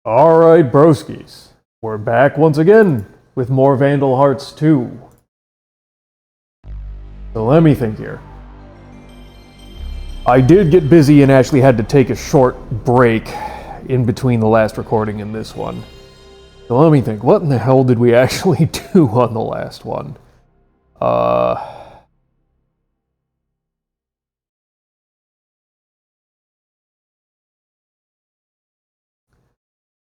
Alright, Broskis. We're back once again with more Vandal Hearts 2. So let me think here. I did get busy and actually had to take a short break in between the last recording and this one. So let me think, what in the hell did we actually do on the last one?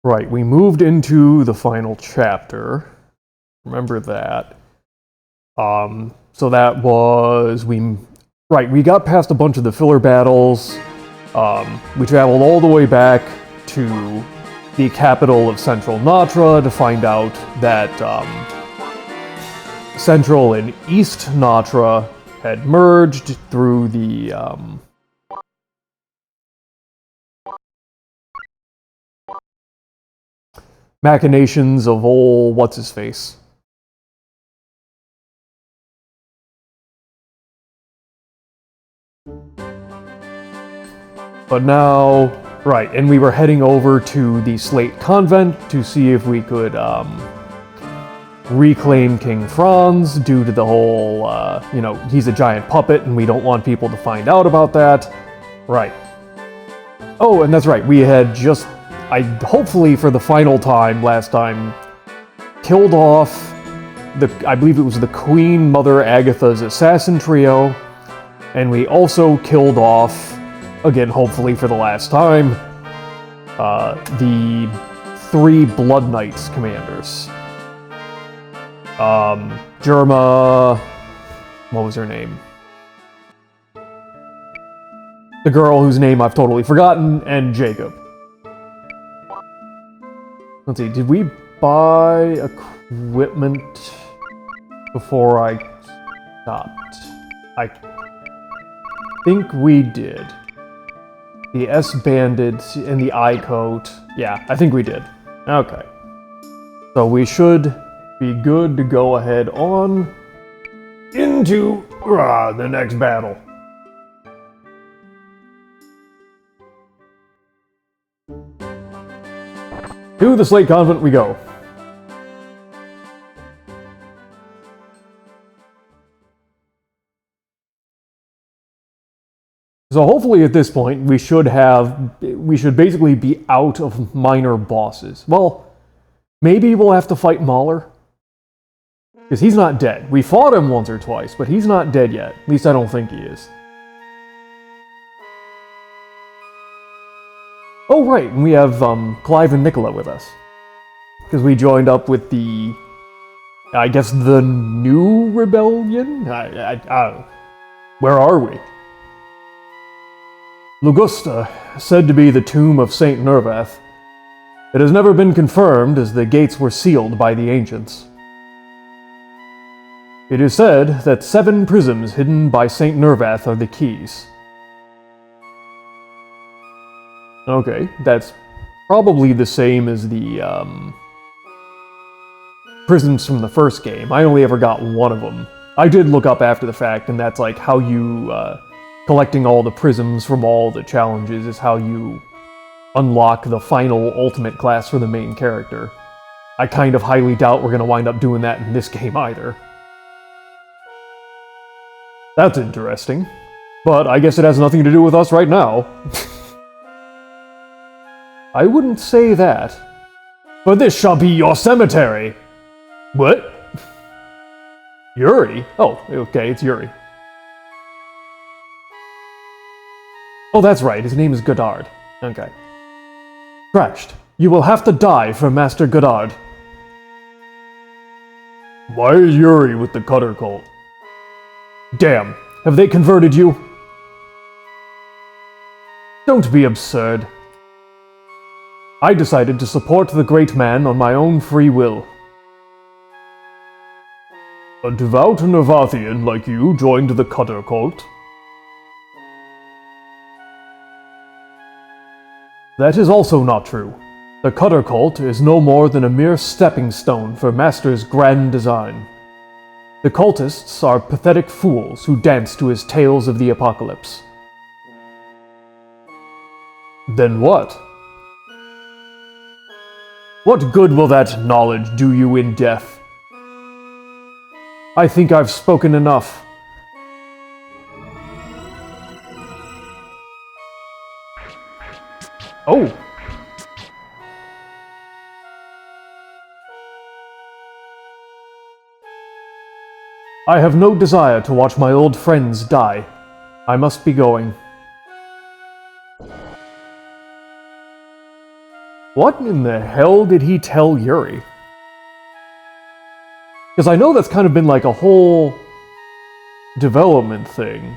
Right, we moved into the final chapter. Remember that. So that was, we got past a bunch of the filler battles. We traveled all the way back to the capital of Central Natra to find out that Central and East Natra had merged through the machinations of old what's-his-face. But now, right, and we were heading over to the Slate Convent to see if we could reclaim King Franz due to the whole, he's a giant puppet and we don't want people to find out about that. Right. Oh, and that's right, we had just, hopefully for the final time last time, killed off I believe it was the Queen Mother Agatha's assassin trio, and we also killed off, again hopefully for the last time, the 3 Blood Knights commanders. Germa, what was her name? The girl whose name I've totally forgotten, and Jacob. Let's see, did we buy equipment before I stopped? I think we did. The S-Banded and the I-Coat. Yeah, I think we did. Okay. So we should be good to go ahead on into the next battle. To the Slate Convent we go. So hopefully at this point we should basically be out of minor bosses. Well, maybe we'll have to fight Mahler. Because he's not dead. We fought him once or twice, but he's not dead yet. At least I don't think he is. Oh right, and we have Clive and Nicola with us. Because we joined up with the, I guess, the new rebellion? Where are we? Lugusta, said to be the tomb of Saint Nirvath. It has never been confirmed, as the gates were sealed by the ancients. It is said that 7 prisms hidden by Saint Nirvath are the keys. Okay, that's probably the same as the prisms from the first game. I only ever got one of them. I did look up after the fact, and that's like how you, collecting all the prisms from all the challenges is how you unlock the final ultimate class for the main character. I kind of highly doubt we're going to wind up doing that in this game either. That's interesting. But I guess it has nothing to do with us right now. I wouldn't say that. But this shall be your cemetery! What? Yuri? Oh, okay, it's Yuri. Oh, that's right, his name is Godard. Okay. Trashed. You will have to die for Master Godard. Why is Yuri with the Cutter cult? Damn, have they converted you? Don't be absurd. I decided to support the great man on my own free will. A devout Nirvathian like you joined the Cutter cult? That is also not true. The Cutter cult is no more than a mere stepping stone for Master's grand design. The cultists are pathetic fools who dance to his tales of the apocalypse. Then what? What good will that knowledge do you in death? I think I've spoken enough. Oh! I have no desire to watch my old friends die. I must be going. What in the hell did he tell Yuri? Because I know that's kind of been like a whole development thing.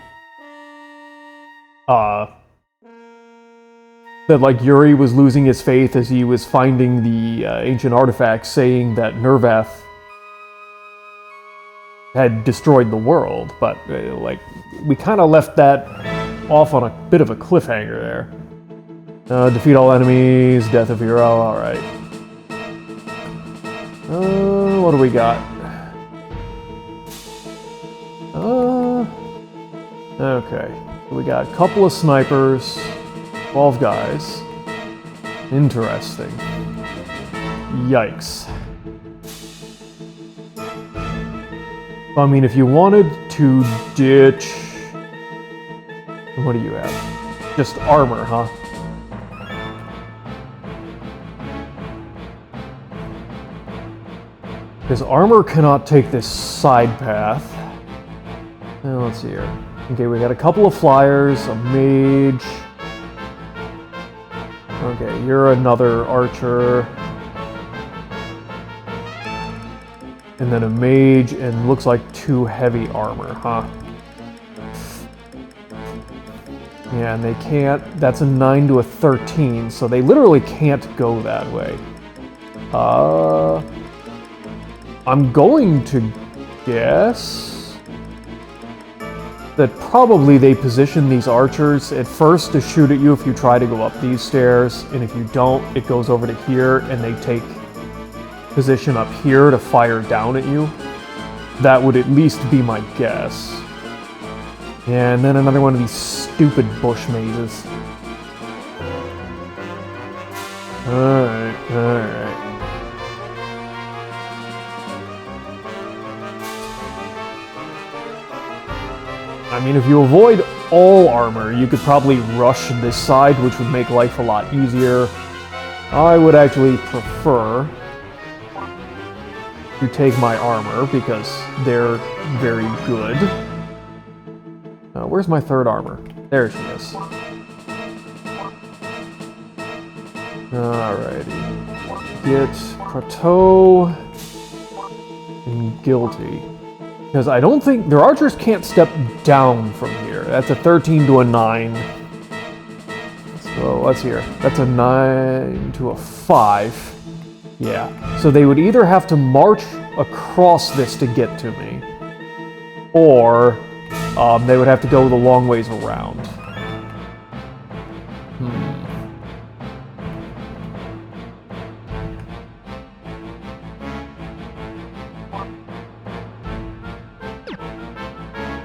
That like Yuri was losing his faith as he was finding the ancient artifacts saying that Nirvath had destroyed the world, but like we kind of left that off on a bit of a cliffhanger there. Defeat all enemies, death of hero, alright. What do we got? Okay. We got a couple of snipers, 12 guys. Interesting. Yikes. I mean, if you wanted to ditch... What do you have? Just armor, huh? Because armor cannot take this side path. Let's see here. Okay, we got a couple of flyers, a mage. Okay, you're another archer. And then a mage, and looks like 2 heavy armor, huh? Yeah, and they can't... That's a 9 to a 13, so they literally can't go that way. I'm going to guess that probably they position these archers at first to shoot at you if you try to go up these stairs, and if you don't, it goes over to here, and they take position up here to fire down at you. That would at least be my guess. Yeah, and then another one of these stupid bush mazes. Alright, alright. I mean, if you avoid all armor, you could probably rush this side, which would make life a lot easier. I would actually prefer to take my armor, because they're very good. Where's my third armor? There she is. Alrighty. Get Prato and Guilty. Because I don't think... Their archers can't step down from here. That's a 13 to a 9. So, let's hear. That's a 9 to a 5. Yeah. So they would either have to march across this to get to me, or they would have to go the long ways around.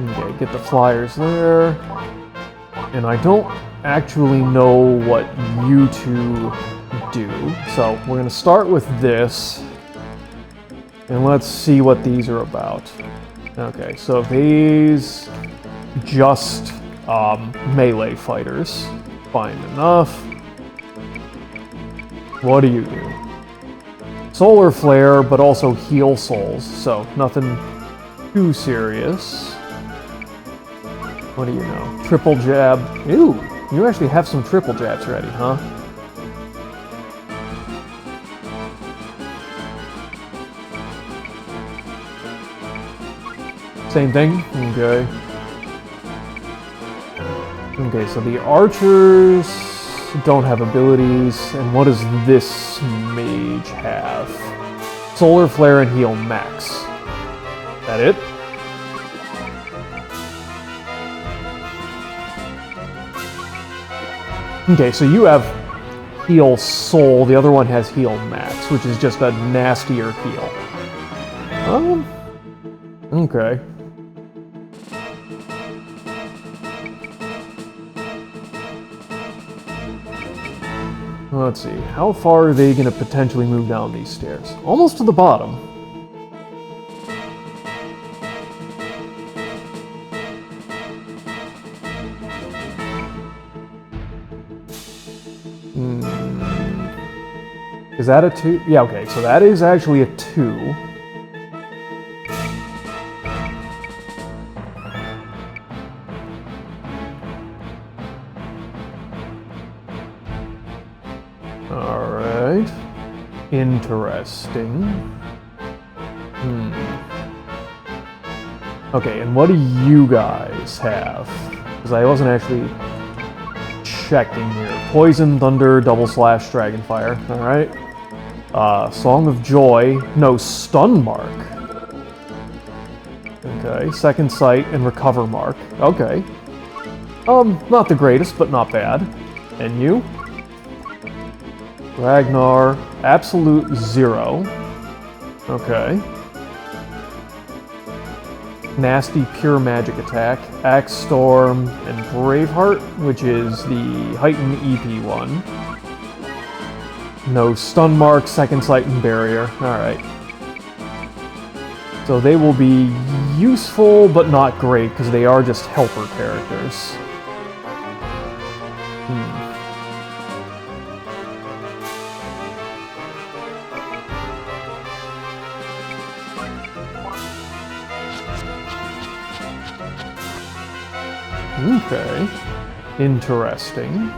Okay, get the flyers there. And I don't actually know what you two do. So we're going to start with this. And let's see what these are about. Okay, so these just melee fighters. Fine enough. What do you do? Solar flare, but also heal souls. So nothing too serious. What do you know? Triple jab. Ooh, you actually have some triple jabs ready, huh? Same thing? Okay. Okay, so the archers don't have abilities, and what does this mage have? Solar flare and heal max. That it? Okay, so you have heal soul, the other one has heal max, which is just a nastier heal. Okay. Let's see, how far are they going to potentially move down these stairs? Almost to the bottom. Is that a 2? Yeah, okay, so that is actually a 2. Alright. Interesting. Okay, and what do you guys have? Because I wasn't actually checking here. Poison, Thunder, Double Slash, Dragonfire. Alright. Song of Joy. No, Stun Mark. Okay, Second Sight and Recover Mark. Okay. Not the greatest, but not bad. And you? Ragnar. Absolute 0. Okay. Nasty Pure Magic Attack. Axe Storm and Braveheart, which is the heightened EP one. No Stun Mark, Second Sight, and Barrier. Alright. So they will be useful, but not great, because they are just helper characters. Okay. Interesting.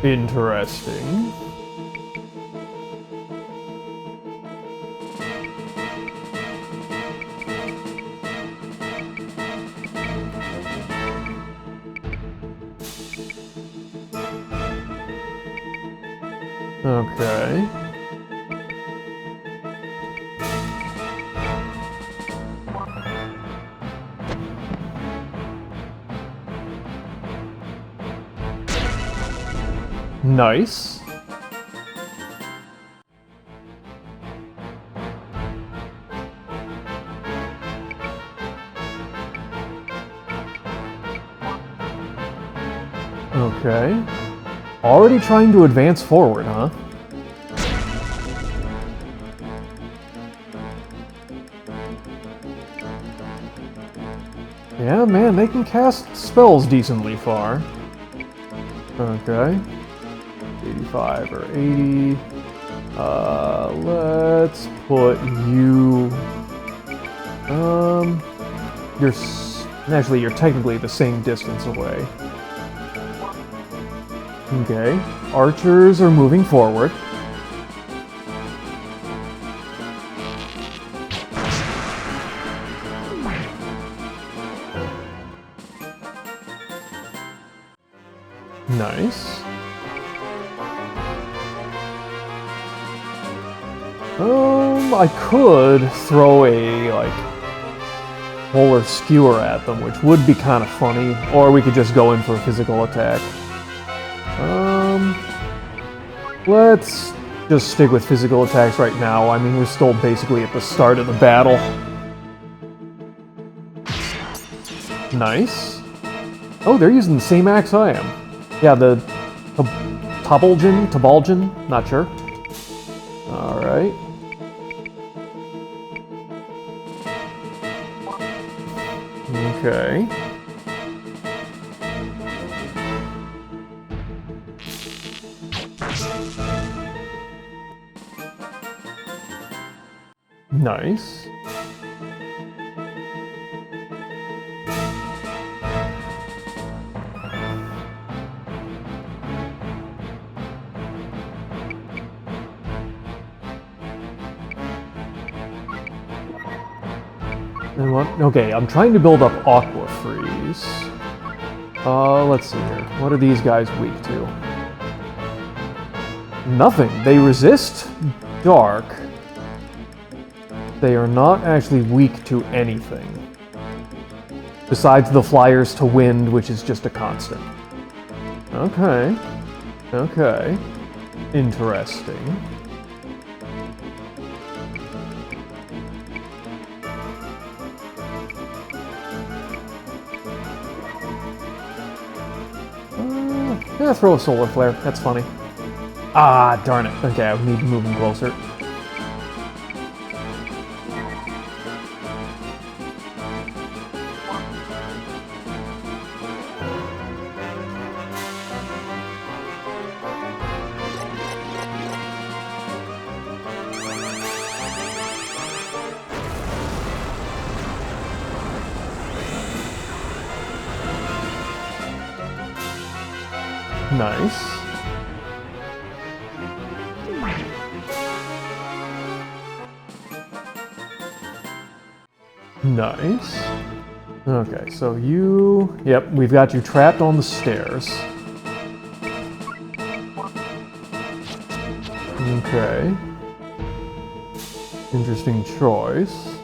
Interesting. Okay. Nice. Okay. Already trying to advance forward, huh? Yeah, man, they can cast spells decently far. Okay. 85 or 80. Let's put you... Actually, you're technically the same distance away. Okay. Archers are moving forward. Nice. I could throw a, polar skewer at them, which would be kind of funny, or we could just go in for a physical attack. Let's just stick with physical attacks right now. I mean, we're still basically at the start of the battle. Nice. Oh, they're using the same axe I am. Yeah, the Tabalgin, not sure. Alright. Okay. Nice. And what? Okay, I'm trying to build up Aqua Freeze. Let's see here. What are these guys weak to? Nothing. They resist dark. They are not actually weak to anything. Besides the flyers to wind, which is just a constant. Okay. Okay. Interesting. Yeah, throw a solar flare. That's funny. Ah, darn it. Okay, I need to move him closer. Nice. Nice. Okay, so you... Yep, we've got you trapped on the stairs. Okay. Interesting choice.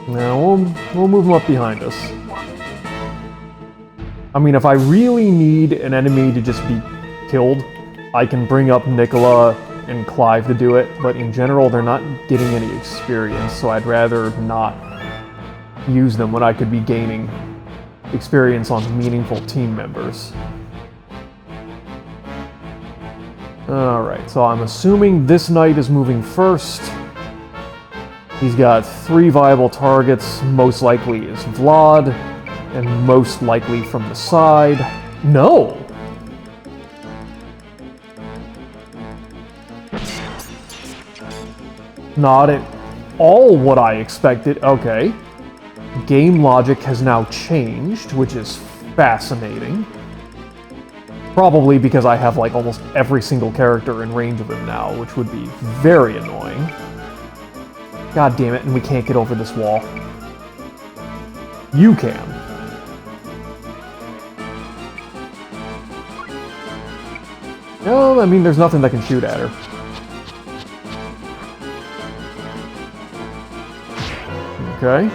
Now we'll move him up behind us. I mean, if I really need an enemy to just be killed, I can bring up Nicola and Clive to do it, but in general, they're not getting any experience, so I'd rather not use them when I could be gaining experience on meaningful team members. Alright, so I'm assuming this knight is moving first. He's got 3 viable targets, most likely is Vlad, and most likely from the side. No! Not at all what I expected. Okay. Game logic has now changed, which is fascinating. Probably because I have like almost every single character in range of him now, which would be very annoying. God damn it, and we can't get over this wall. You can. No, I mean, there's nothing that can shoot at her. Okay.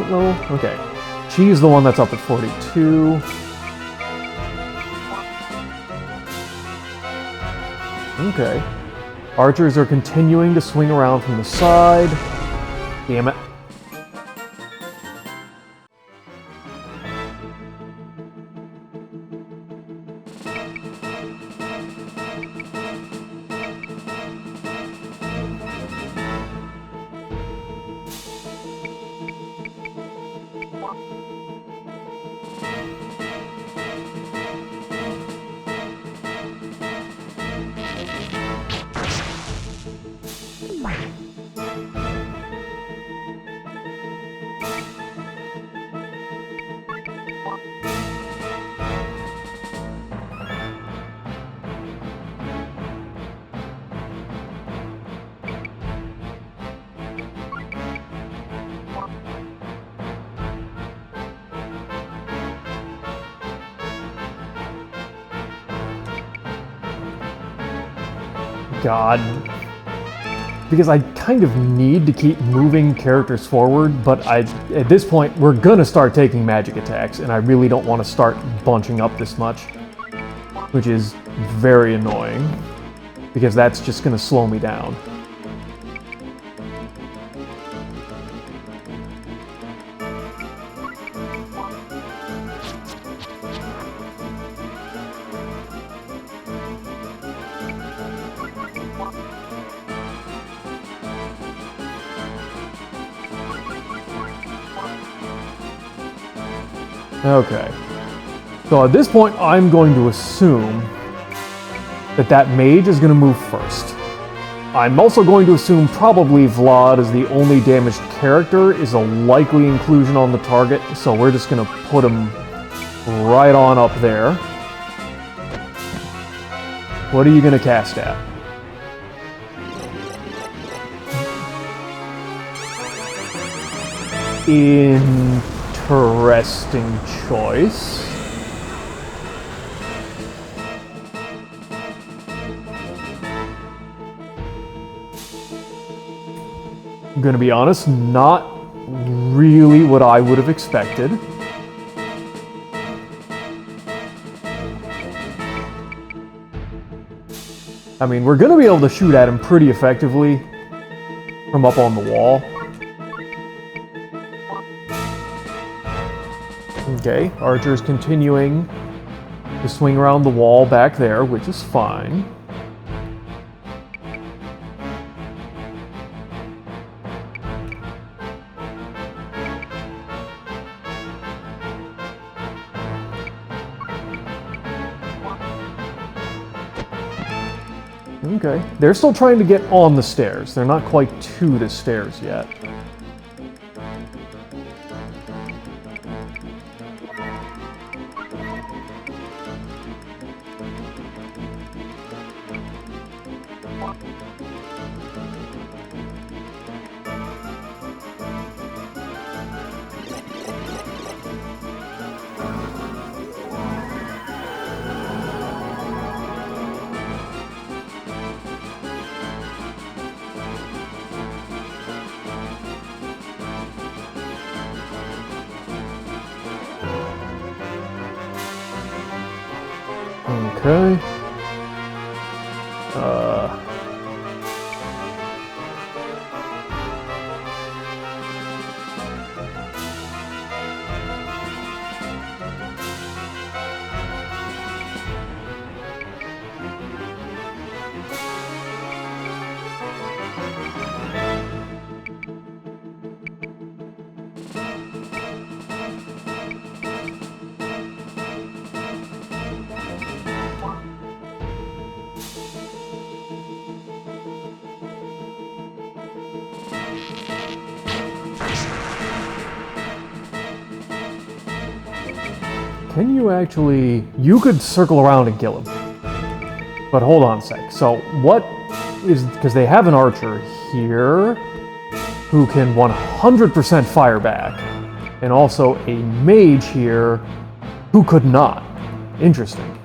Uh-oh, okay. She's the one that's up at 42. Okay. Archers are continuing to swing around from the side. Damn it. God. Because I kind of need to keep moving characters forward, but at this point, we're gonna start taking magic attacks, and I really don't want to start bunching up this much. Which is very annoying, because that's just gonna slow me down. Okay. So at this point, I'm going to assume that mage is going to move first. I'm also going to assume probably Vlad is the only damaged character is a likely inclusion on the target, so we're just going to put him right on up there. What are you going to cast at? Interesting choice. I'm gonna be honest, not really what I would have expected. I mean, we're gonna be able to shoot at him pretty effectively from up on the wall. Okay, Archer's continuing to swing around the wall back there, which is fine. Okay, they're still trying to get on the stairs. They're not quite to the stairs yet. Okay. Can you actually... You could circle around and kill him. But hold on a sec. So what is... Because they have an archer here who can 100% fire back. And also a mage here who could not. Interesting.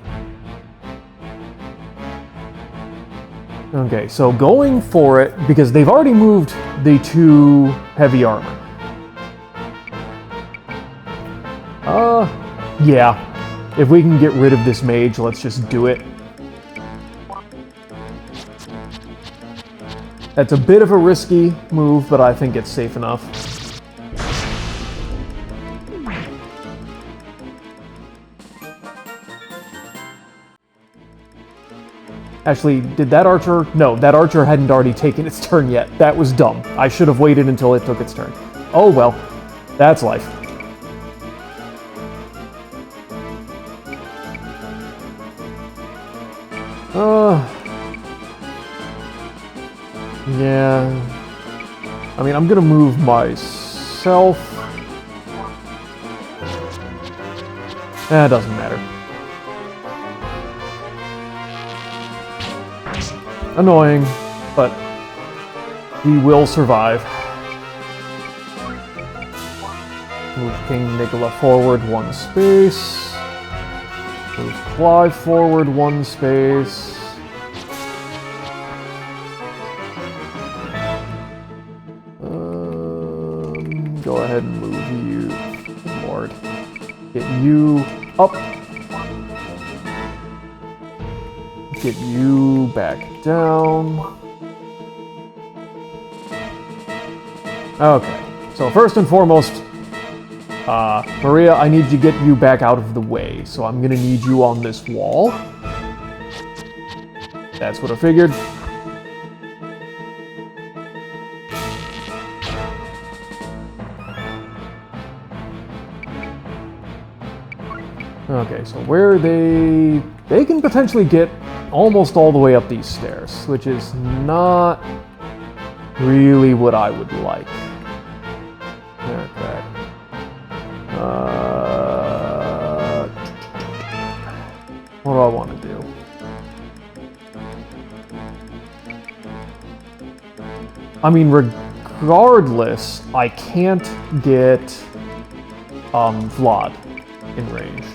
Okay, so going for it, because they've already moved the 2 heavy armor. Yeah. If we can get rid of this mage, let's just do it. That's a bit of a risky move, but I think it's safe enough. Actually, did that archer... No, that archer hadn't already taken its turn yet. That was dumb. I should have waited until it took its turn. Oh well. That's life. Yeah. I mean, I'm gonna move myself. It doesn't matter. Annoying, but he will survive. Move King Nicola forward 1 space. Move Clive forward 1 space. Go ahead and move you, Lord. Get you up. Get you back down. Okay, so first and foremost, Maria, I need to get you back out of the way, so I'm gonna need you on this wall. That's what I figured. Okay, so where they can potentially get almost all the way up these stairs, which is not really what I would like. Okay. What do I want to do? I mean, regardless, I can't get Vlad in range.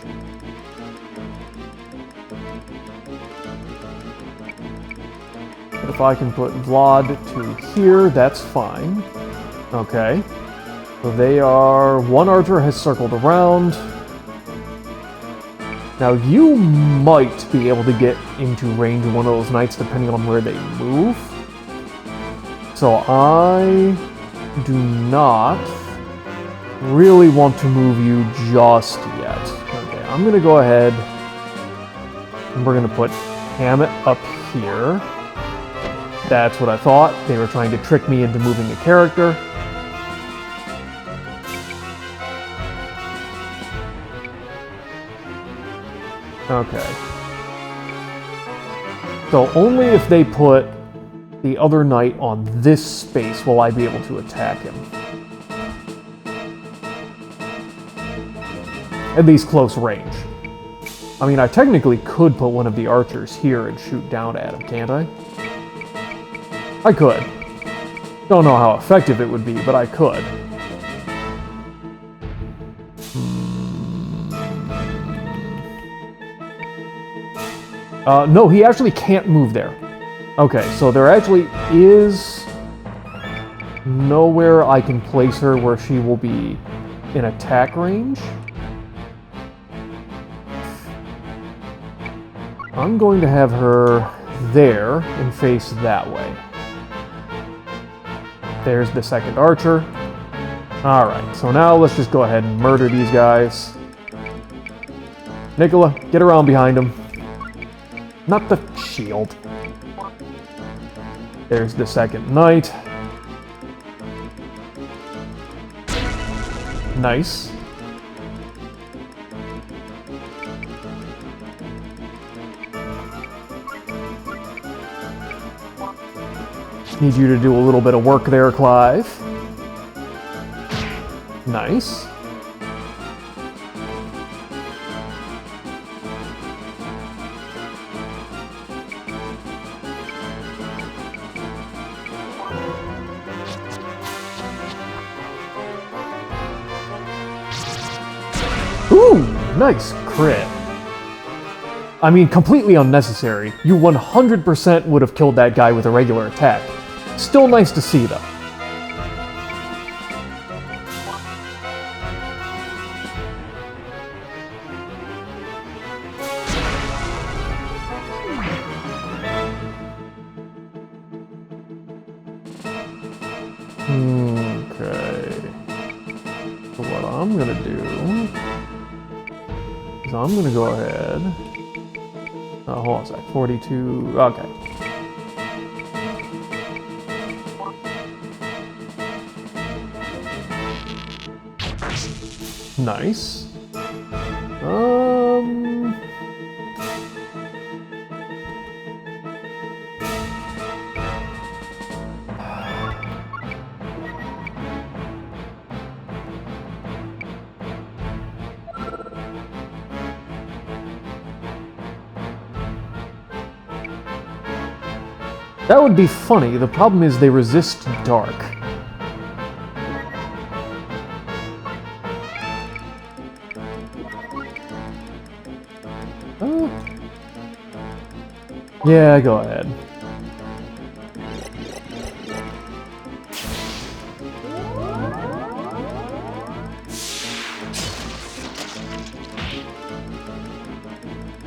But if I can put Vlad to here, that's fine. Okay. So they are... One archer has circled around. Now you might be able to get into range of one of those knights depending on where they move. So I do not really want to move you just yet. Okay, I'm going to go ahead and we're going to put Hammett up here. That's what I thought. They were trying to trick me into moving a character. Okay. So only if they put the other knight on this space will I be able to attack him. At least close range. I mean, I technically could put one of the archers here and shoot down at him, can't I? I could. Don't know how effective it would be, but I could. No, he actually can't move there. Okay, so there actually is nowhere I can place her where she will be in attack range. I'm going to have her there and face that way. There's the second archer. Alright, so now let's just go ahead and murder these guys. Nicola, get around behind him. Not the shield. There's the second knight. Nice. Need you to do a little bit of work there, Clive. Nice. Ooh, nice crit. I mean, completely unnecessary. You 100% would have killed that guy with a regular attack. Still nice to see, though. Okay. So what I'm gonna do is I'm gonna go ahead. Oh, hold on a sec. 42. Okay. Nice. That would be funny. The problem is they resist dark. Yeah, go ahead.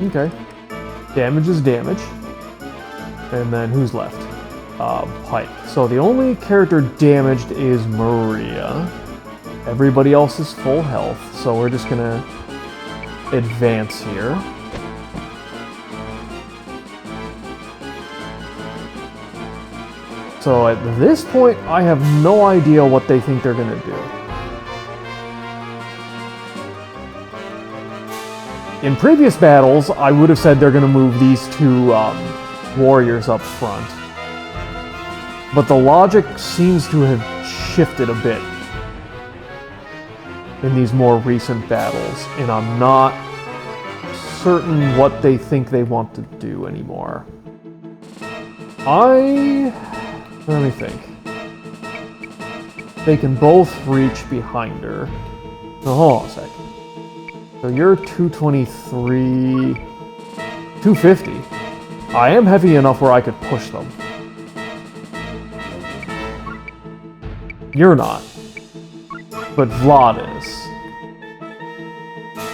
Okay. Damage is damage. And then who's left? Pike. So the only character damaged is Maria. Everybody else is full health, so we're just gonna advance here. So at this point, I have no idea what they think they're gonna do. In previous battles, I would have said they're gonna move these two warriors up front. But the logic seems to have shifted a bit in these more recent battles, and I'm not certain what they think they want to do anymore. Let me think. They can both reach behind her. Now, hold on a second. So you're 223... 250. I am heavy enough where I could push them. You're not. But Vlad is.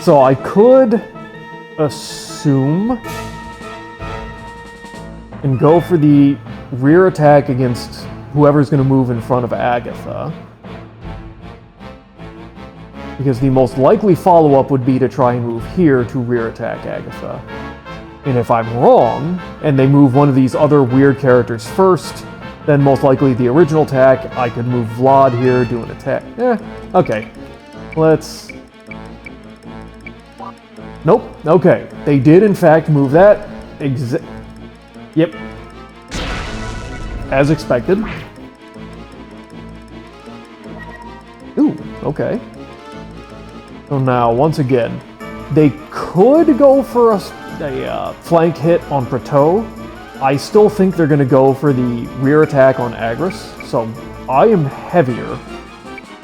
So I could assume and go for the rear attack against whoever's going to move in front of Agatha. Because the most likely follow-up would be to try and move here to rear attack Agatha. And if I'm wrong, and they move one of these other weird characters first, then most likely the original attack, I could move Vlad here, do an attack. Okay. Let's... Nope, okay. They did in fact move that. Yep. As expected. Ooh, okay. So now, once again, they could go for a flank hit on Prato. I still think they're going to go for the rear attack on Agris, so I am heavier.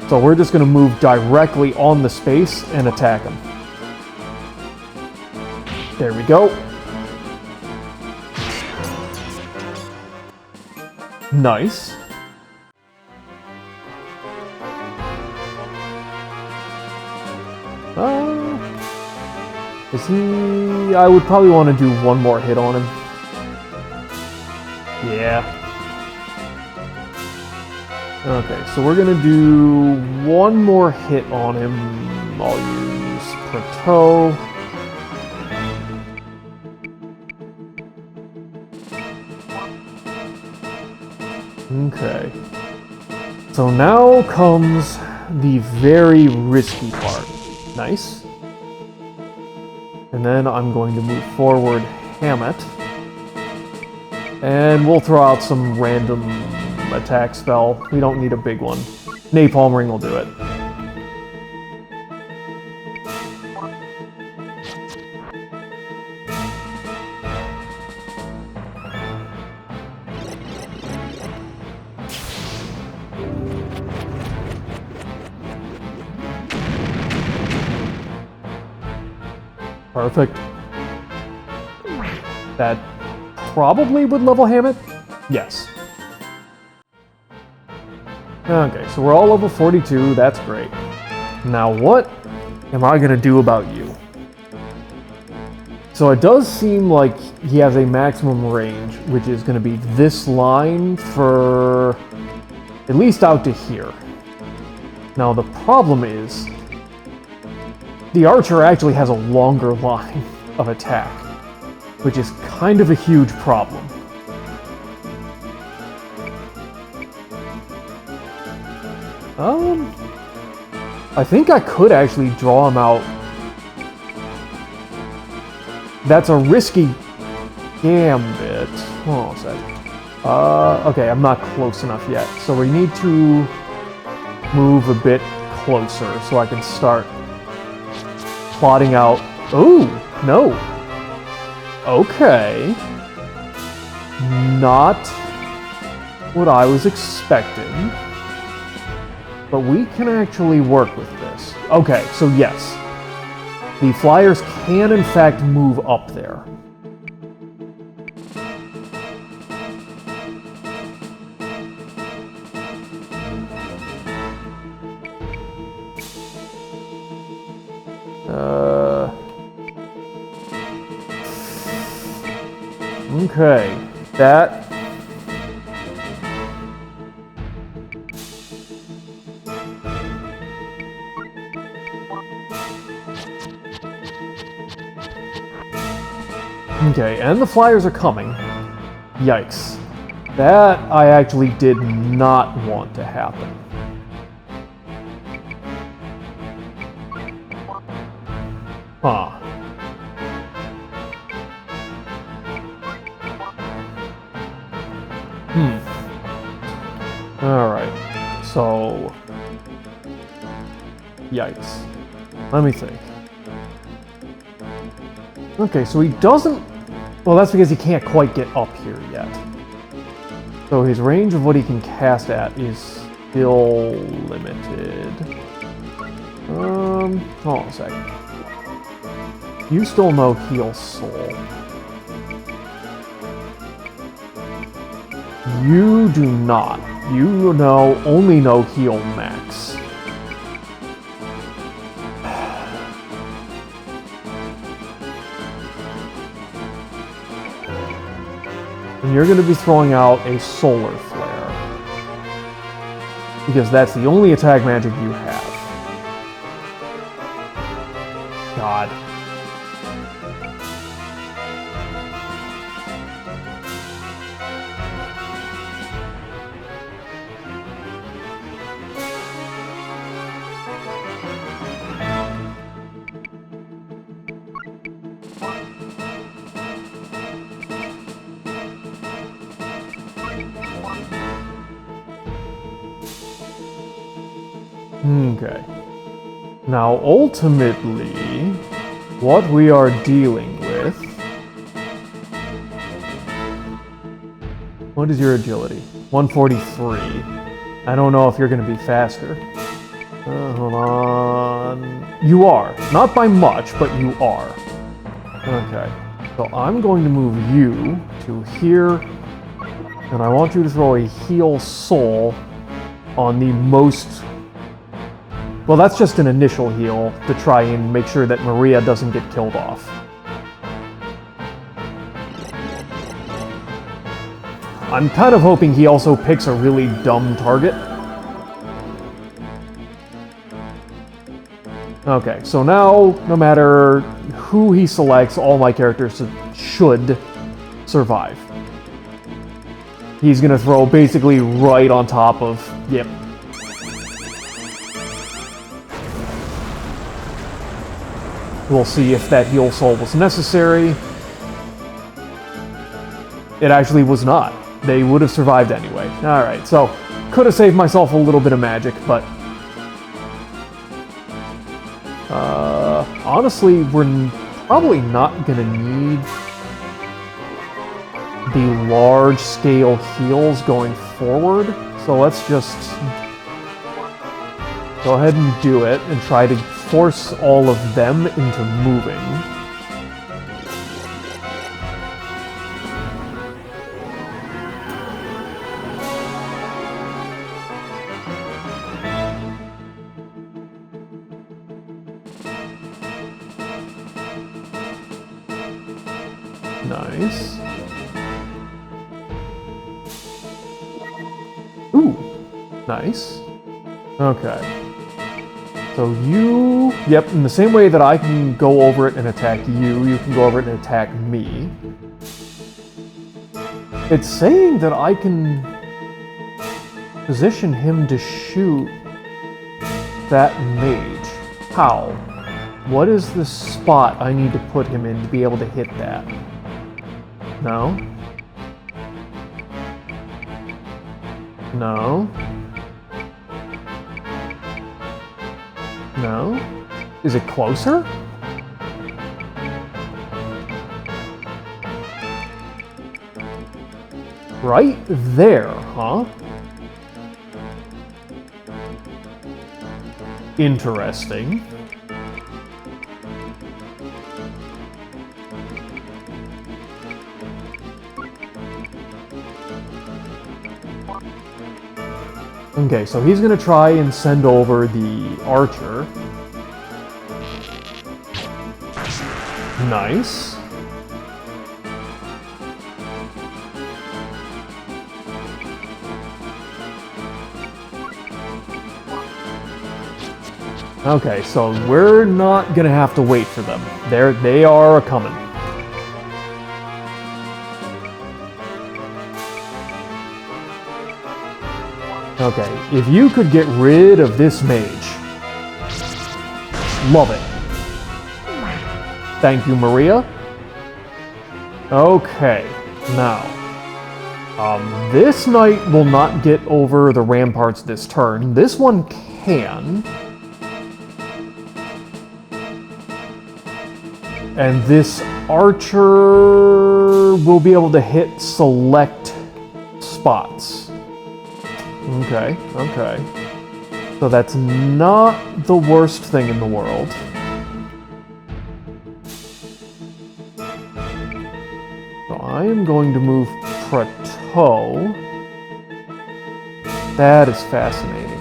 So we're just going to move directly on the space and attack him. There we go. Nice. Is he... I would probably want to do one more hit on him. Yeah. Okay, so we're gonna do one more hit on him. I'll use Prato. Okay. So now comes the very risky part. Nice. And then I'm going to move forward Hammett. And we'll throw out some random attack spell. We don't need a big one. Napalm Ring will do it. Perfect. That probably would level Hammett? Yes. Okay, so we're all level 42, that's great. Now what am I gonna do about you? So it does seem like he has a maximum range, which is gonna be this line for at least out to here. Now the problem is, the archer actually has a longer line of attack, which is kind of a huge problem. I think I could actually draw him out. That's a risky gambit. Hold on a sec. Okay, I'm not close enough yet, so we need to move a bit closer so I can start plotting out. Oh, no. Okay. Not what I was expecting. But we can actually work with this. Okay, so yes. The flyers can in fact move up there. Okay, that... Okay, and the flyers are coming. Yikes. That I actually did not want to happen. Huh. Alright, so... Yikes. Let me think. Okay, so he doesn't... Well, that's because he can't quite get up here yet. So his range of what he can cast at is still limited. Hold on a second. You still know Heal Soul. you do not. You only know heal max. And you're going to be throwing out a solar flare. Because that's the only attack magic you have. God. Okay. Now, ultimately, what we are dealing with... What is your agility? 143. I don't know if you're going to be faster. Hold on... You are. Not by much, but you are. Okay. So I'm going to move you to here, and I want you to throw a heal soul on the most... Well, that's just an initial heal to try and make sure that Maria doesn't get killed off. I'm kind of hoping he also picks a really dumb target. Okay, so now, no matter who he selects, all my characters should survive. He's gonna throw basically right on top of... Yep. We'll see if that heal soul was necessary. It actually was not. They would have survived anyway. Alright, so could have saved myself a little bit of magic, but... honestly, we're probably not gonna need the large-scale heals going forward. So let's just go ahead and do it and try to force all of them into moving. Nice. Ooh, nice. Okay. So you... Yep, in the same way that I can go over it and attack you, you can go over it and attack me. It's saying that I can position him to shoot that mage. How? What is the spot I need to put him in to be able to hit that? No? No? No? Is it closer? Right there, huh? Interesting. Okay, so he's gonna try and send over the archer. Nice. Okay, so we're not gonna have to wait for them. They are coming. Okay, if you could get rid of this mage. Love it. Thank you, Maria. Okay, now. This knight will not get over the ramparts this turn. This one can. And this archer will be able to hit select spots. Okay, okay. So that's not the worst thing in the world. So I am going to move Prato That is fascinating.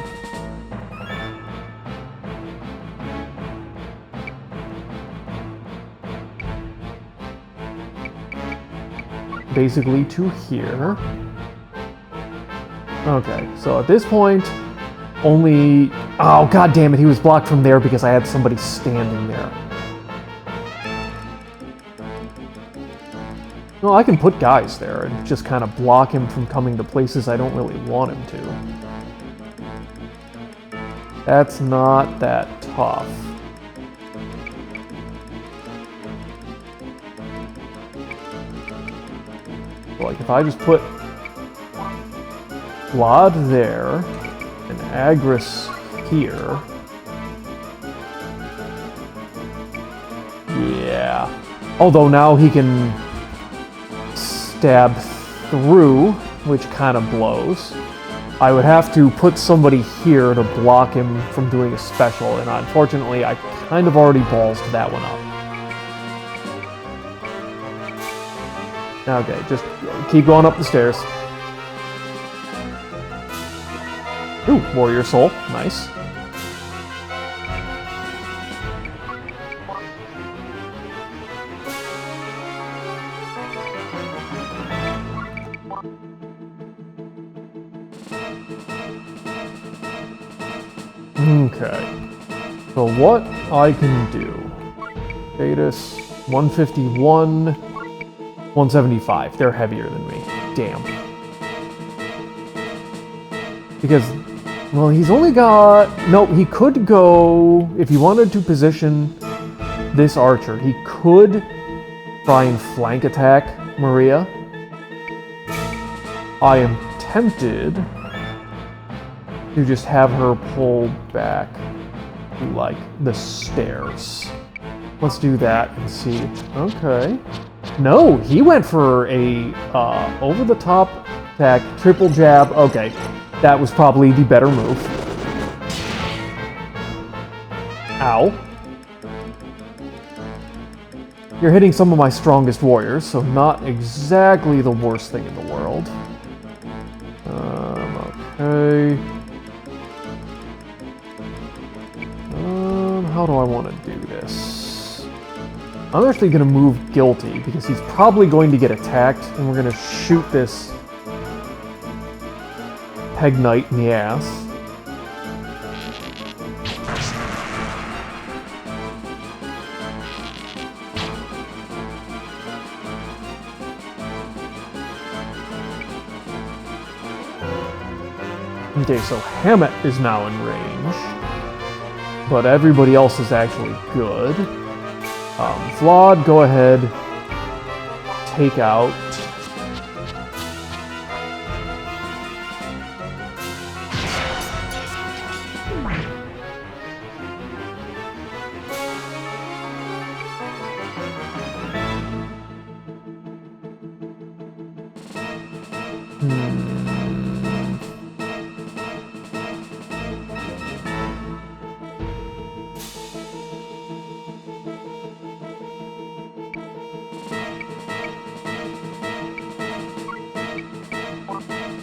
Basically to here. Okay, so at this point, only... Oh, god damn it, he was blocked from there because I had somebody standing there. Well, I can put guys there and just kind of block him from coming to places I don't really want him to. That's not that tough. Like, if I just put Vlad there and Agris here... Yeah. Although now he can stab through, which kind of blows. I would have to put somebody here to block him from doing a special, and unfortunately I kind of already ballsed that one up. Okay, just keep going up the stairs. Ooh, Warrior Soul, nice. Okay, so what I can do, status 151, 175, they're heavier than me, damn. Because, well, he's only got, no, he could go, if he wanted to position this archer, he could try and flank attack Maria. I am tempted to just have her pull back to, like, the stairs. Let's do that and see. Okay. No, he went for a over-the-top attack, triple jab. Okay, that was probably the better move. Ow. You're hitting some of my strongest warriors, so not exactly the worst thing in the world. Okay. How do I want to do this? I'm actually going to move Guilty, because he's probably going to get attacked, and we're going to shoot this Peg Knight in the ass. Okay, so Hammett is now in range, but everybody else is actually good. Vlad, go ahead, take out.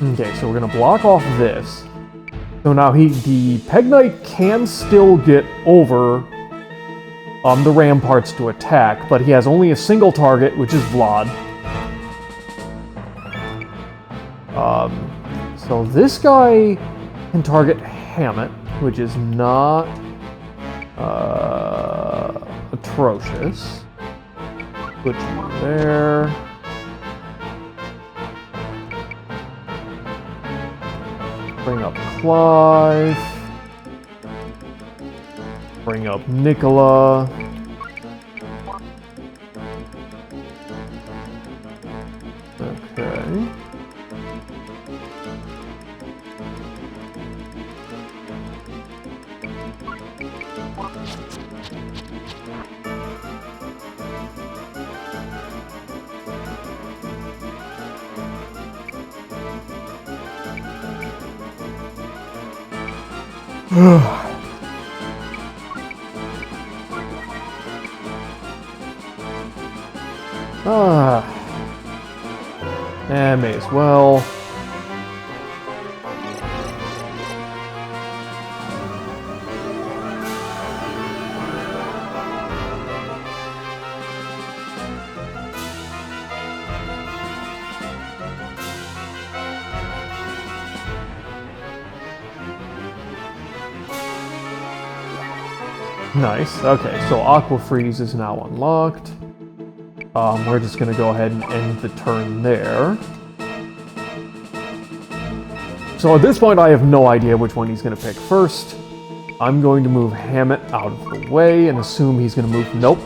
Okay, so we're gonna block off this. So now the Peg Knight can still get over the ramparts to attack, but he has only a single target, which is Vlad. So this guy can target Hammett, which is not atrocious. Put you there. Bring up Clive. Bring up Nicola. Okay. May as well. Nice. Okay, so Aqua Freeze is now unlocked. We're just gonna go ahead and end the turn there. So at this point, I have no idea which one he's gonna pick first. I'm going to move Hammett out of the way and assume he's gonna move... Nope.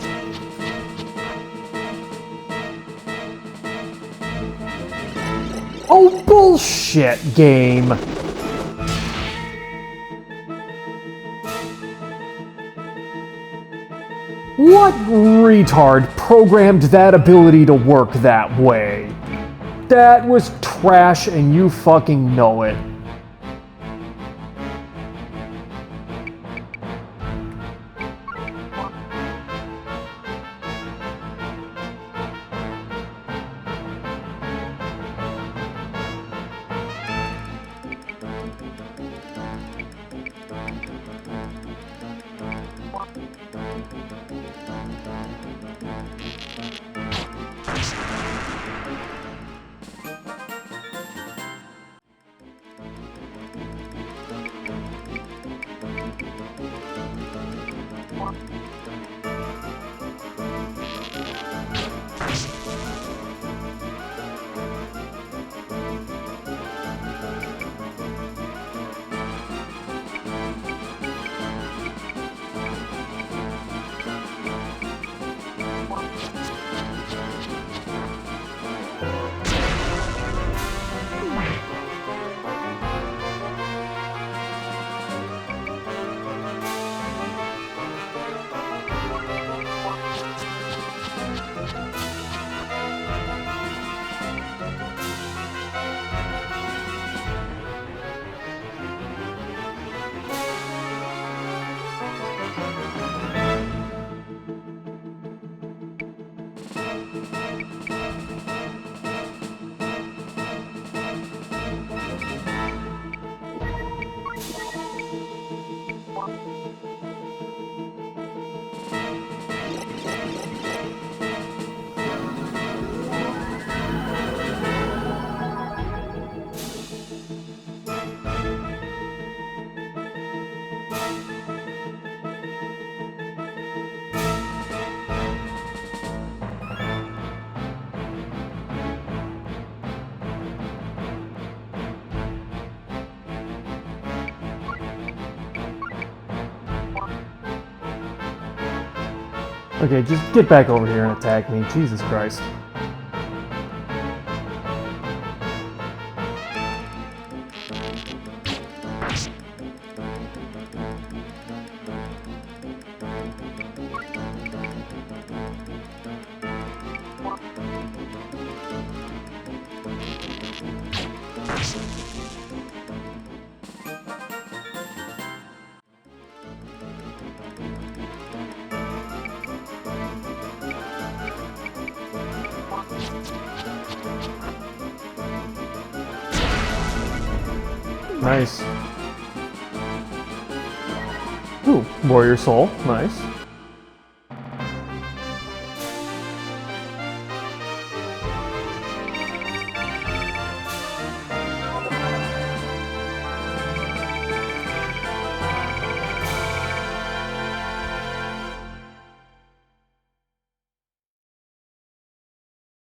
Oh, bullshit, game! What retard programmed that ability to work that way? That was trash and you fucking know it. Okay, just get back over here and attack me. Jesus Christ. Nice. Ooh, Warrior Soul. Nice.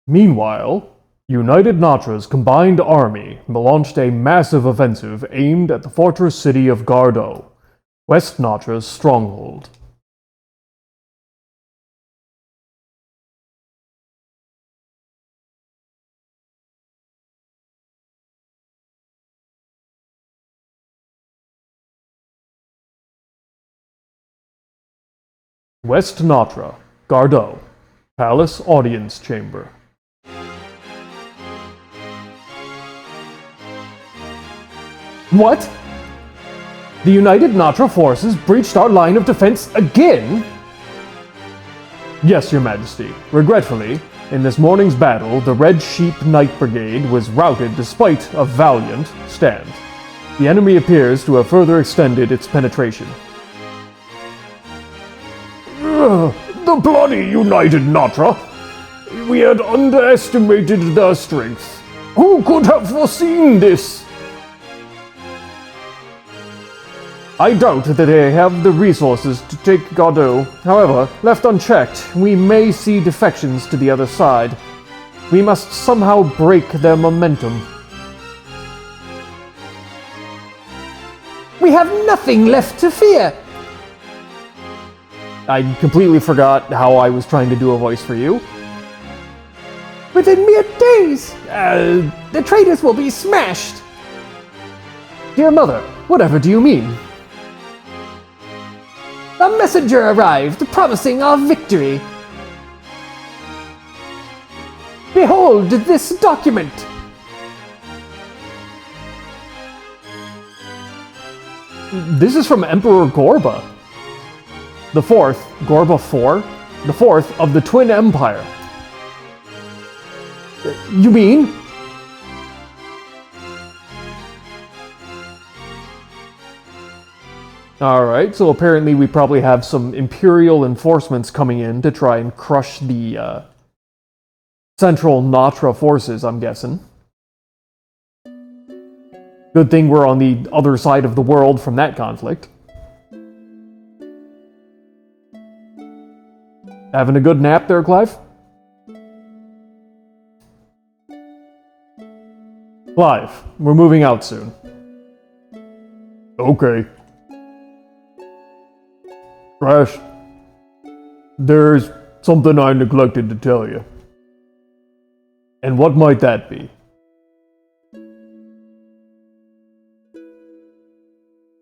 Meanwhile, United Natra's combined army launched a massive offensive aimed at the fortress city of Gardeau, West Natra's stronghold. West Natra, Gardeau, Palace Audience Chamber. What? The United Natra forces breached our line of defense again? Yes, Your Majesty. Regretfully, in this morning's battle, the Red Sheep Knight Brigade was routed despite a valiant stand. The enemy appears to have further extended its penetration. The bloody United Natra! We had underestimated their strength. Who could have foreseen this? I doubt that they have the resources to take Gardeau. However, left unchecked, we may see defections to the other side. We must somehow break their momentum. We have nothing left to fear! I completely forgot how I was trying to do a voice for you. Within mere days, the traitors will be smashed! Dear Mother, whatever do you mean? A messenger arrived, promising our victory. Behold this document! This is from Emperor Gorba. The fourth, Gorba IV, the fourth of the Twin Empire. You mean? Alright, so apparently we probably have some Imperial enforcements coming in to try and crush the Central Natra forces, I'm guessing. Good thing we're on the other side of the world from that conflict. Having a good nap there, Clive? Clive, we're moving out soon. Okay. Crash, there's something I neglected to tell you. And what might that be?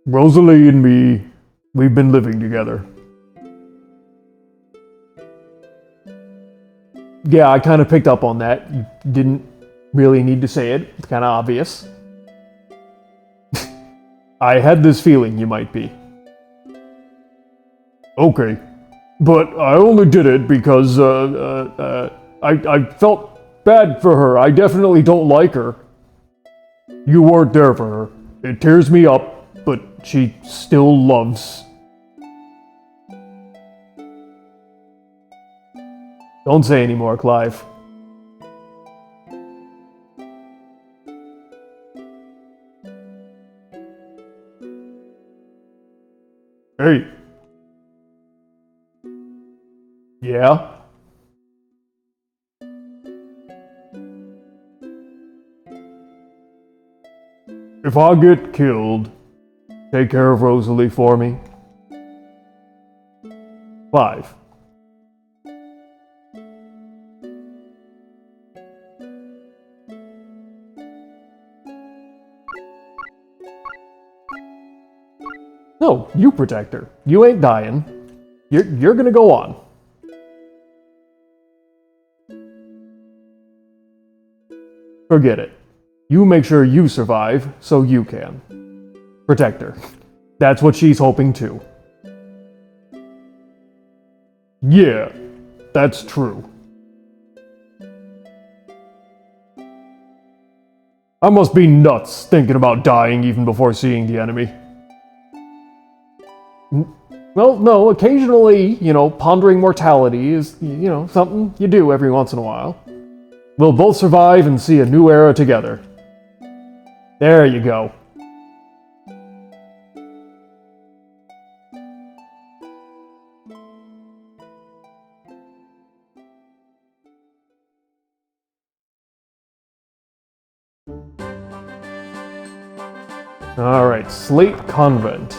Rosalie and me, we've been living together. Yeah, I kind of picked up on that. You didn't really need to say it. It's kind of obvious. I had this feeling you might be. Okay, but I only did it because I felt bad for her. I definitely don't like her. You weren't there for her. It tears me up, but she still loves. Don't say any more, Clive. Hey. Yeah? If I get killed, take care of Rosalie for me. Clive. No, you protect her. You ain't dying. You're gonna go on. Forget it. You make sure you survive, so you can. Protect her. That's what she's hoping too. Yeah, that's true. I must be nuts thinking about dying even before seeing the enemy. Well, no, occasionally, pondering mortality is, something you do every once in a while. We'll both survive and see a new era together. There you go. Alright, Slate Convent.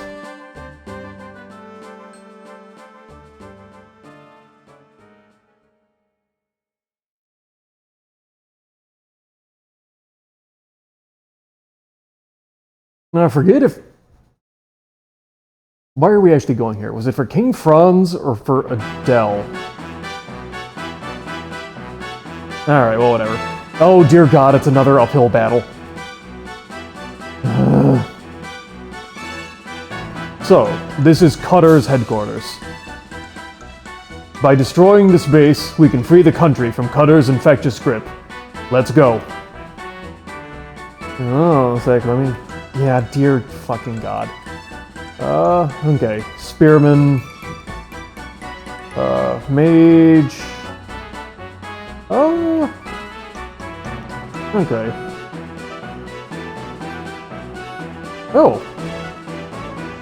I forget if... Why are we actually going here? Was it for King Franz or for Adele? Alright, well, whatever. Oh, dear God, it's another uphill battle. So, this is Cutter's headquarters. By destroying this base, we can free the country from Cutter's infectious grip. Let's go. Oh, it's like, let me... Yeah, dear fucking God. Okay. Spearman. Mage. Oh. Okay. Oh.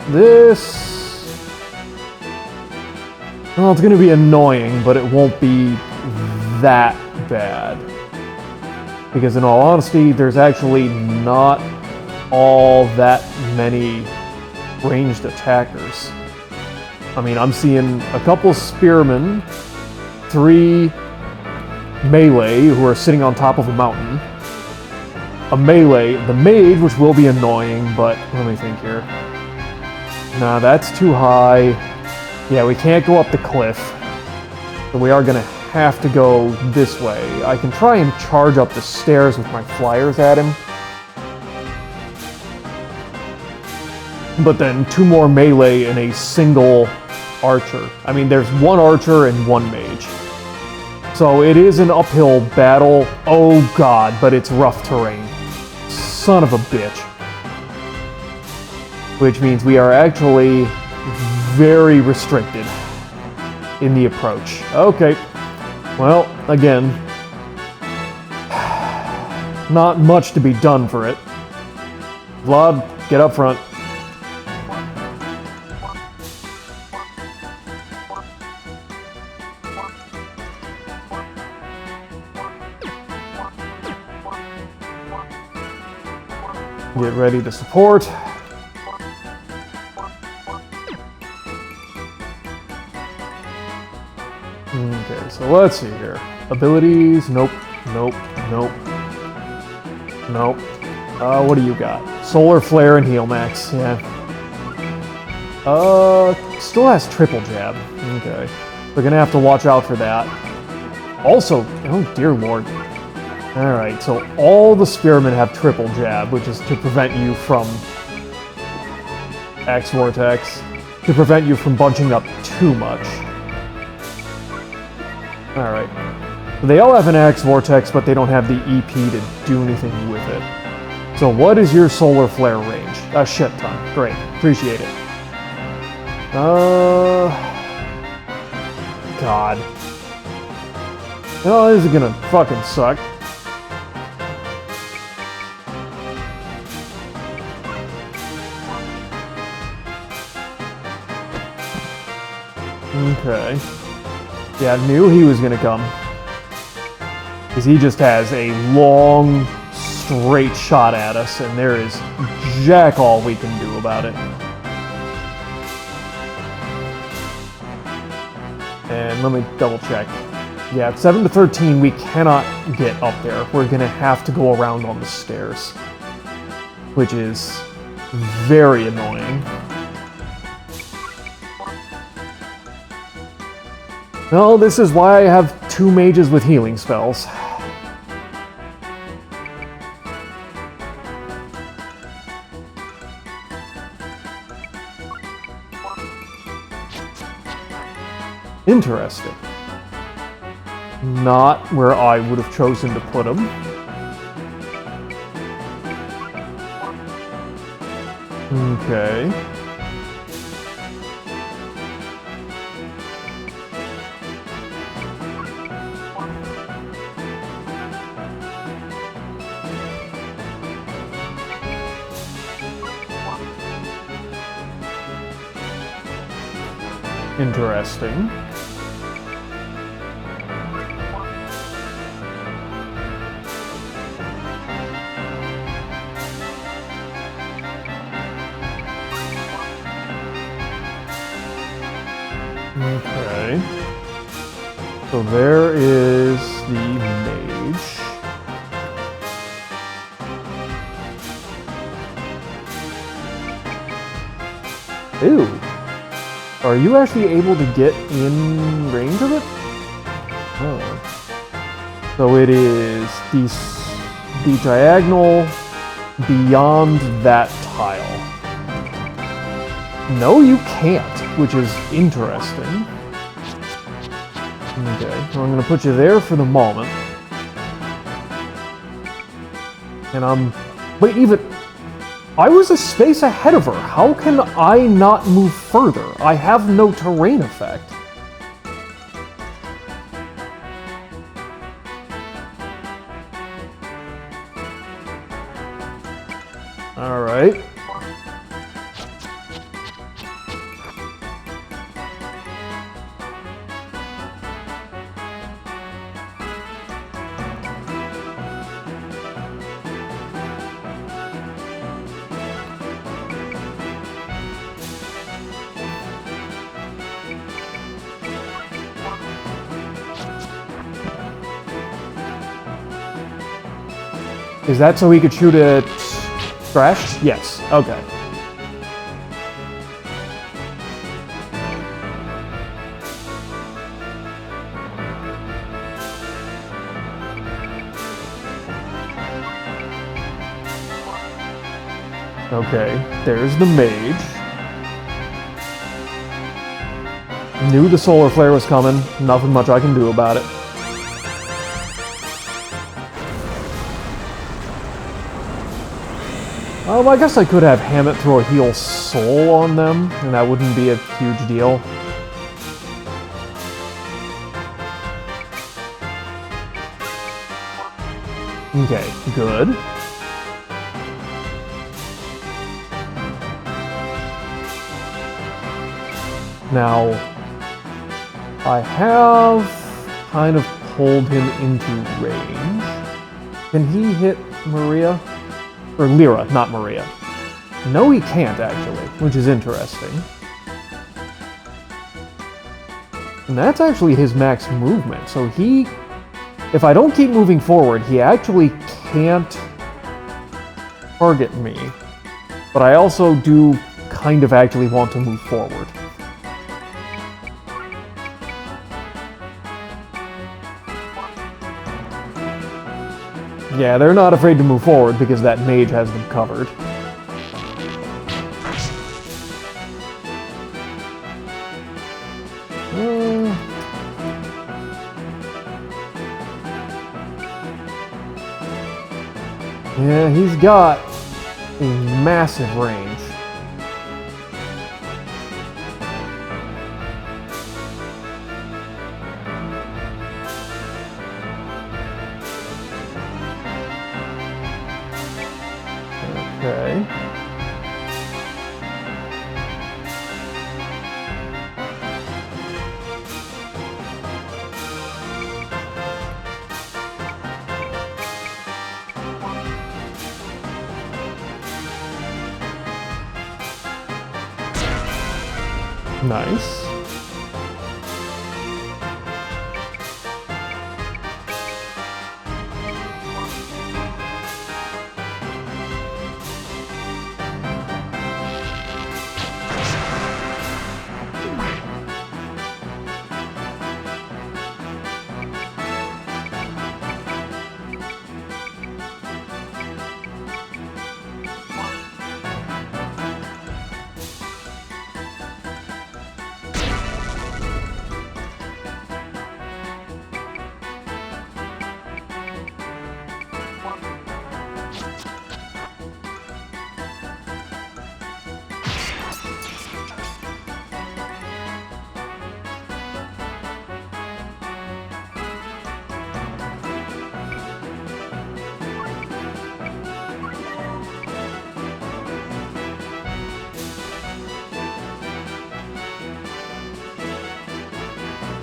This... Well, it's gonna be annoying, but it won't be that bad. Because in all honesty, there's actually not all that many ranged attackers. I mean, I'm seeing a couple spearmen, 3 melee who are sitting on top of a mountain, a melee, the mage, which will be annoying, but let me think here. Nah, that's too high. Yeah, we can't go up the cliff, so we are gonna have to go this way. I can try and charge up the stairs with my flyers at him. But then 2 more melee and a single archer. I mean, there's 1 archer and 1 mage. So it is an uphill battle. Oh god, but it's rough terrain. Son of a bitch. Which means we are actually very restricted in the approach. Okay. Well, again, not much to be done for it. Vlad, get up front. Get ready to support. Okay, so let's see here. Abilities, nope, nope, nope, nope. What do you got? Solar Flare and Heal Max, yeah. Still has triple jab. Okay. We're gonna have to watch out for that. Also, oh dear lord. Alright, so all the spearmen have triple jab, which is to prevent you from X Vortex, to prevent you from bunching up too much. Alright. They all have an X Vortex, but they don't have the EP to do anything with it. So what is your Solar Flare range? A shit ton. Great. Appreciate it. God. Oh, this is gonna fucking suck. Okay. Yeah, I knew he was gonna come. Because he just has a long, straight shot at us, and there is jack all we can do about it. And let me double check. Yeah, at 7 to 13, we cannot get up there. We're gonna have to go around on the stairs. Which is very annoying. Well, this is why I have 2 mages with healing spells. Interesting. Not where I would have chosen to put him. Okay. Interesting. Okay. So there is the mage. Ew. Are you actually able to get in range of it? Oh. So it is the diagonal beyond that tile. No, you can't, which is interesting. Okay, so I'm going to put you there for the moment. And wait, even... I was a space ahead of her. How can I not move further? I have no terrain effect. Alright. Is that so he could shoot it thrashed? Yes. Okay. Okay, there's the mage. Knew the solar flare was coming. Nothing much I can do about it. I guess I could have Hammett throw a heal soul on them, and that wouldn't be a huge deal. Okay, good. Now, I have kind of pulled him into range. Can he hit Maria? Or Lyra, not Maria. No, he can't, actually, which is interesting. And that's actually his max movement, so he... If I don't keep moving forward, he actually can't target me. But I also do kind of actually want to move forward. Yeah, they're not afraid to move forward because that mage has them covered. Yeah, he's got a massive range. Okay. Nice.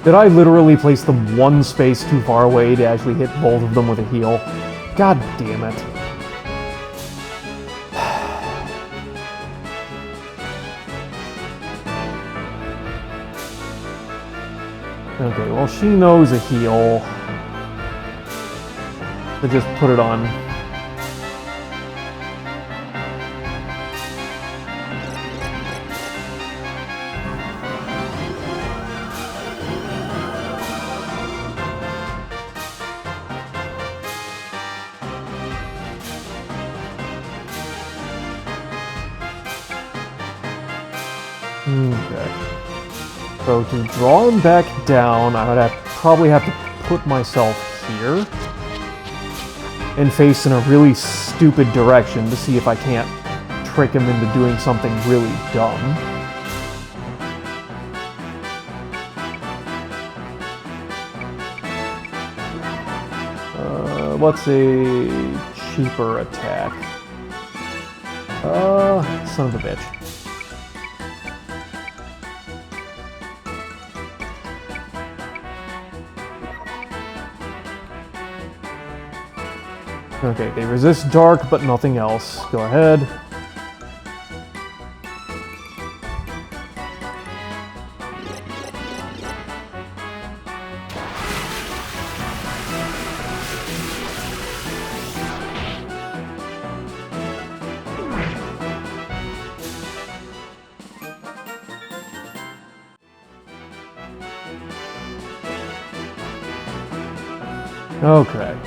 Did I literally place them one space too far away to actually hit both of them with a heal? God damn it. Okay, well, she knows a heal. So just put it on. Okay. So to draw him back down, I would probably have to put myself here and face in a really stupid direction to see if I can't trick him into doing something really dumb. What's a cheaper attack? Son of a bitch. Okay, they resist dark, but nothing else. Go ahead. Okay.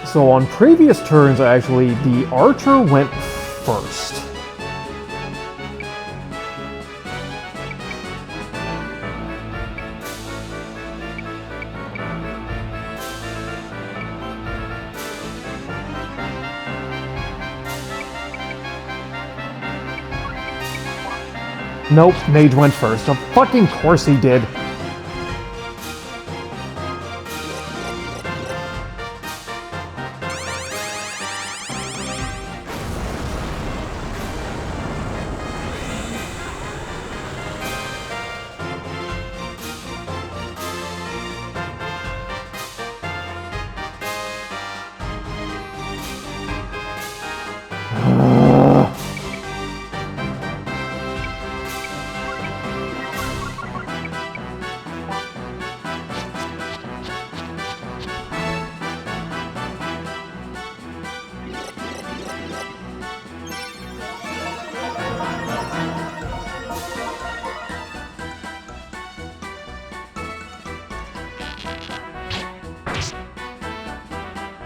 So on previous turns, actually, the archer went first. Nope, mage went first. Of fucking course he did.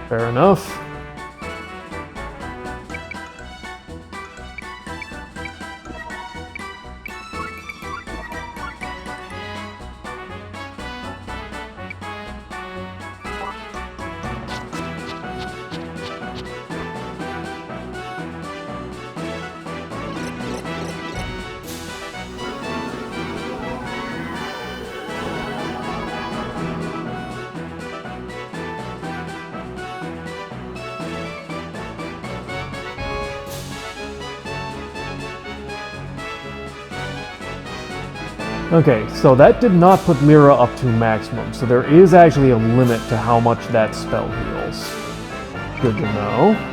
Fair enough. Okay, so that did not put Mira up to maximum, so there is actually a limit to how much that spell heals. Good to know.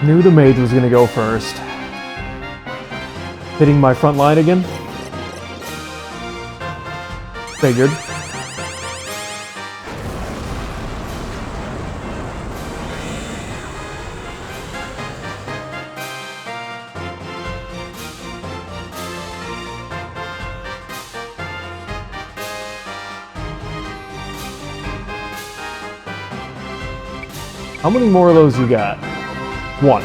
Knew the mage was gonna go first. Hitting my front line again. Figured. How many more of those you got? One.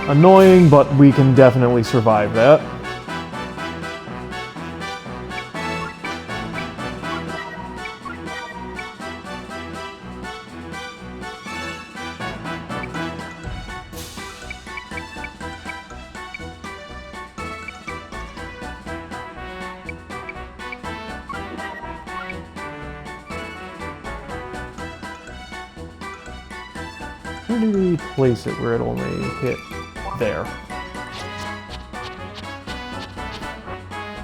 Annoying, but we can definitely survive that. Where do we place it where it only hit there?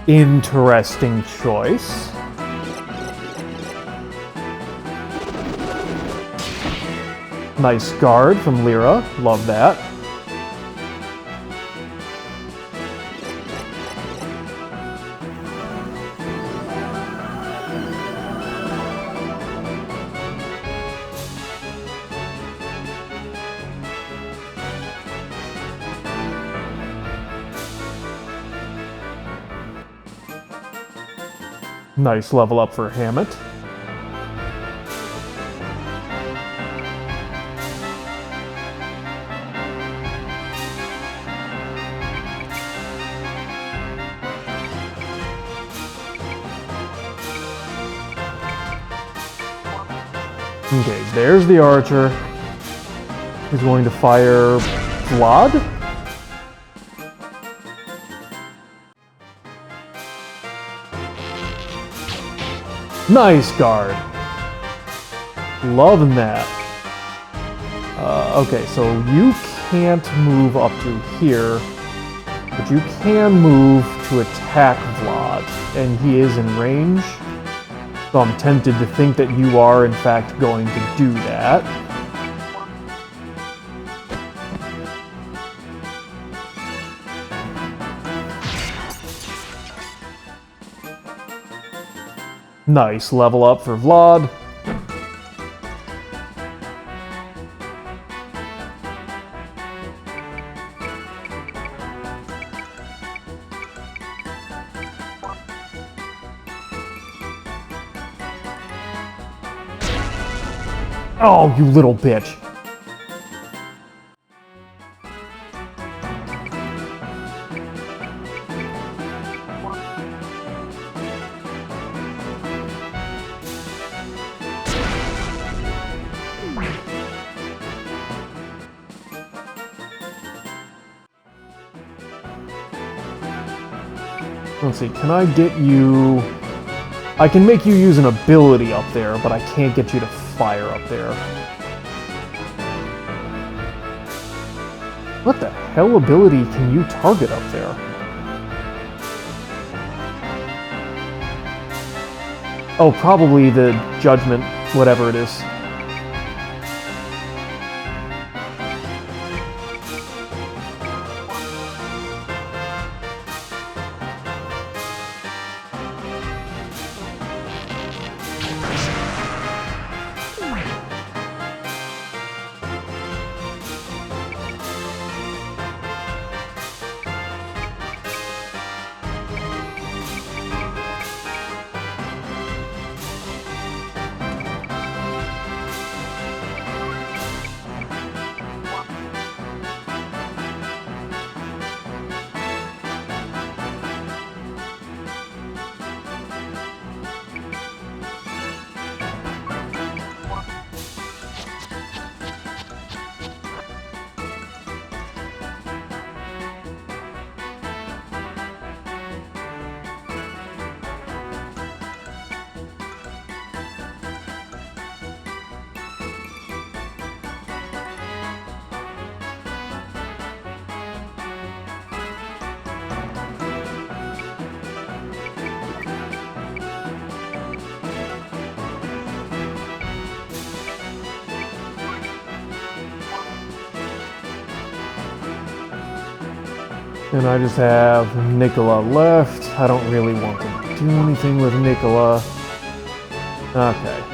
Interesting choice. Nice guard from Lyra. Love that. Nice level up for Hammett. Okay, there's the archer. He's going to fire Vlad. Nice guard. Loving that. Okay, so you can't move up to here, but you can move to attack Vlad, and he is in range. So I'm tempted to think that you are, in fact, going to do that. Nice level up for Vlad. Oh, you little bitch. Let's see, can I get you... I can make you use an ability up there, but I can't get you to fire up there. What the hell ability can you target up there? Oh, probably the judgment, whatever it is. And I just have Nicola left. I don't really want to do anything with Nicola. Okay.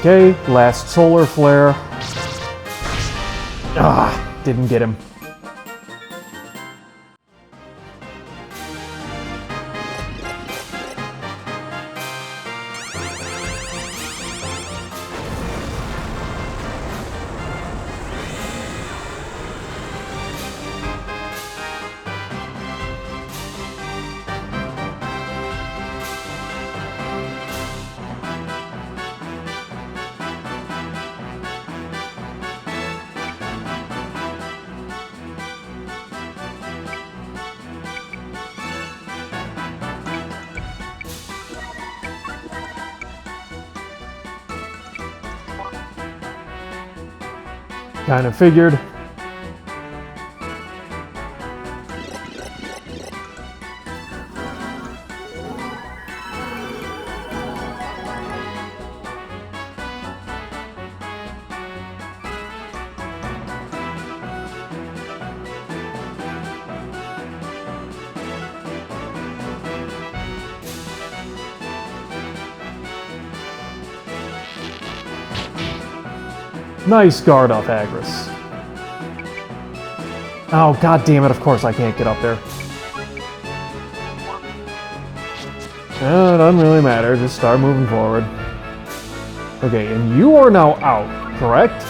Okay, last solar flare. Ah, didn't get him. kind of figured. Nice guard off Agris. Oh, god damn it, of course I can't get up there. It doesn't really matter, just start moving forward. Okay, and you are now out, correct?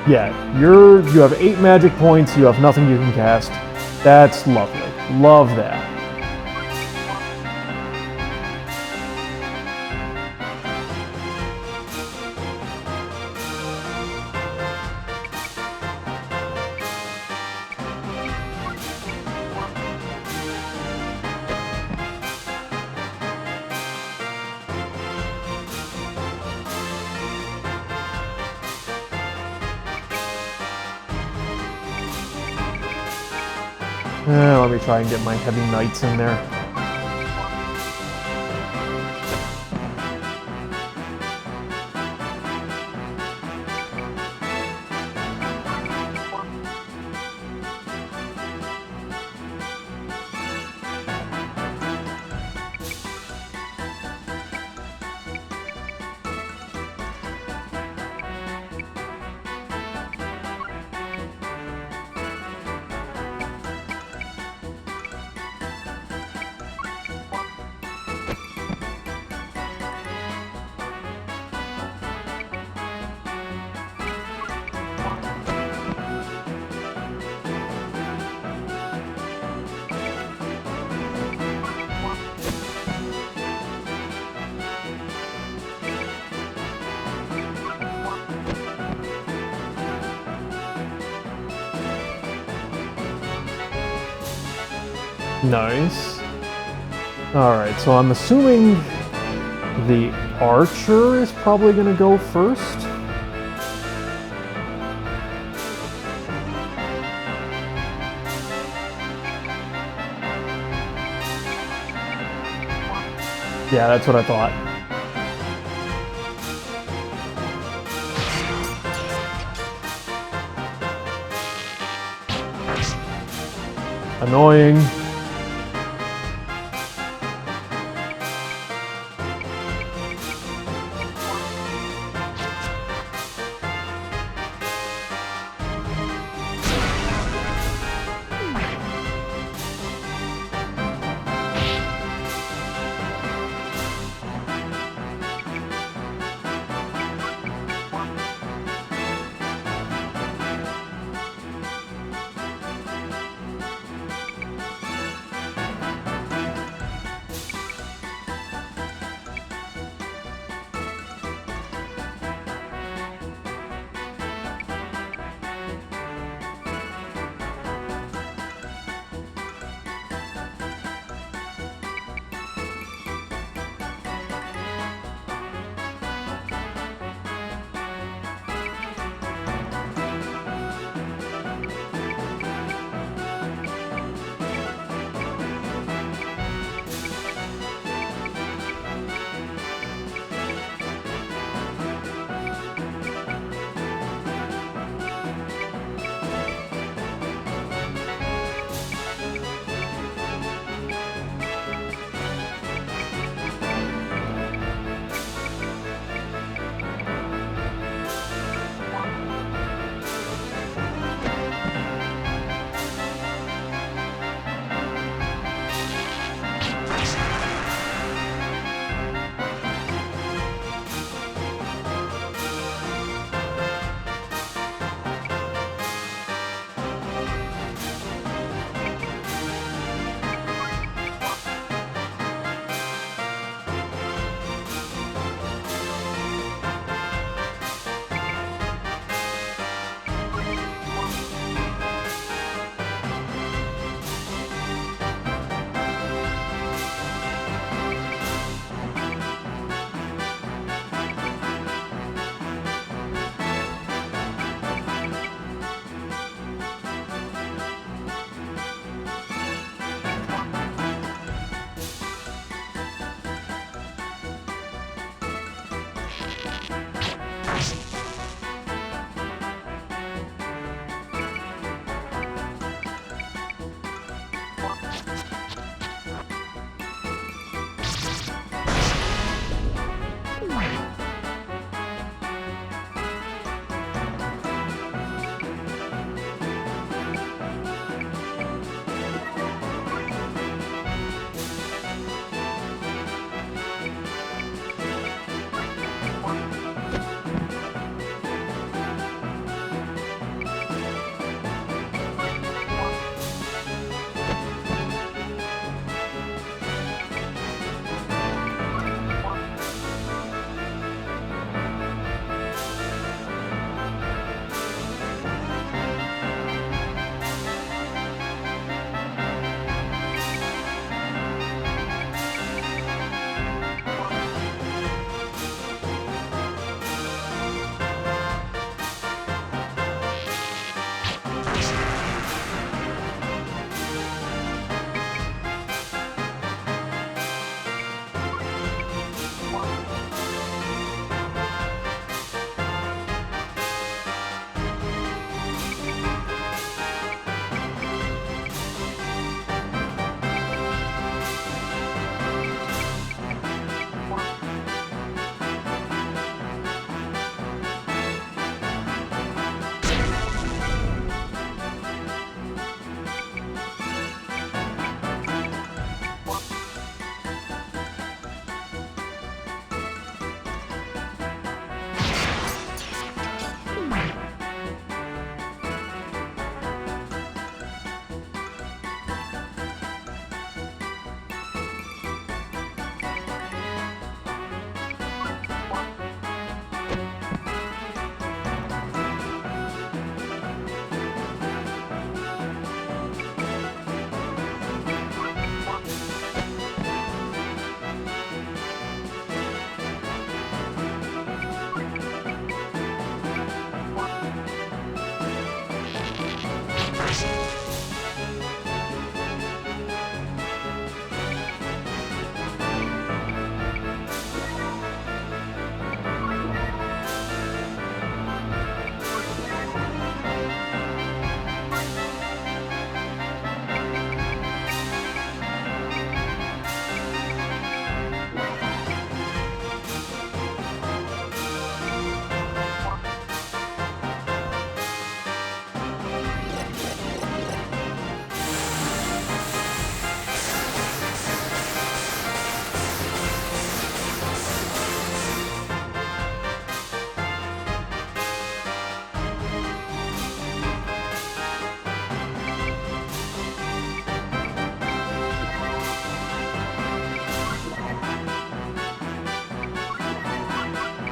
Yeah, you have 8 magic points, you have nothing you can cast. That's lovely. Love that. Let me try and get my heavy knights in there. Nice. Alright, so I'm assuming the archer is probably going to go first. Yeah, that's what I thought. Annoying.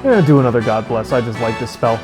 Yeah, do another God Bless. I just like this spell.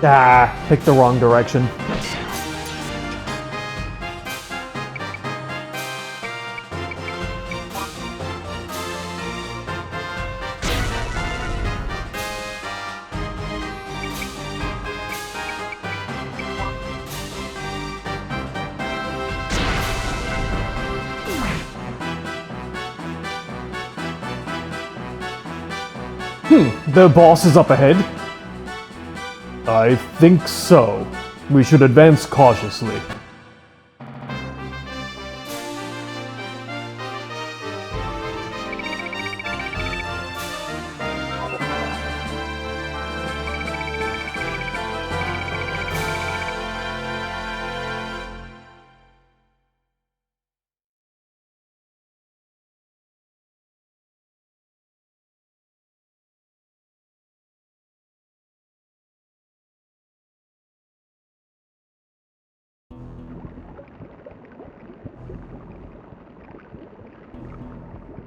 Ah, picked the wrong direction. The boss is up ahead. I think so. We should advance cautiously.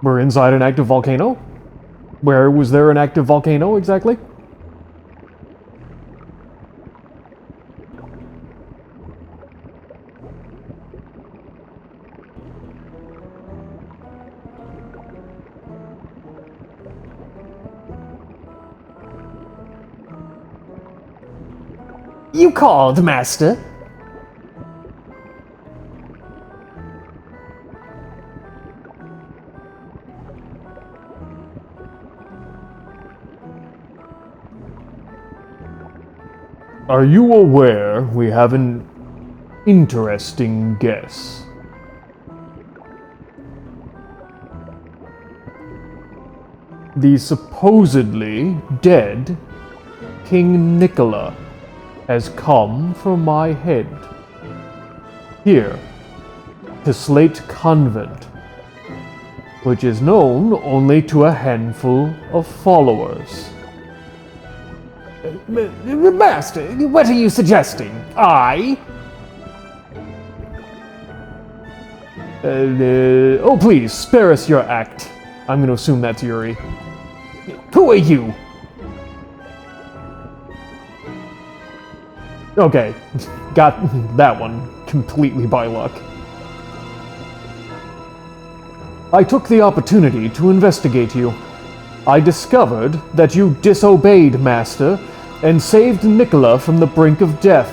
We're inside an active volcano? Where was there an active volcano exactly? You called, Master. Are you aware we have an interesting guess? The supposedly dead King Nicola has come for my head. Here, to Slate Convent, which is known only to a handful of followers. Master, what are you suggesting? Oh, please, spare us your act. I'm going to assume that's Yuri. Who are you? Okay, got that one completely by luck. I took the opportunity to investigate you. I discovered that you disobeyed Master and saved Nicola from the brink of death.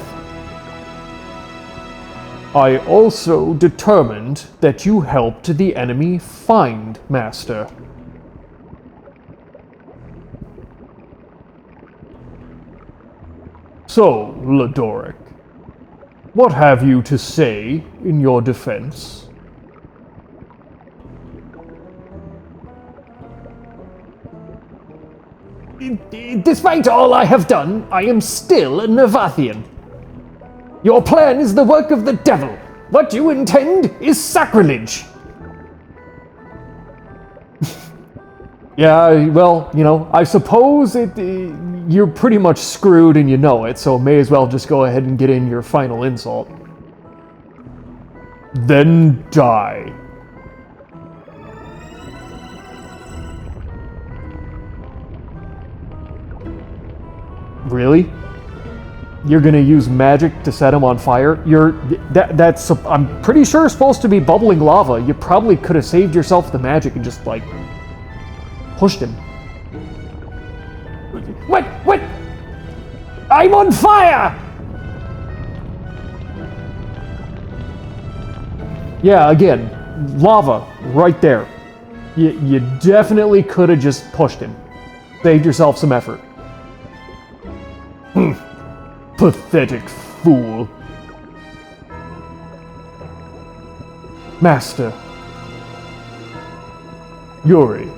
I also determined that you helped the enemy find Master. So, Ladoric, what have you to say in your defense? Despite all I have done, I am still a Nirvathian. Your plan is the work of the devil. What you intend is sacrilege. Yeah, well, you know, I suppose you're pretty much screwed and you know it, so may as well just go ahead and get in your final insult. Then die. Really? You're gonna use magic to set him on fire? That's I'm pretty sure supposed to be bubbling lava. You probably could have saved yourself the magic and just like pushed him. What? I'm on fire! Yeah, again, lava right there. You definitely could have just pushed him. Saved yourself some effort. Pathetic fool. Master. Yuri,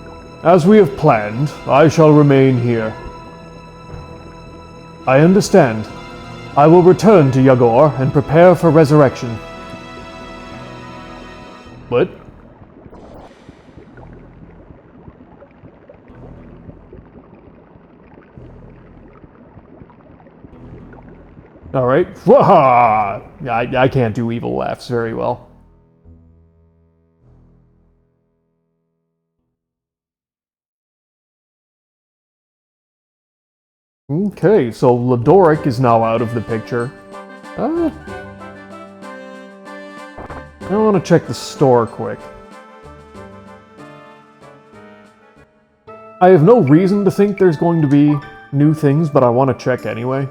as we have planned, I shall remain here. I understand. I will return to Yagor and prepare for resurrection. What? Alright. I can't do evil laughs very well. Okay, so Ladoric is now out of the picture. I want to check the store quick. I have no reason to think there's going to be new things, but I want to check anyway.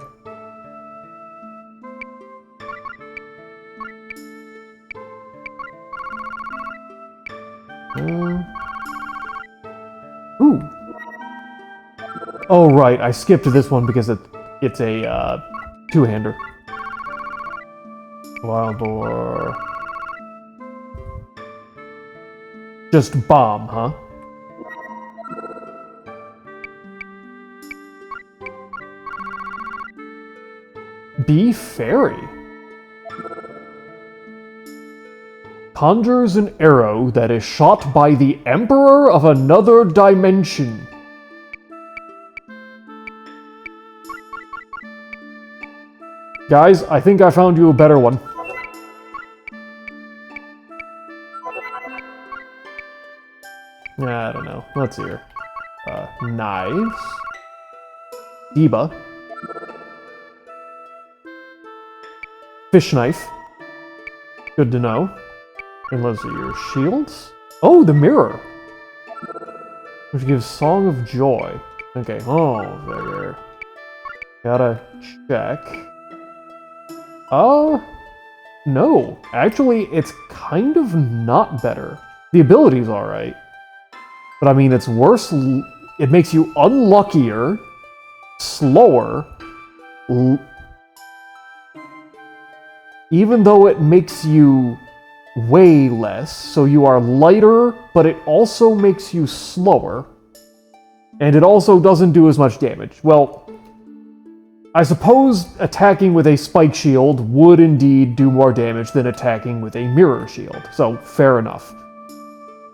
Ooh. Oh, right, I skipped this one because it's a two-hander. Wild boar. Just bomb, huh? Bee Fairy. Conjures an arrow that is shot by the Emperor of another dimension. Guys, I think I found you a better one. I don't know. Let's see here. Knives. Diba. Fish knife. Good to know. And let's see here. Shields? Oh, the mirror! Which gives Song of Joy. Okay, oh, there. Gotta check. No. Actually, it's kind of not better. The ability's alright. But I mean, it's worse. It makes you unluckier, slower, even though it makes you way less, so you are lighter, but it also makes you slower, and it also doesn't do as much damage. Well, I suppose attacking with a spike shield would indeed do more damage than attacking with a mirror shield, so fair enough.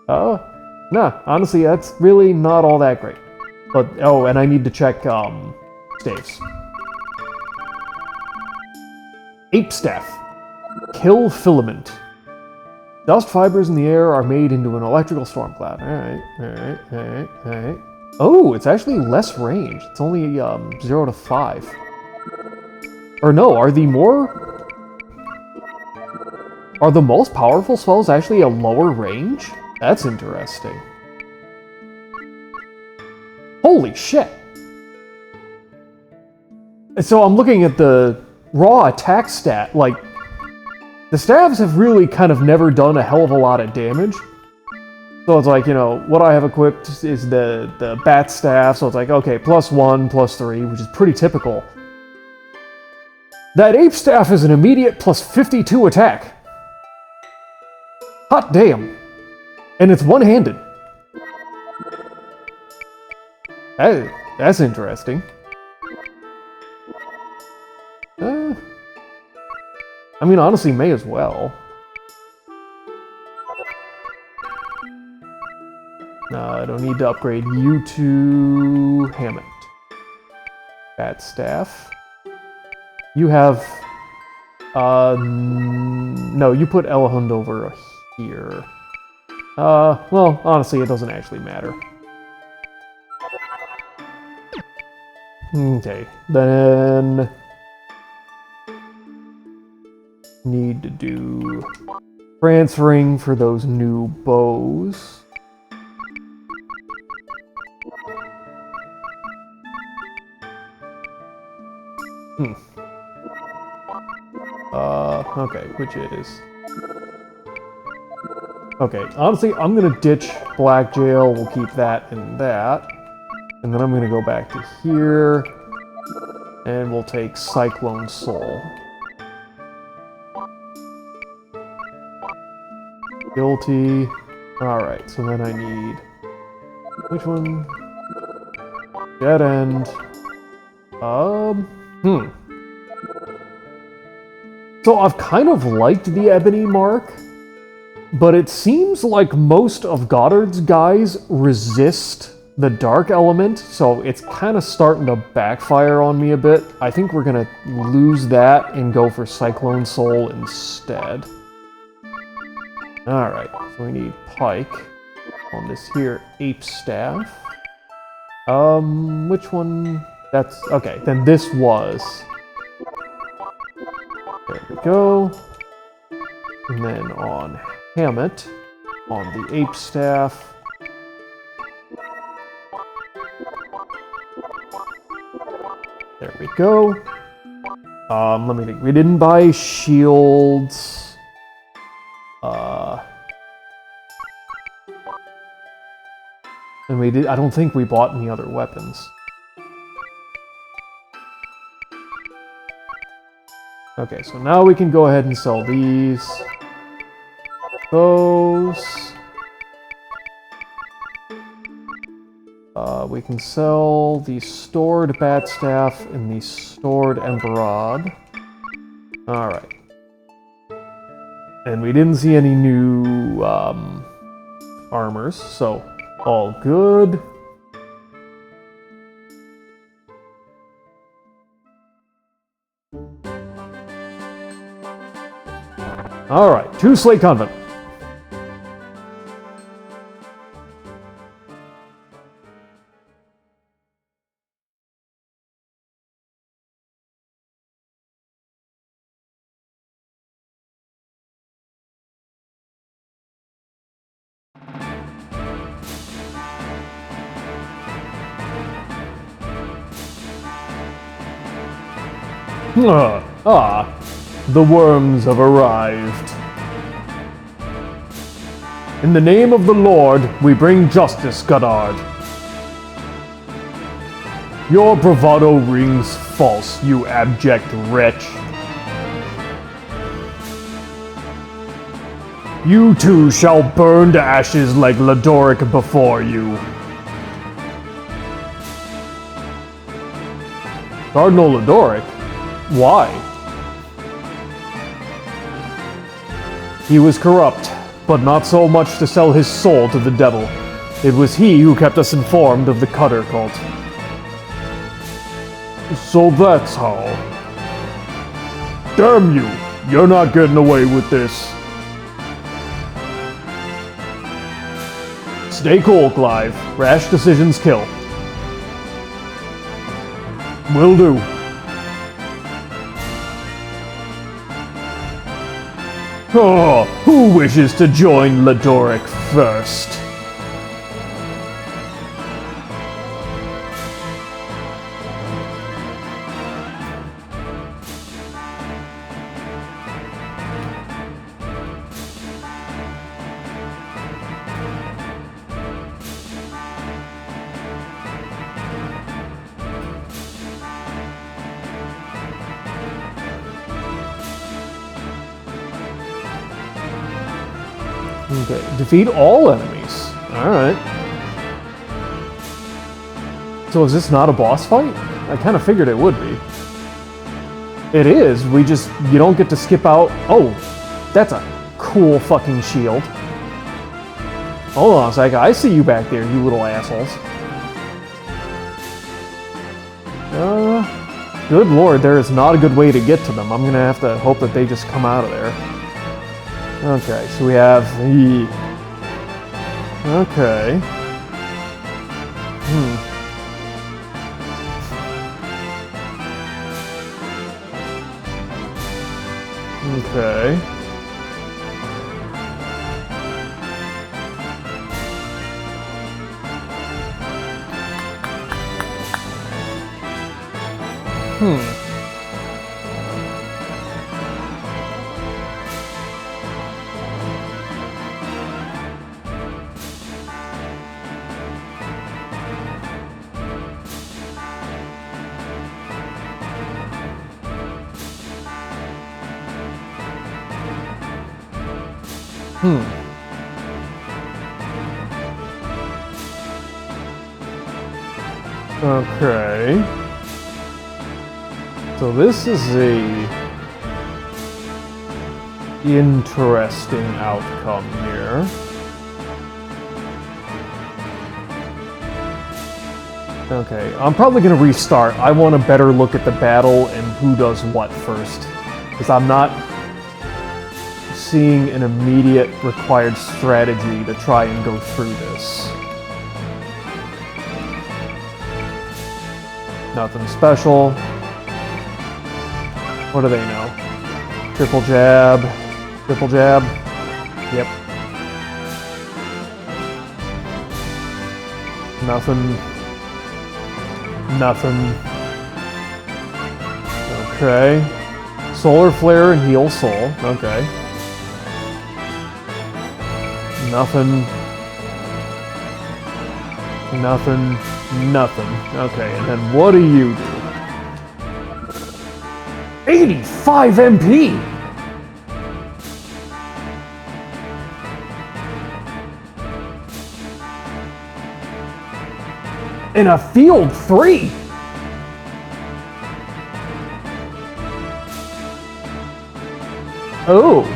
Nah, honestly, that's really not all that great. But, oh, and I need to check, staves. Ape Staff. Kill Filament. Dust fibers in the air are made into an electrical storm cloud. Alright. Oh, it's actually less range. It's only, 0 to 5. Or no, are the most powerful spells actually a lower range? That's interesting. Holy shit! So I'm looking at the raw attack stat, like, the staves have really kind of never done a hell of a lot of damage. So it's like, you know, what I have equipped is the bat staff, so it's like, okay, +1, +3, which is pretty typical. That ape staff is an immediate +52 attack. Hot damn. And it's one-handed. That's interesting. I mean, honestly, may as well. No, I don't need to upgrade you to Hammond. Bat staff. You have... no, you put Elahund over here. Well, honestly, it doesn't actually matter. Okay, then need to do transferring for those new bows. Okay, which it is. Okay, honestly, I'm gonna ditch Black Jail. We'll keep that and that. And then I'm gonna go back to here. And we'll take Cyclone Soul. Guilty. Alright, so then I need... Which one? Dead End. So I've kind of liked the Ebony Mark, but it seems like most of Goddard's guys resist the dark element, so it's kind of starting to backfire on me a bit. I think we're gonna lose that and go for Cyclone Soul instead. Alright, so we need Pike on this here Ape Staff. Which one? That's... okay, then this was... There we go. And then on Hammett, on the Ape Staff. There we go. Let me think. We didn't buy shields. And we did... I don't think we bought any other weapons. Okay, so now we can go ahead and sell these. Those. We can sell the stored Bat Staff and the stored Ember Rod. Alright. And we didn't see any new armors, so all good. Alright, to Slate Convent. The worms have arrived. In the name of the Lord, we bring justice, Goddard. Your bravado rings false, you abject wretch. You too shall burn to ashes like Ladoric before you. Cardinal Ladoric? Why? He was corrupt, but not so much to sell his soul to the devil. It was he who kept us informed of the Cutter cult. So that's how. Damn you! You're not getting away with this. Stay cool, Clive. Rash decisions kill. Will do. Oh, who wishes to join Ladoric first? Okay, defeat all enemies. Alright. So is this not a boss fight? I kind of figured it would be. It is, you don't get to skip out. Oh, that's a cool fucking shield. Hold on a sec, I see you back there, you little assholes. Good lord, there is not a good way to get to them. I'm gonna have to hope that they just come out of there. Okay, so we have the... Okay. Okay. Okay. So this is a interesting outcome here. Okay, I'm probably going to restart. I want a better look at the battle and who does what first, because I'm not seeing an immediate required strategy to try and go through this. Nothing special. What do they know? Triple jab. Triple jab. Yep. Nothing. Nothing. Okay. Solar flare and heal soul. Okay. Nothing. Nothing. Nothing. Okay, and then what do you do? 85 MP! In a field 3! Oh.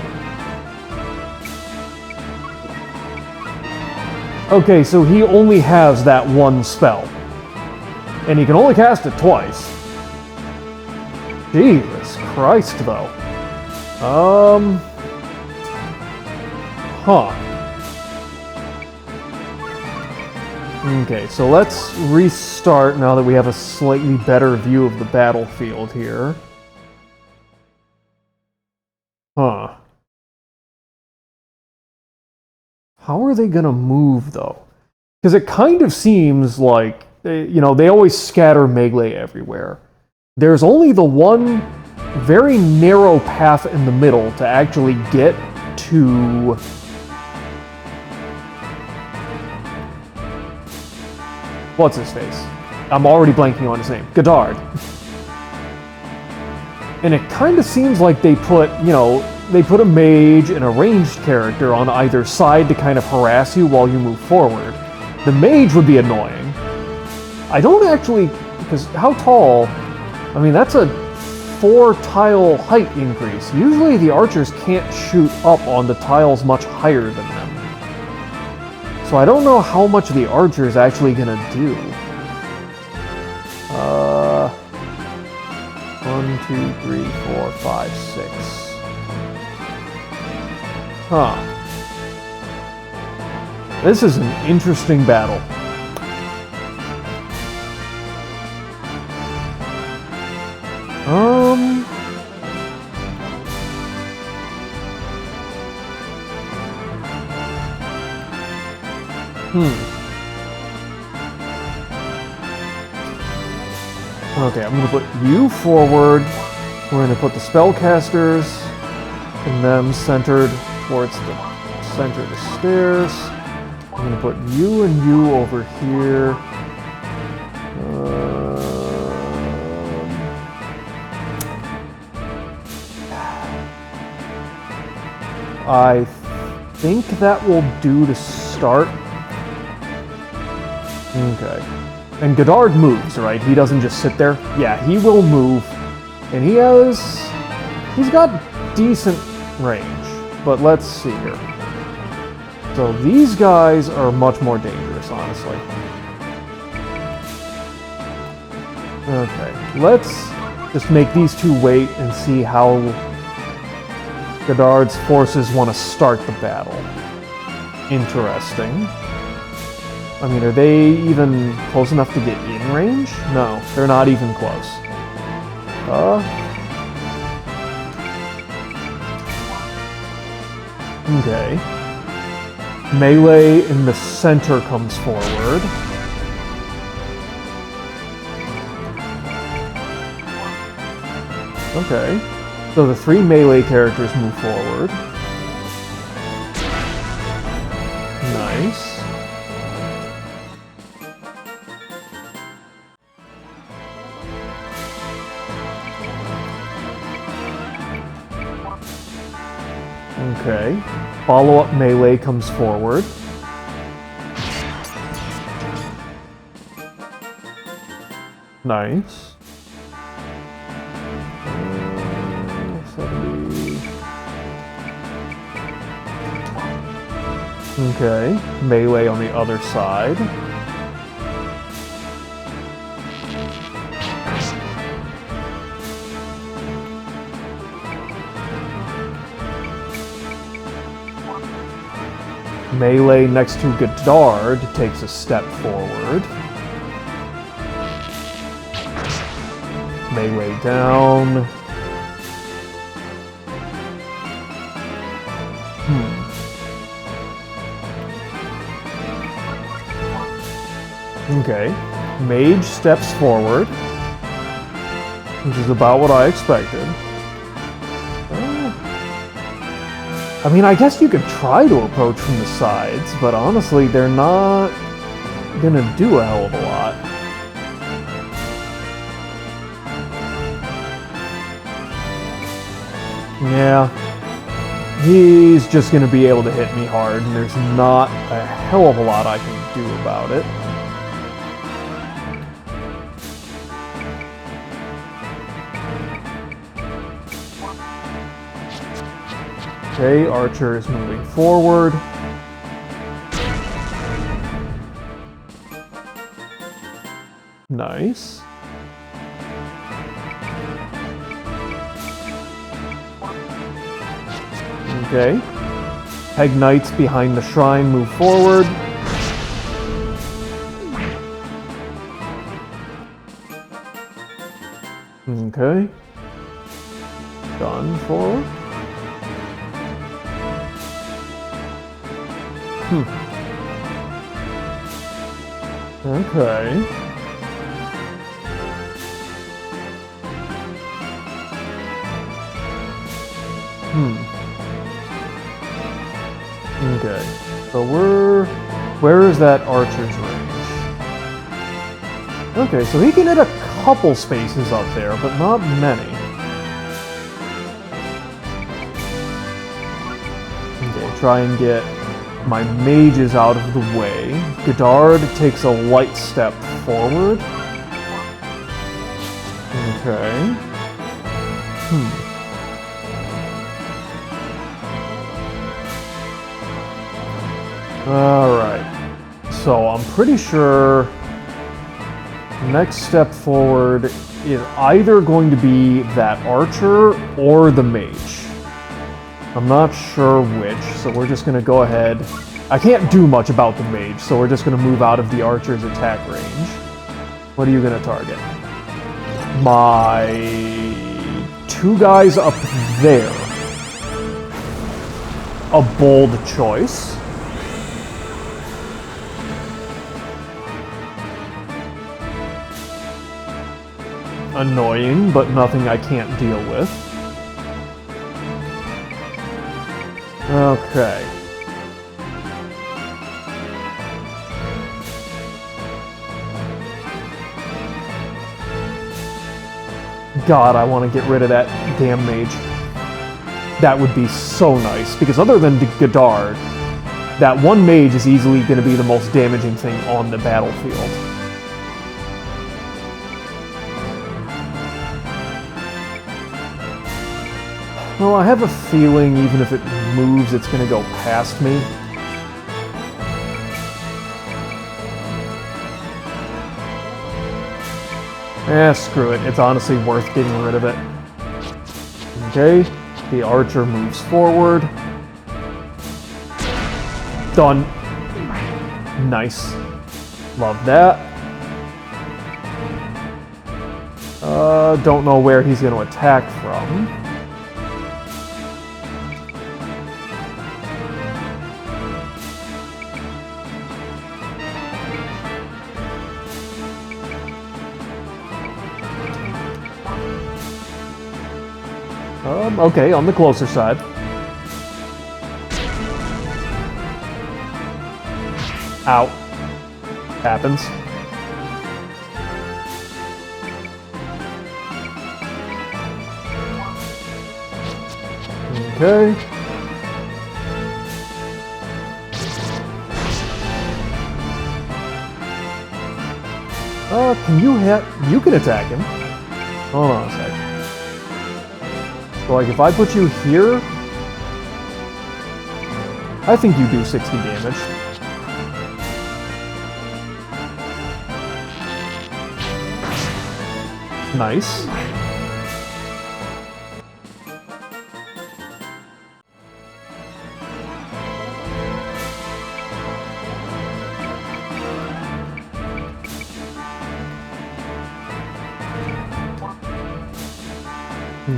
Okay, so he only has that one spell. And he can only cast it twice. Jesus Christ, though. Huh. Okay, so let's restart now that we have a slightly better view of the battlefield here. Huh. How are they gonna move, though? Because it kind of seems like, you know, they always scatter melee everywhere. There's only the one very narrow path in the middle to actually get to... What's his face? I'm already blanking on his name. Gardeau. And it kind of seems like they put, you know, they put a mage and a ranged character on either side to kind of harass you while you move forward. The mage would be annoying. I don't actually, because how tall? I mean, that's a 4-tile height increase. Usually the archers can't shoot up on the tiles much higher than them. So I don't know how much the archer is actually gonna do. 1, 2, 3, 4, 5, 6. Huh. This is an interesting battle. Okay, I'm going to put you forward. We're going to put the spellcasters and them centered towards the center of the stairs. I'm going to put you and you over here. I think that will do to start. Okay. And Godard moves, right? He doesn't just sit there. Yeah, he will move. And he's got decent range. But let's see here. So these guys are much more dangerous, honestly. Okay, let's just make these two wait and see how Godard's forces want to start the battle. Interesting. I mean, are they even close enough to get in range? No, they're not even close. Okay. Melee in the center comes forward. Okay. So the 3 melee characters move forward. Nice. Okay. Follow-up melee comes forward. Nice. 70. Okay. Melee on the other side. Melee next to Gardeau takes a step forward. Melee down. Okay. Mage steps forward, which is about what I expected. I mean, I guess you could try to approach from the sides, but honestly, they're not gonna do a hell of a lot. Yeah. He's just gonna be able to hit me hard, and there's not a hell of a lot I can do about it. Okay, Archer is moving forward. Nice. Okay. Heg Knights behind the shrine move forward. Okay. Done forward. Okay. Okay. So where is that archer's range? Okay, so he can hit a couple spaces up there, but not many. Okay, try and get my mages out of the way. Gardeau takes a light step forward. Okay. Alright. So I'm pretty sure next step forward is either going to be that archer or the mage. I'm not sure which, so we're just going to go ahead. I can't do much about the mage, so we're just going to move out of the archer's attack range. What are you going to target? My 2 guys up there. A bold choice. Annoying, but nothing I can't deal with. Okay. God, I want to get rid of that damn mage. That would be so nice, because other than Gardeau, that one mage is easily going to be the most damaging thing on the battlefield. Well, I have a feeling even if it moves, it's going to go past me. Screw it. It's honestly worth getting rid of it. Okay, the archer moves forward. Done. Nice. Love that. Don't know where he's going to attack from. Okay, on the closer side. Ow. Happens. Okay. Can you hit? You can attack him. Hold on a sec. So, like, if I put you here, I think you do 60 damage. Nice.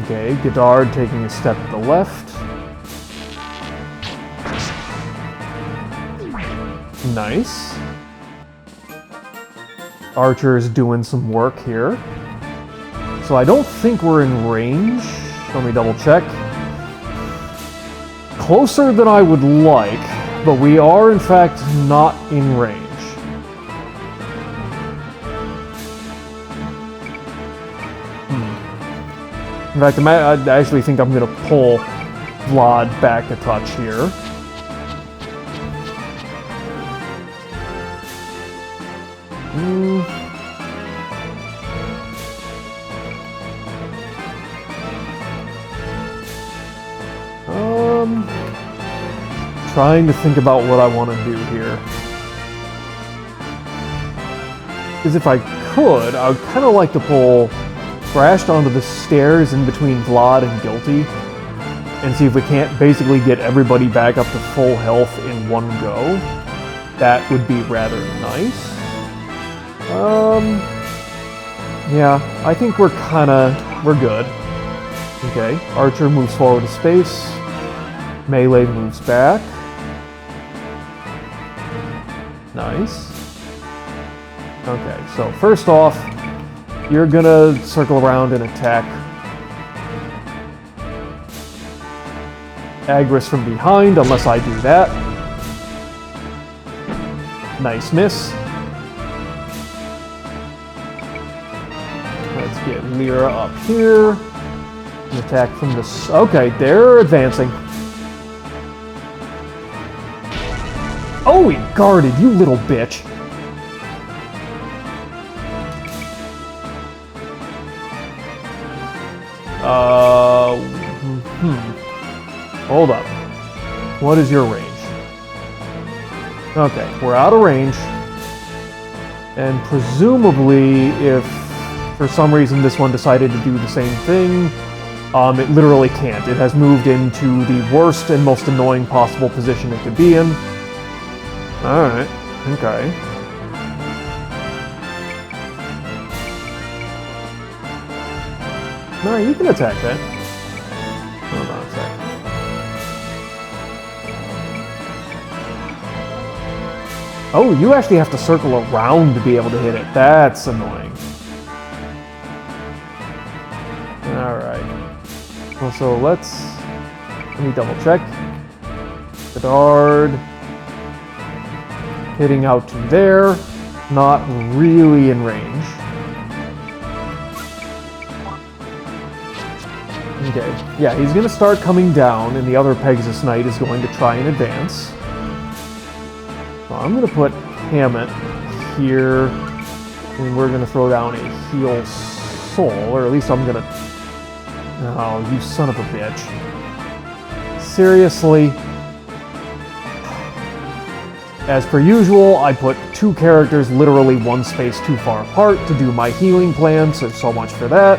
Okay, Gardeau taking a step to the left. Nice. Archer's doing some work here. So I don't think we're in range. Let me double check. Closer than I would like, but we are in fact not in range. In fact, I actually think I'm going to pull Vlad back a touch here. Trying to think about what I want to do here. Because if I could, I would kind of like to pull Thrashed onto the stairs in between Vlad and Guilty and see if we can't basically get everybody back up to full health in one go. That would be rather nice. Yeah, I think we're good. Okay, Archer moves forward a space. Melee moves back. Nice. Okay, so first off, you're gonna circle around and attack Agris from behind, unless I do that. Nice miss. Let's get Lyra up here. An attack from this. Okay, they're advancing. Oh, he guarded, you little bitch. Hold up. What is your range? Okay, we're out of range. And presumably, if for some reason this one decided to do the same thing, it literally can't. It has moved into the worst and most annoying possible position it could be in. Alright, okay. No, you can attack that. Hold on a sec. Oh, you actually have to circle around to be able to hit it. That's annoying. Alright. Well, so let me double check. Bedard. Hitting out to there. Not really in range. Okay, yeah, he's going to start coming down, and the other Pegasus Knight is going to try and advance. So I'm going to put Hammett here, and we're going to throw down a heal soul, or at least I'm going to... Oh, you son of a bitch. Seriously? As per usual, I put two characters literally one space too far apart to do my healing plan, so much for that.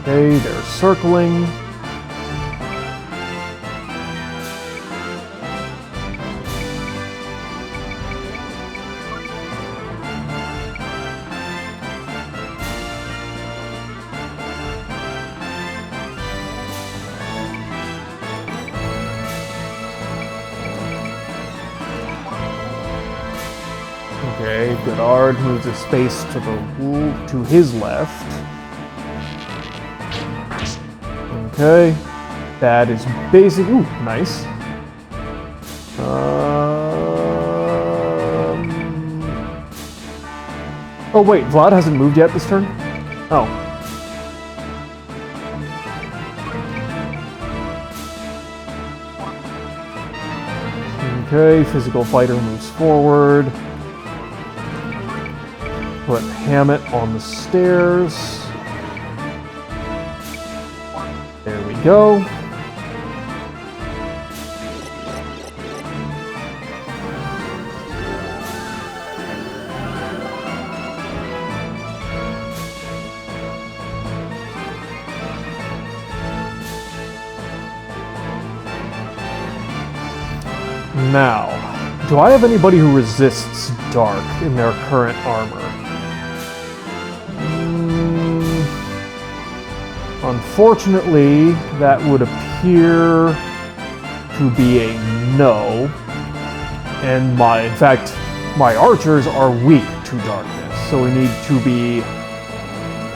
Okay, they're circling. Okay, Goddard moves his space to his left. Okay, that is basic. Ooh, nice. Oh wait, Vlad hasn't moved yet this turn? Oh. Okay, physical fighter moves forward. Put Hammett on the stairs. There we go. Now, do I have anybody who resists dark in their current armor? Unfortunately, that would appear to be a no. And in fact, my archers are weak to darkness, so we need to be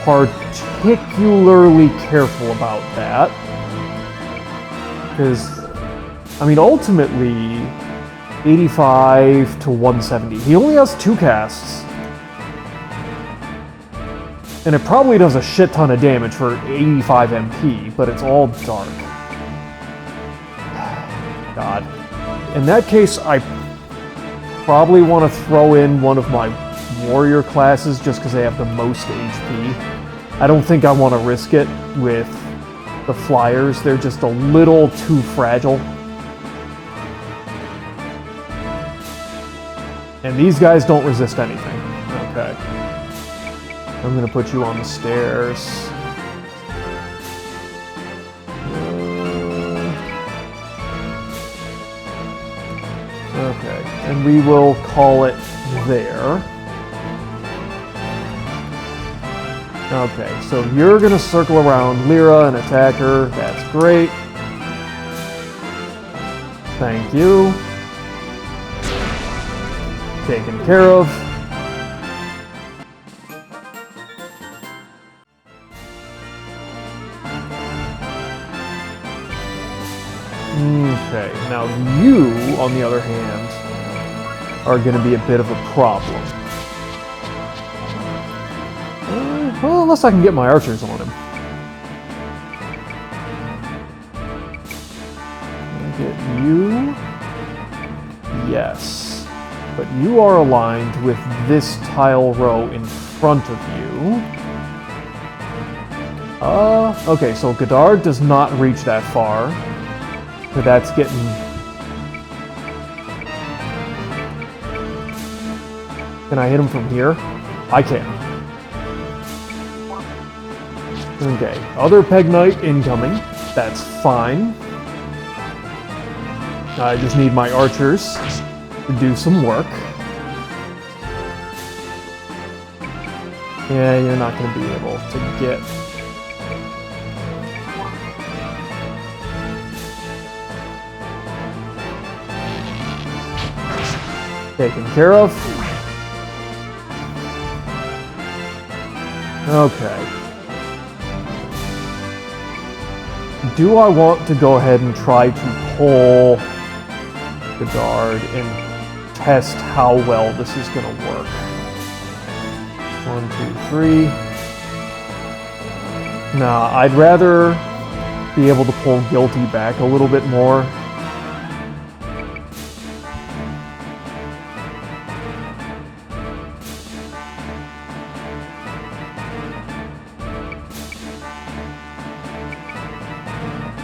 particularly careful about that. Because, I mean, ultimately, 85 to 170. He only has 2 casts. And it probably does a shit ton of damage for 85 MP, but it's all dark. God. In that case, I probably want to throw in one of my warrior classes just because they have the most HP. I don't think I want to risk it with the flyers. They're just a little too fragile. And these guys don't resist anything. Okay. I'm gonna put you on the stairs. Okay, and we will call it there. Okay, so you're gonna circle around Lyra and attack her. That's great. Thank you. Taken care of. Okay, now you, on the other hand, are going to be a bit of a problem. Well, unless I can get my archers on him. Get you. Yes. But you are aligned with this tile row in front of you. Okay, so Goddard does not reach that far. So that's getting... Can I hit him from here? I can. Okay, other Peg Knight incoming. That's fine. I just need my archers to do some work. Yeah, you're not going to be able to get... Taken care of. Okay. Do I want to go ahead and try to pull the guard and test how well this is going to work? 1, 2, 3. Nah, I'd rather be able to pull Guilty back a little bit more.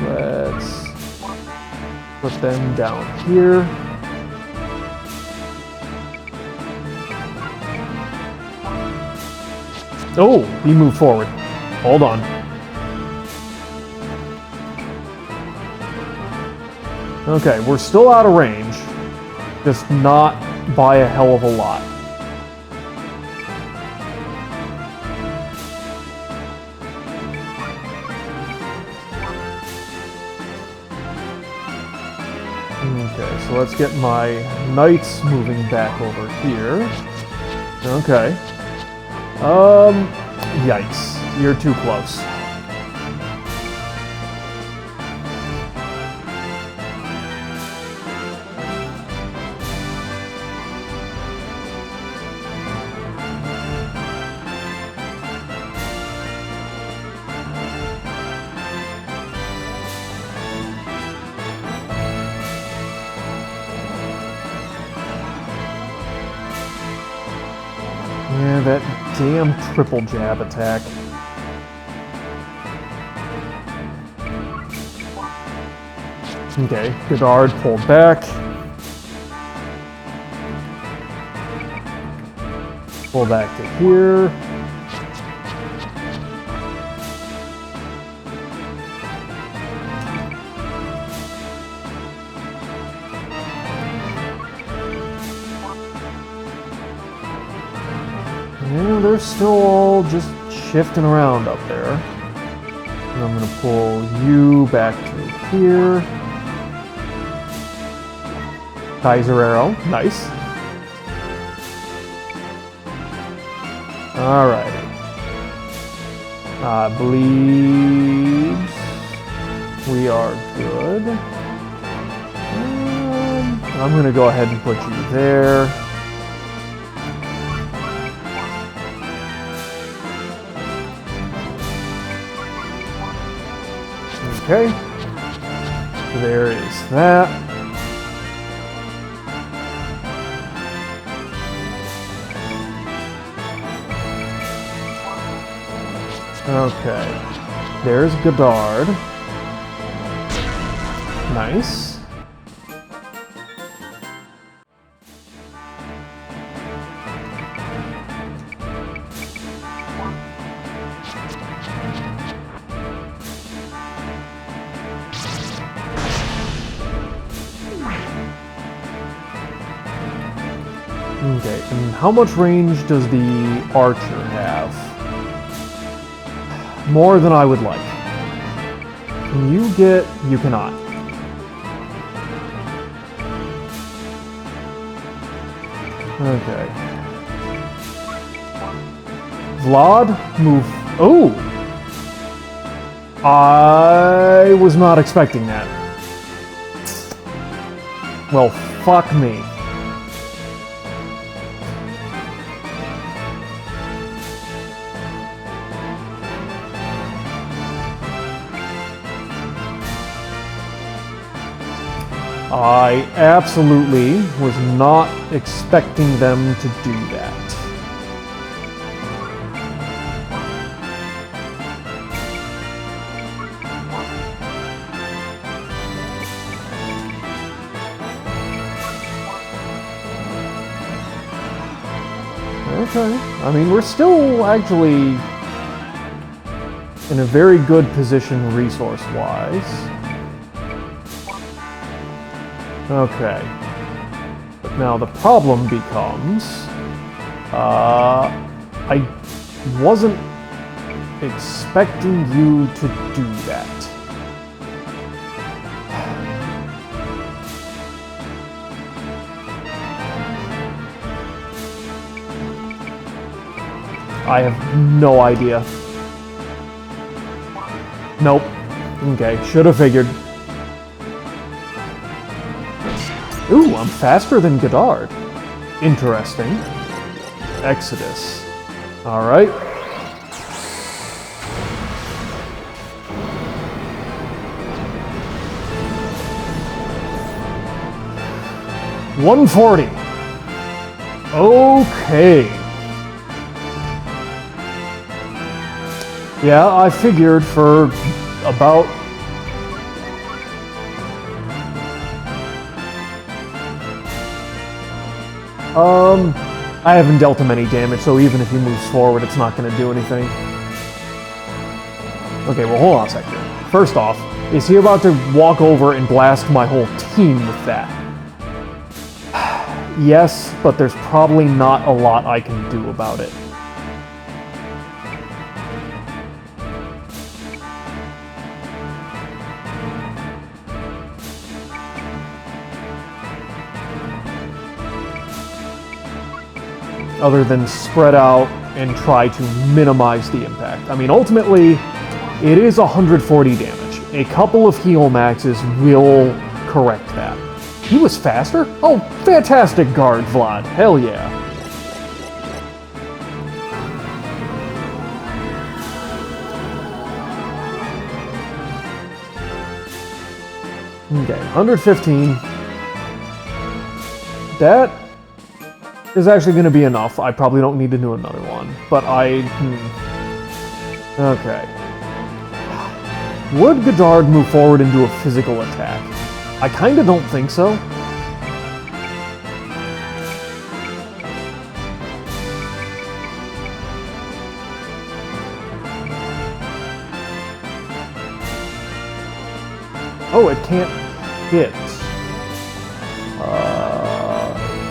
Let's put them down here. Oh, he moved forward. Hold on. Okay, we're still out of range, just not by a hell of a lot. Okay, so let's get my knights moving back over here. Okay. Yikes. You're too close. Yeah, that damn triple jab attack. Okay, Godard pulled back. Pull back to here. Yeah, they're still all just shifting around up there. And I'm gonna pull you back to here. Kaiser arrow, nice. Alrighty. I believe we are good. I'm gonna go ahead and put you there. Okay, there is that. Okay, there's Godard. Nice. Okay, and how much range does the archer have? More than I would like. Can you get... You cannot. Okay. Vlad, move... Oh! I was not expecting that. Well, fuck me. I absolutely was not expecting them to do that. Okay. I mean, we're still actually in a very good position resource-wise. Okay. But now the problem becomes, I wasn't expecting you to do that. I have no idea. Nope. Okay, should have figured. Ooh, I'm faster than Godard. Interesting. Exodus. Alright. $140. Okay. Yeah, I figured for about... I haven't dealt him any damage, so even if he moves forward, it's not going to do anything. Okay, well, hold on a second. First off, is he about to walk over and blast my whole team with that? Yes, but there's probably not a lot I can do about it. other than spread out and try to minimize the impact. I mean, ultimately, it is 140 damage. A couple of heal maxes will correct that. He was faster? Oh, fantastic guard, Vlad. Hell yeah. Okay, 115. That is actually going to be enough. I probably don't need to do another one. But Okay. Would Godard move forward and do a physical attack? I kind of don't think so. Oh, it can't hit.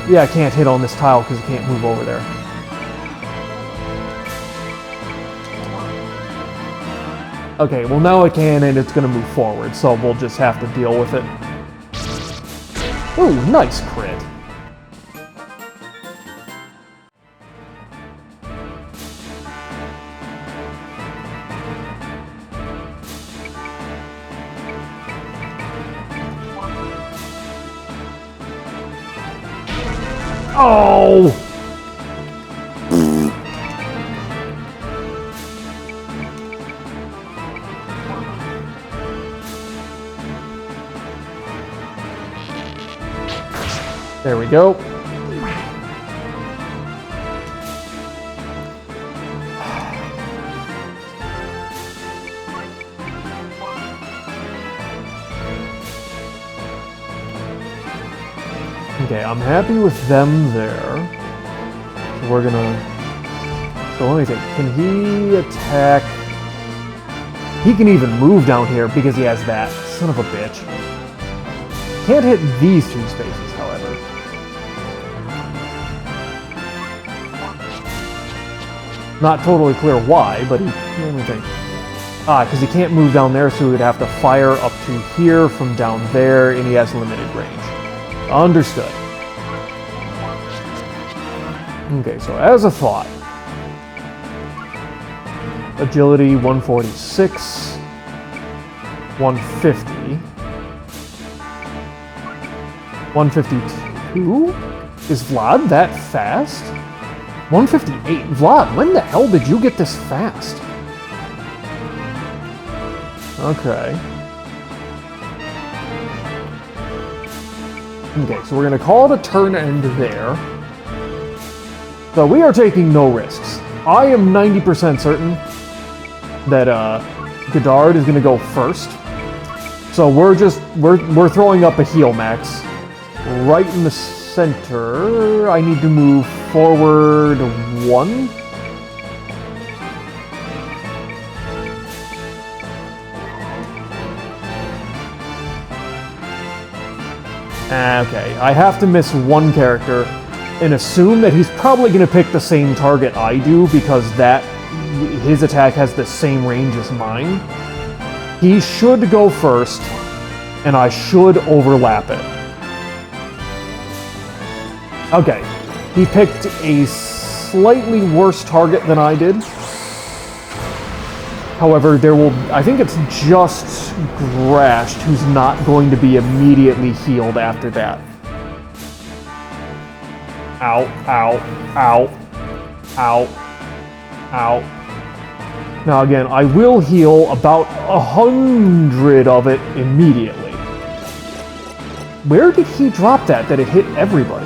Yeah, I can't hit on this tile because it can't move over there. Okay, well now it can and it's going to move forward, so we'll just have to deal with it. Ooh, nice crit. Oh! There we go. Okay, I'm happy with them there. So we're gonna... So let me think. Can he attack... He can even move down here because he has that. Son of a bitch. Can't hit these two spaces, however. Not totally clear why, but he... Let me think. Because he can't move down there, so he would have to fire up to here from down there, and he has limited range. Understood. Okay, so as a thought, agility 146, 150, 152? Is Vlad that fast? 158? Vlad, when the hell did you get this fast? Okay. Okay, so we're going to call it a turn end there. So we are taking no risks. I am 90% certain that Godard is going to go first. So we're throwing up a heal max right in the center. I need to move forward 1. Okay, I have to miss one character and assume that he's probably going to pick the same target I do because his attack has the same range as mine. He should go first, and I should overlap it. Okay, he picked a slightly worse target than I did. However, I think it's just Grashed who's not going to be immediately healed after that. Ow, ow, ow, ow, ow. Now again, I will heal about 100 of it immediately. Where did he drop that it hit everybody?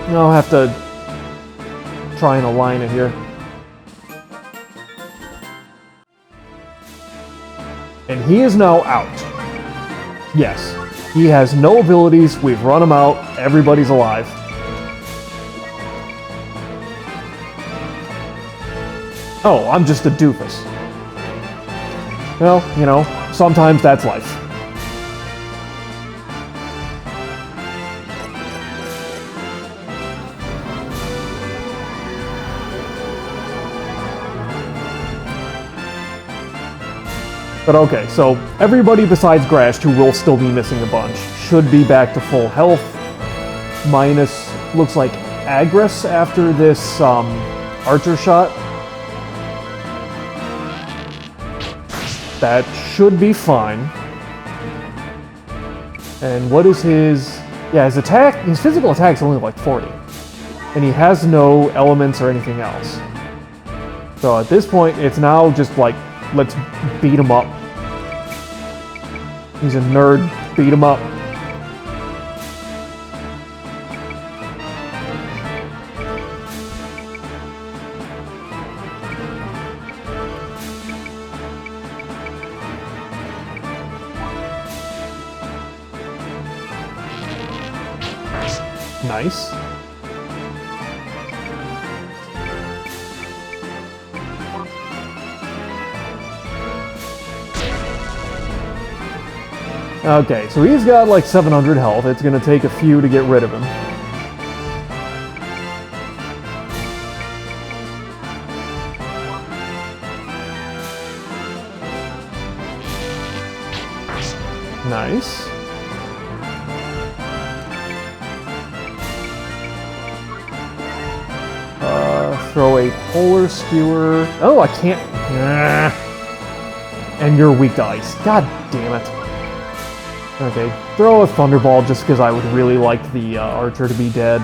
I'll have to try and align it here. And he is now out. Yes, he has no abilities, we've run him out, everybody's alive. Oh, I'm just a doofus. Well, you know, sometimes that's life. But okay, so everybody besides Grasht, who will still be missing a bunch, should be back to full health. Minus, looks like Agress after this archer shot. That should be fine. And what is his... Yeah, his attack, his physical attack is only like 40. And he has no elements or anything else. So at this point, it's now just like, let's beat him up. He's a nerd, beat him up. Nice. Okay, so he's got like 700 health. It's gonna take a few to get rid of him. Nice. Throw a polar skewer. Oh, I can't. Nah. And you're weak to ice. God damn it. Okay, throw a thunderball just because I would really like the archer to be dead.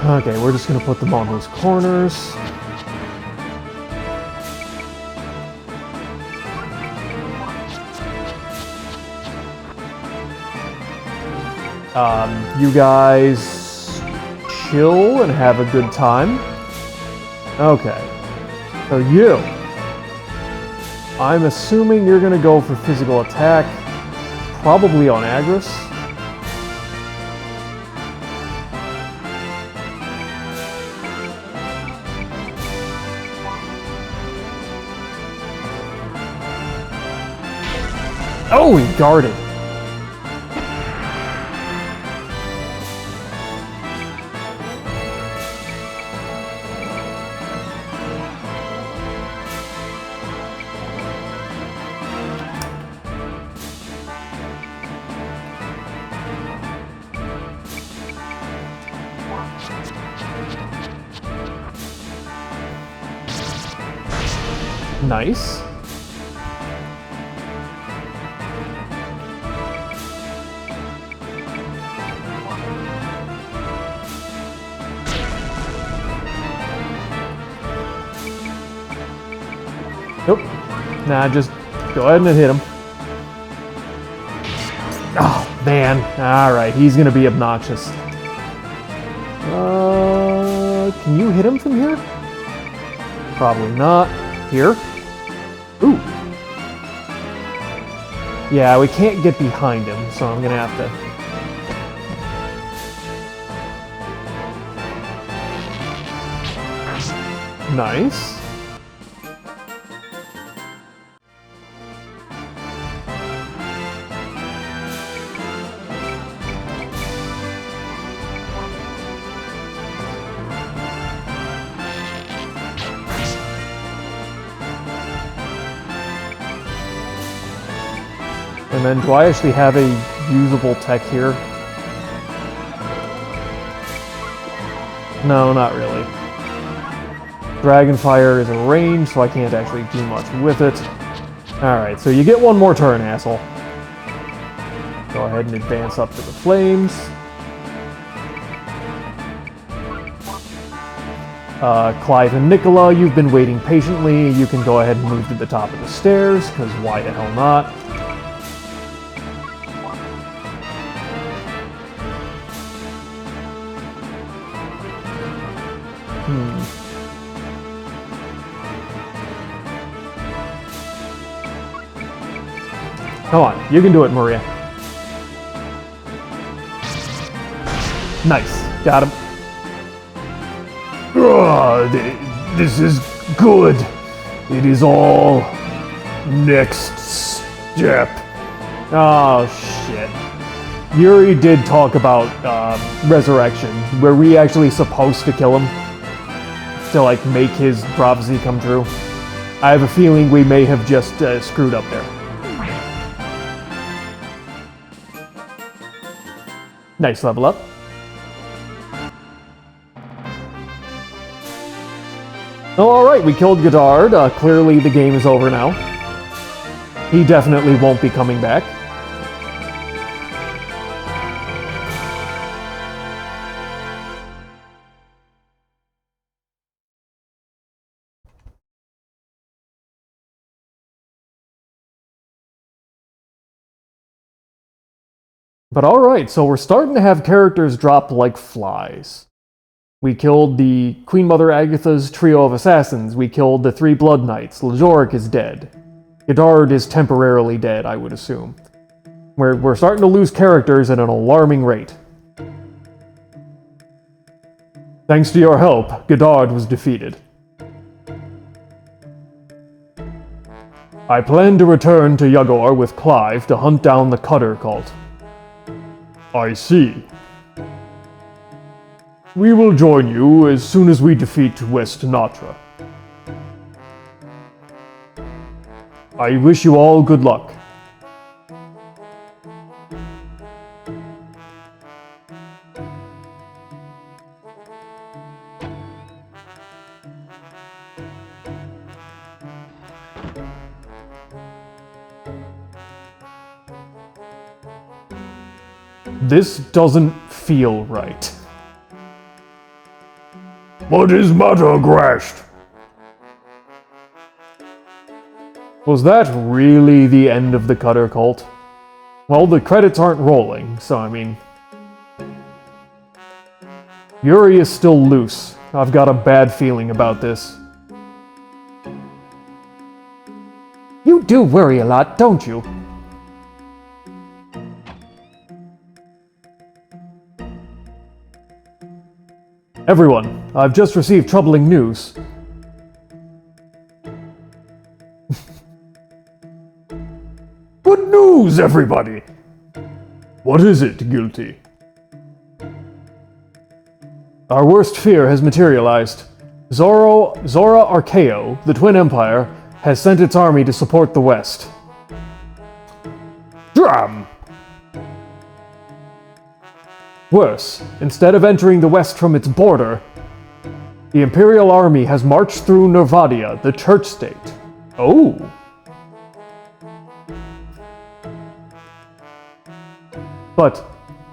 Okay, we're just gonna put them on those corners. You guys chill and have a good time. Okay, so you. I'm assuming you're gonna go for physical attack, probably on Agress. Oh, he guarded. Nice. Nope. Nah, just go ahead and hit him. Oh, man. Alright, he's gonna be obnoxious. Can you hit him from here? Probably not. Here? Ooh. Yeah, we can't get behind him, so I'm gonna have to... Nice. And then, do I actually have a usable tech here? No, not really. Dragonfire is a range, so I can't actually do much with it. Alright, so you get one more turn, asshole. Go ahead and advance up to the flames. Clive and Nicola, you've been waiting patiently. You can go ahead and move to the top of the stairs, because why the hell not? Come on, you can do it, Maria. Nice. Got him. This is good. It is all next step. Oh, shit. Yuri did talk about resurrection. Were we actually supposed to kill him? To, like, make his prophecy come true? I have a feeling we may have just screwed up there. Nice level up. Oh, alright, we killed Godard. Clearly the game is over now. He definitely won't be coming back. But alright, so we're starting to have characters drop like flies. We killed the Queen Mother Agatha's trio of assassins. We killed the 3 Blood Knights. Lejoric is dead. Godard is temporarily dead, I would assume. We're starting to lose characters at an alarming rate. Thanks to your help, Godard was defeated. I plan to return to Yagor with Clive to hunt down the Cutter cult. I see. We will join you as soon as we defeat West Natra. I wish you all good luck. This doesn't feel right. What is matter, Grashed? Was that really the end of the Cutter cult? Well, the credits aren't rolling, so I mean... Yuri is still loose. I've got a bad feeling about this. You do worry a lot, don't you? Everyone, I've just received troubling news. Good news, everybody! What is it, Guilty? Our worst fear has materialized. Zora Archaeo, the Twin Empire, has sent its army to support the West. Dram! Worse, instead of entering the West from its border, the Imperial Army has marched through Nirvath, the church state. Oh! But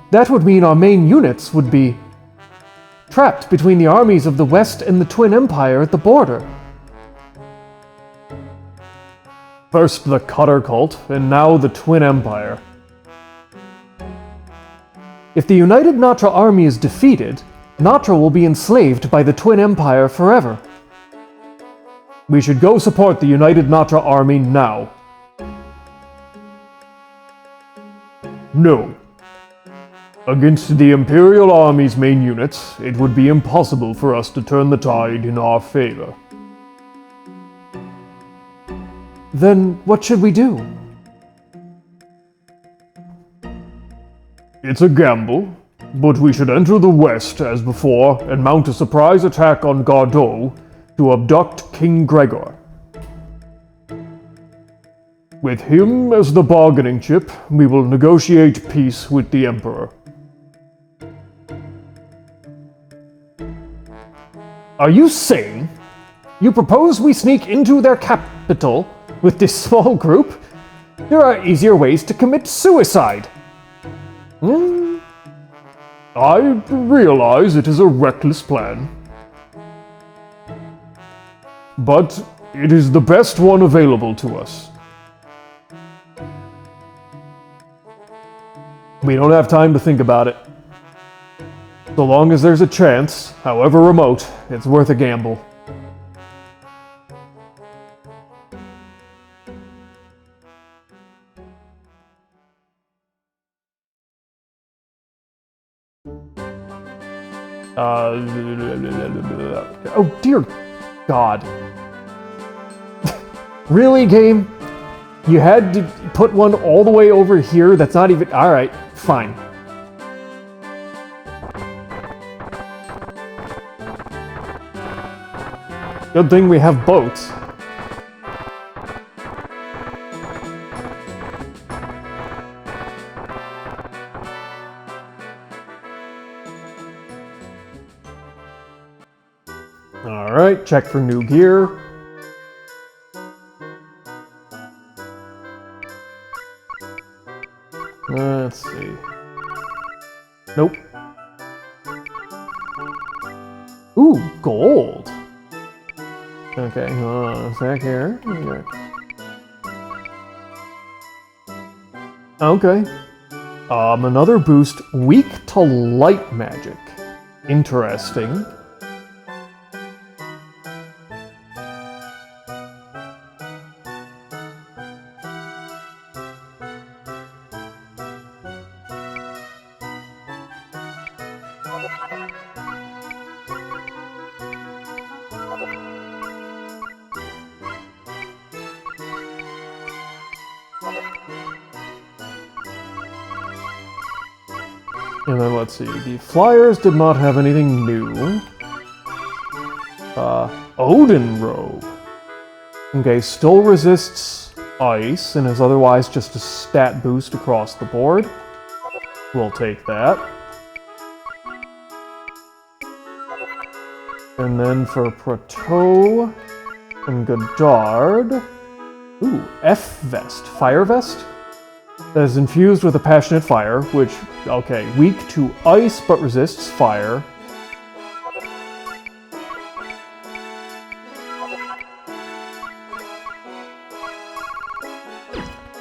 that would mean our main units would be trapped between the armies of the West and the Twin Empire at the border. First the Cutter cult, and now the Twin Empire. If the United Natra army is defeated, Natra will be enslaved by the Twin Empire forever. We should go support the United Natra army now. No. Against the Imperial Army's main units, it would be impossible for us to turn the tide in our favor. Then what should we do? It's a gamble, but we should enter the West as before and mount a surprise attack on Gardeau to abduct King Gregor. With him as the bargaining chip, we will negotiate peace with the Emperor. Are you saying you propose we sneak into their capital with this small group? There are easier ways to commit suicide. I realize it is a reckless plan, but it is the best one available to us. We don't have time to think about it. So long as there's a chance, however remote, it's worth a gamble. Oh, dear God. Really, game? You had to put one all the way over here? That's not even... Alright, fine. Good thing we have boats. Alright, check for new gear. Let's see. Nope. Ooh, gold. Okay, hold on a sec here. Okay. Another boost, weak to light magic. Interesting. And then let's see, the flyers did not have anything new. Odin Robe. Okay, still resists ice and is otherwise just a stat boost across the board. We'll take that. And then for Proto and Godard, ooh, F Vest, Fire Vest? That is infused with a passionate fire, which, okay, weak to ice but resists fire.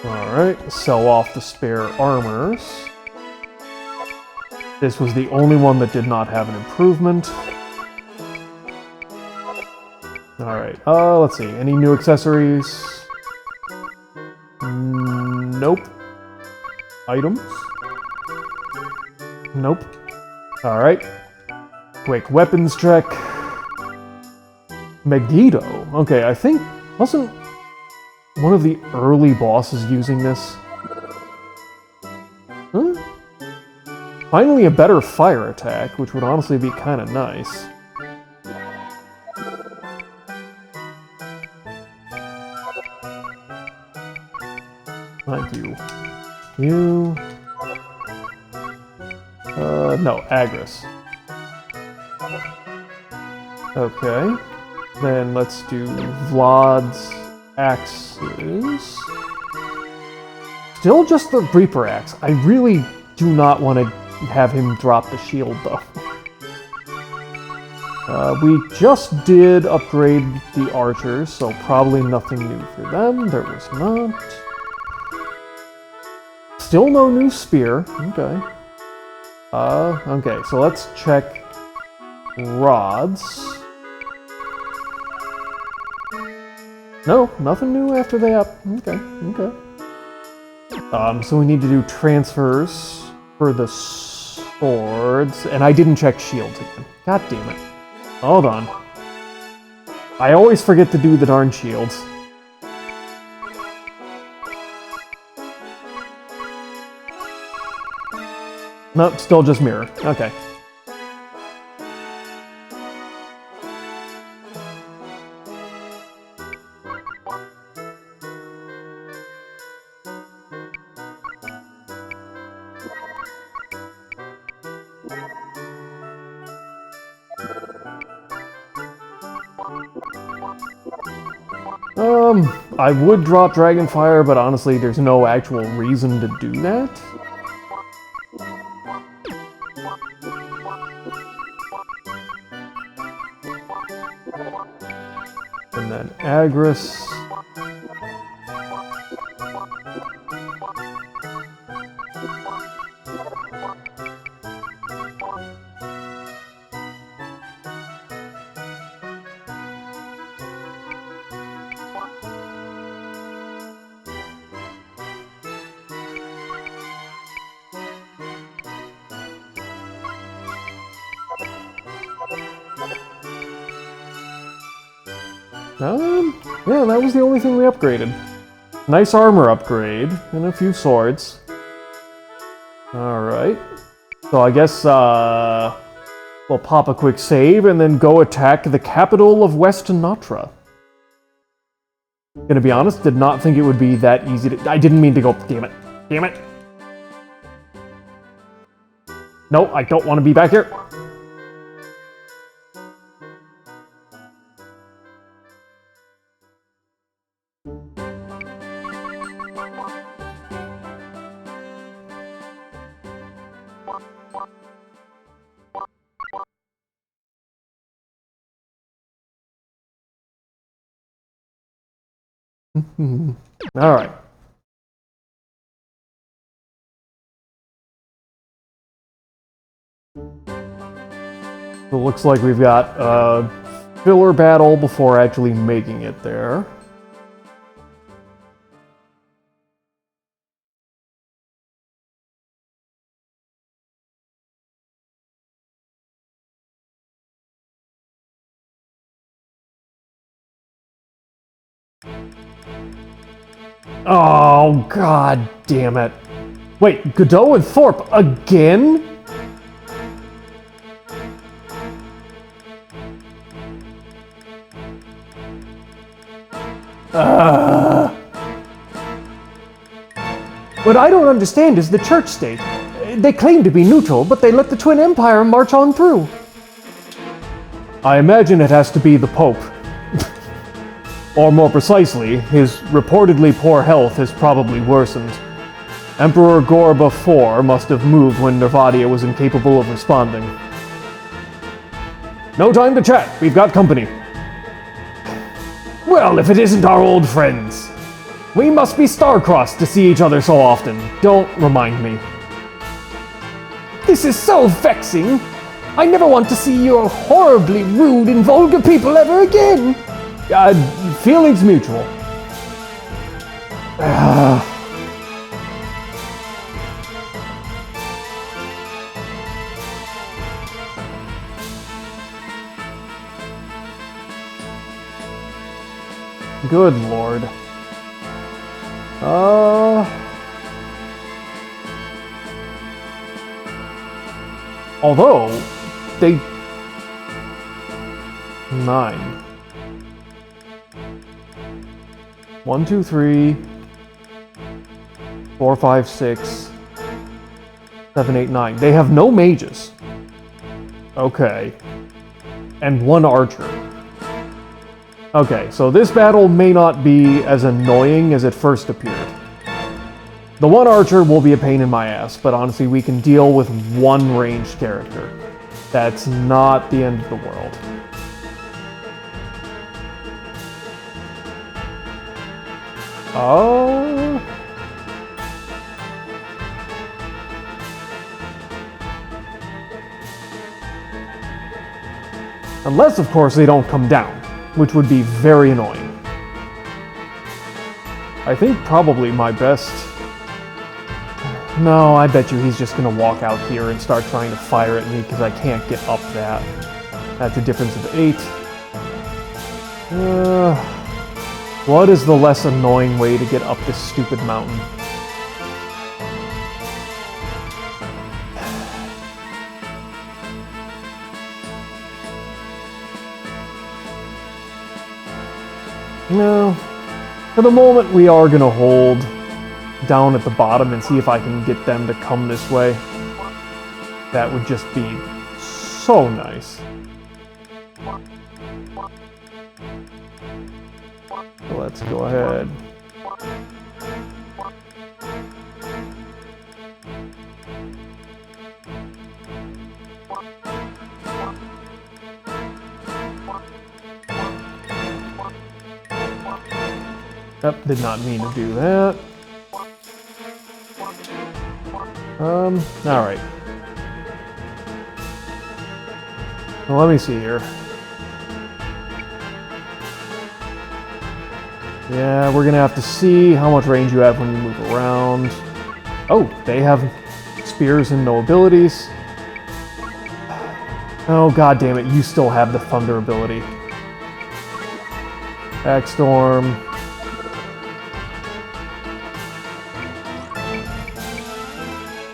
Alright, sell off the spare armors. This was the only one that did not have an improvement. Alright, let's see, any new accessories? Nope. Items? Nope. Alright. Quick weapons check. Megiddo. Okay, I think... Wasn't one of the early bosses using this? Huh? Finally a better fire attack, which would honestly be kind of nice. Thank you. You... no, Agris. Okay. Then let's do Vlad's axes. Still just the Reaper axe. I really do not want to have him drop the shield, though. We just did upgrade the archers, so probably nothing new for them. There was not. Still no new spear. Okay. Okay, so let's check rods. No, nothing new after the up. Okay, okay. So we need to do transfers for the swords, and I didn't check shields again. God damn it. Hold on. I always forget to do the darn shields. Nope, still just mirror. Okay. I would drop Dragonfire, but honestly, there's no actual reason to do that. And then Agris. Yeah, that was the only thing we upgraded. Nice armor upgrade, and a few swords. Alright. So I guess, we'll pop a quick save and then go attack the capital of West Natra. Gonna be honest, did not think it would be that easy to... I didn't mean to go... Damn it. Damn it. No, I don't want to be back here. All right. So it looks like we've got a filler battle before actually making it there. Oh, god damn it. Wait, Gardeau and Thorpe again? What I don't understand is the church state. They claim to be neutral, but they let the Twin Empire march on through. I imagine it has to be the Pope. Or more precisely, his reportedly poor health has probably worsened. Emperor Gorba IV must have moved when Nirvath was incapable of responding. No time to chat, we've got company. Well, if it isn't our old friends. We must be star-crossed to see each other so often. Don't remind me. This is so vexing. I never want to see your horribly rude and vulgar people ever again. Feelings mutual. Good lord. Although, they... 9. 1, 2, 3, 4, 5, 6, 7, 8, 9. They have no mages. Okay. And 1 archer. Okay, so this battle may not be as annoying as it first appeared. The 1 archer will be a pain in my ass, but honestly we can deal with 1 ranged character. That's not the end of the world. Oh. Unless, of course, they don't come down, which would be very annoying. I think probably my best... No, I bet you he's just gonna walk out here and start trying to fire at me because I can't get up that. That's a difference of 8. What is the less annoying way to get up this stupid mountain? No. For the moment, we are gonna hold down at the bottom and see if I can get them to come this way. That would just be so nice. So let's go ahead. Yep, did not mean to do that. Alright. Well, let me see here. Yeah, we're gonna have to see how much range you have when you move around. Oh, they have spears and no abilities. Oh, god damn it, you still have the thunder ability. Backstorm.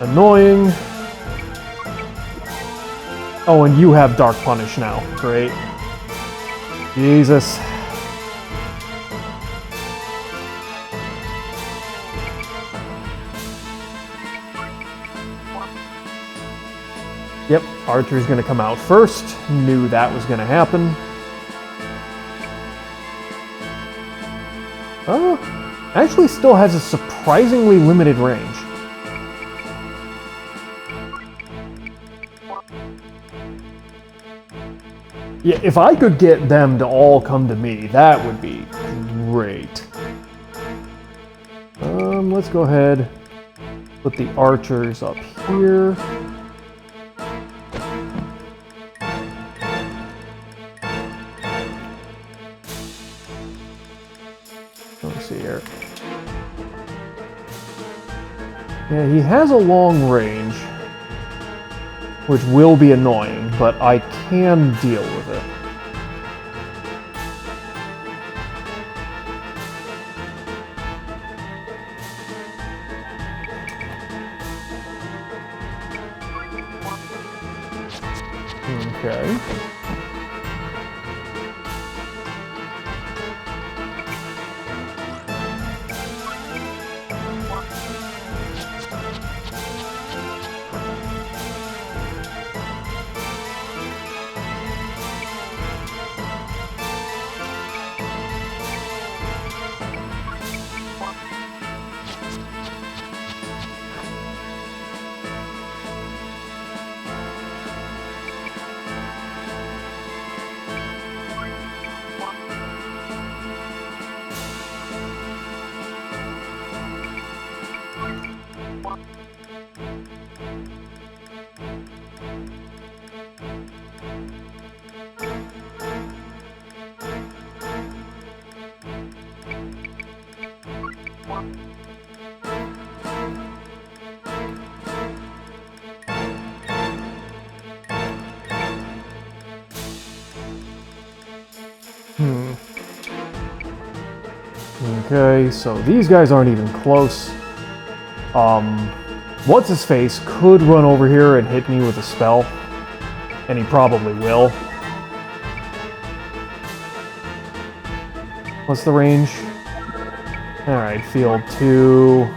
Annoying. Oh, and you have Dark Punish now. Great. Jesus. Yep, Archer's gonna come out first. Knew that was gonna happen. Oh, actually still has a surprisingly limited range. Yeah, if I could get them to all come to me, that would be great. Let's go ahead, put the archers up here. Let me see here. Yeah, he has a long range, which will be annoying, but I can deal with it. Okay. Okay, so these guys aren't even close. What's-his-face could run over here and hit me with a spell, and he probably will. What's the range? Alright, field 2.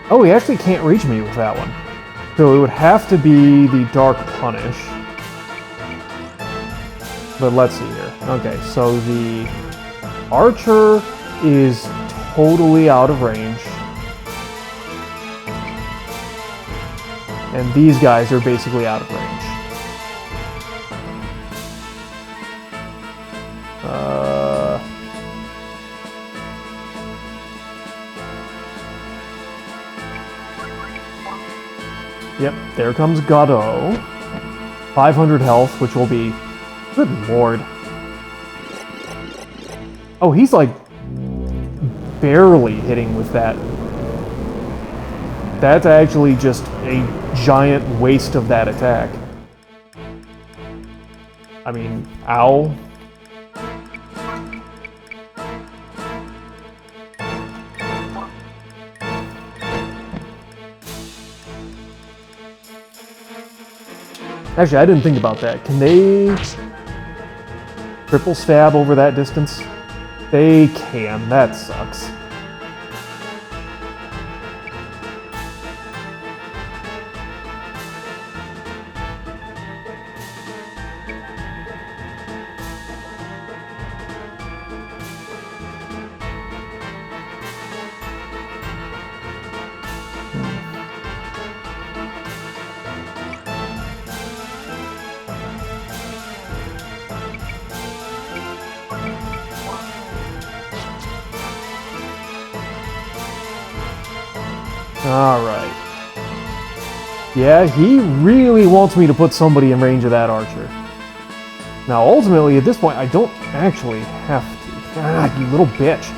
Oh, he actually can't reach me with that one. So it would have to be the Dark Punish. But let's see here. Okay, so the Archer is totally out of range. And these guys are basically out of range. Yep, there comes Gardeau. 500 health, which will be... Good lord. Oh, he's like barely hitting with that. That's actually just a giant waste of that attack. I mean, ow. Actually, I didn't think about that. Can they triple stab over that distance? They can. That sucks. Alright. Yeah, he really wants me to put somebody in range of that archer. Now, ultimately, at this point, I don't actually have to. Ah, you little bitch.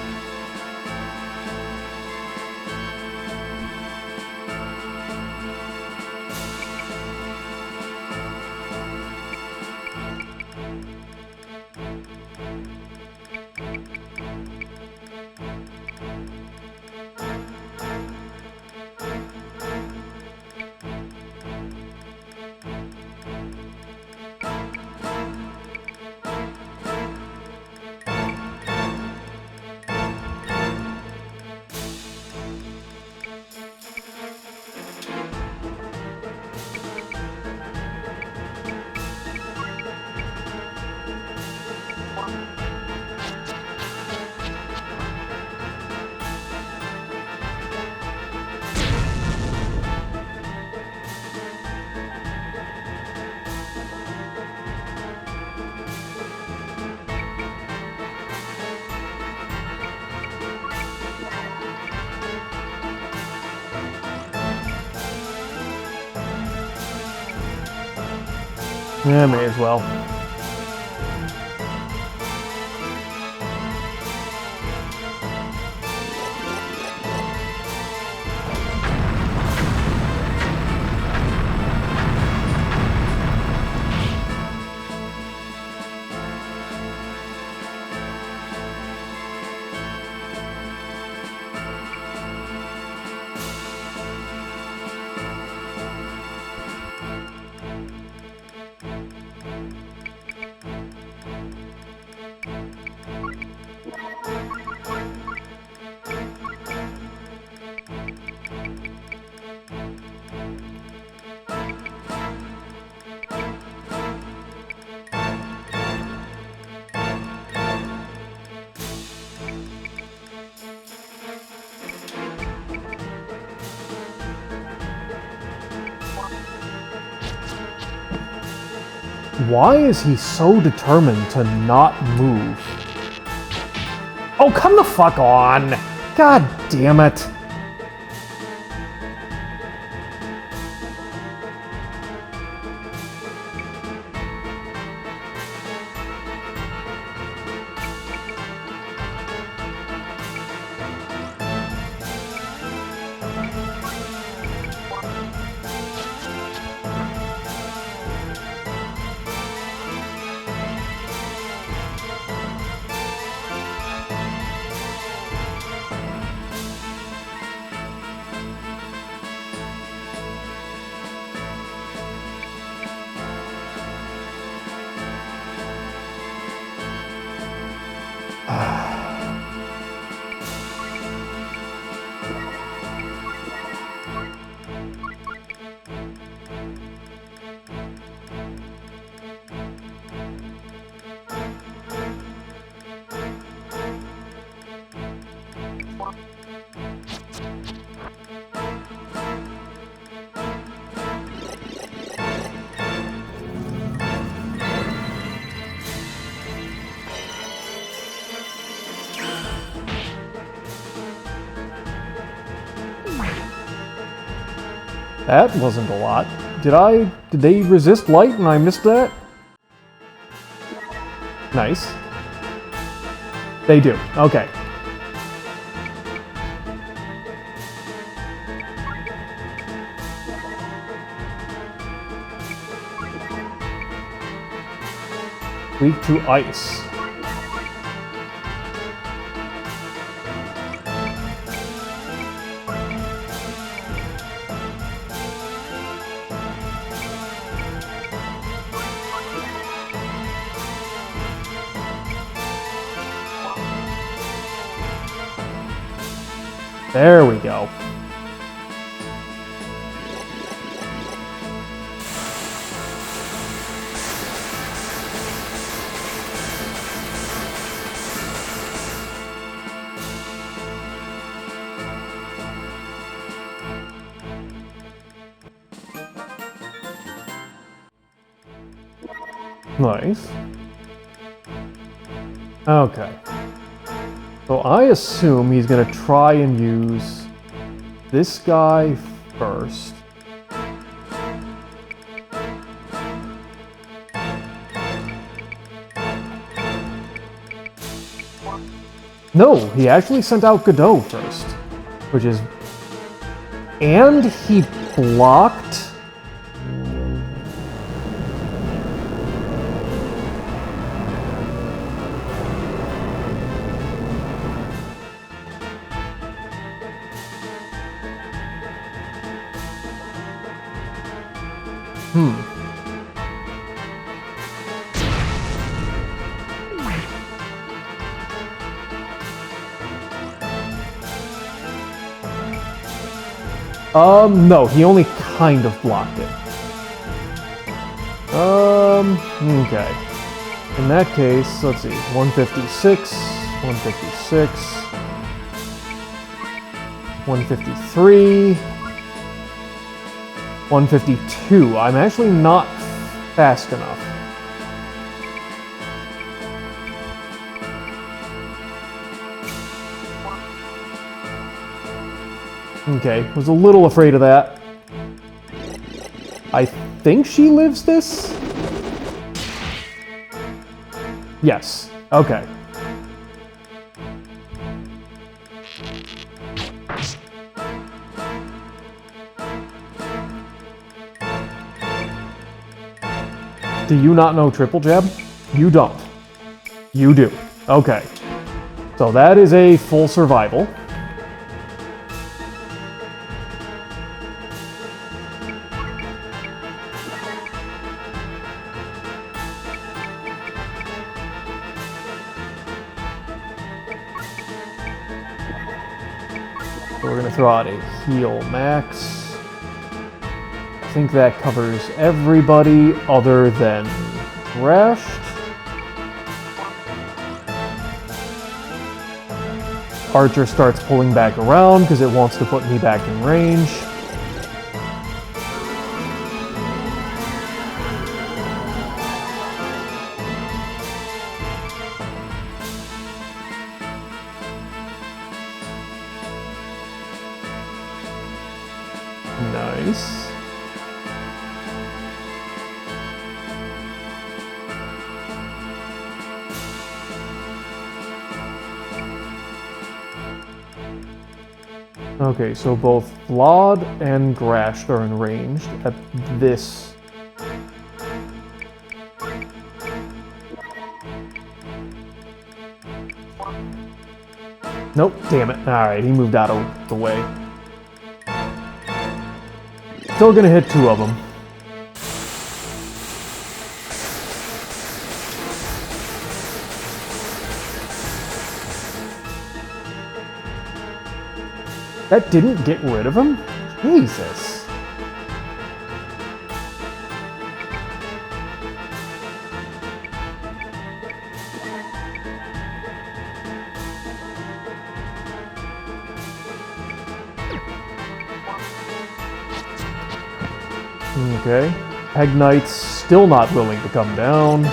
Yeah, may as well. Why is he so determined to not move? Oh, come the fuck on! God damn it! That wasn't a lot. Did they resist light and I missed that? Nice. They do, okay. Weak to ice. There we go. Nice. Okay. So I assume he's gonna try and use this guy first. No, he actually sent out Gardeau first, which is... And he blocked... No, he only kind of blocked it. Okay. In that case, let's see, 156, 156, 153, 152. I'm actually not fast enough. Okay, was a little afraid of that. I think she lives this? Yes. Okay. Do you not know triple jab? You don't. You do. Okay. So that is a full survival. So we're going to throw out a heal max. I think that covers everybody other than Thrashed. Archer starts pulling back around because it wants to put me back in range. Nice. Okay, so both Vlad and Grashed are enraged at this. Nope, damn it. Alright, he moved out of the way. Still gonna hit two of them. That didn't get rid of him? Jesus. Okay. Peg Knight's still not willing to come down.